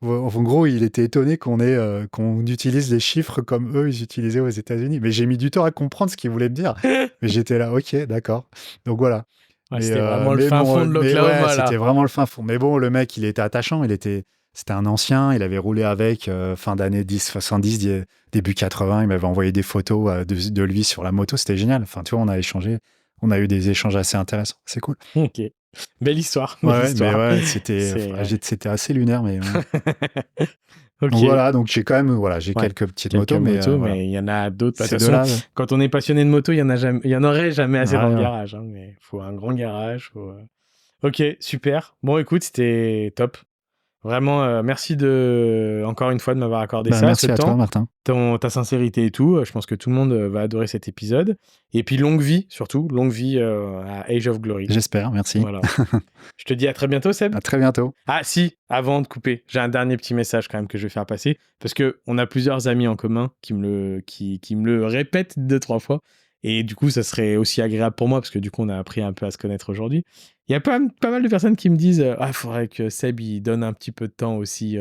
en gros, il était étonné qu'on utilise les chiffres comme eux, ils utilisaient aux États-Unis. Mais j'ai mis du temps à comprendre ce qu'il voulait me dire. Mais j'étais là, ok, d'accord. Donc voilà. Ouais, c'était vraiment le fin fond de l'Oklahoma, là. C'était vraiment le fin fond. Mais bon, le mec, il était attachant. C'était un ancien. Il avait roulé avec fin d'année 70, début 80. Il m'avait envoyé des photos de lui sur la moto. C'était génial. Enfin, tu vois, on a échangé. On a eu des échanges assez intéressants. C'est cool. Ok. Belle histoire. Ouais, mais ouais, c'était assez lunaire, mais. Ok. Donc voilà, donc j'ai quand même, quelques petites motos, mais voilà. Il y en a d'autres. De toute façon, quand on est passionné de moto, il y en aurait jamais assez dans le garage. Hein, mais il faut un grand garage. Ok, super. Bon, écoute, c'était top. Vraiment, merci encore une fois de m'avoir accordé ça. Merci à toi, Martin. Ta sincérité et tout. Je pense que tout le monde va adorer cet épisode. Et puis longue vie, surtout. Longue vie à Age of Glory. J'espère, merci. Voilà. Je te dis à très bientôt, Seb. À très bientôt. Ah si, avant de couper, j'ai un dernier petit message quand même que je vais faire passer. Parce qu'on a plusieurs amis en commun qui me le répètent 2-3 fois. Et du coup, ça serait aussi agréable pour moi, parce que du coup, on a appris un peu à se connaître aujourd'hui. Il y a pas mal de personnes qui me disent « Ah, il faudrait que Seb, il donne un petit peu de temps aussi,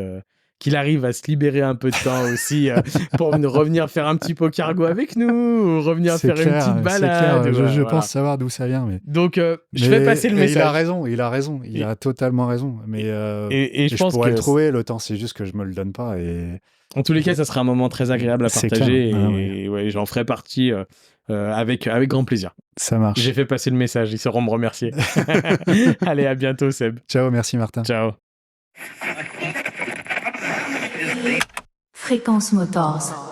qu'il arrive à se libérer un peu de temps aussi pour revenir faire un petit pokergo avec nous, ou revenir faire une petite balade. » Je pense savoir d'où ça vient. Mais... Donc, je vais passer le message. Il a raison. Il a totalement raison. Mais je pense pourrais le trouver, le temps. C'est juste que je me le donne pas. Et... En tous les cas, ça sera un moment très agréable à partager. Et ouais, j'en ferai partie... avec grand plaisir. Ça marche. J'ai fait passer le message, ils sauront me remercier. Allez, à bientôt, Seb. Ciao, merci Martin. Ciao. Fréquence Motors.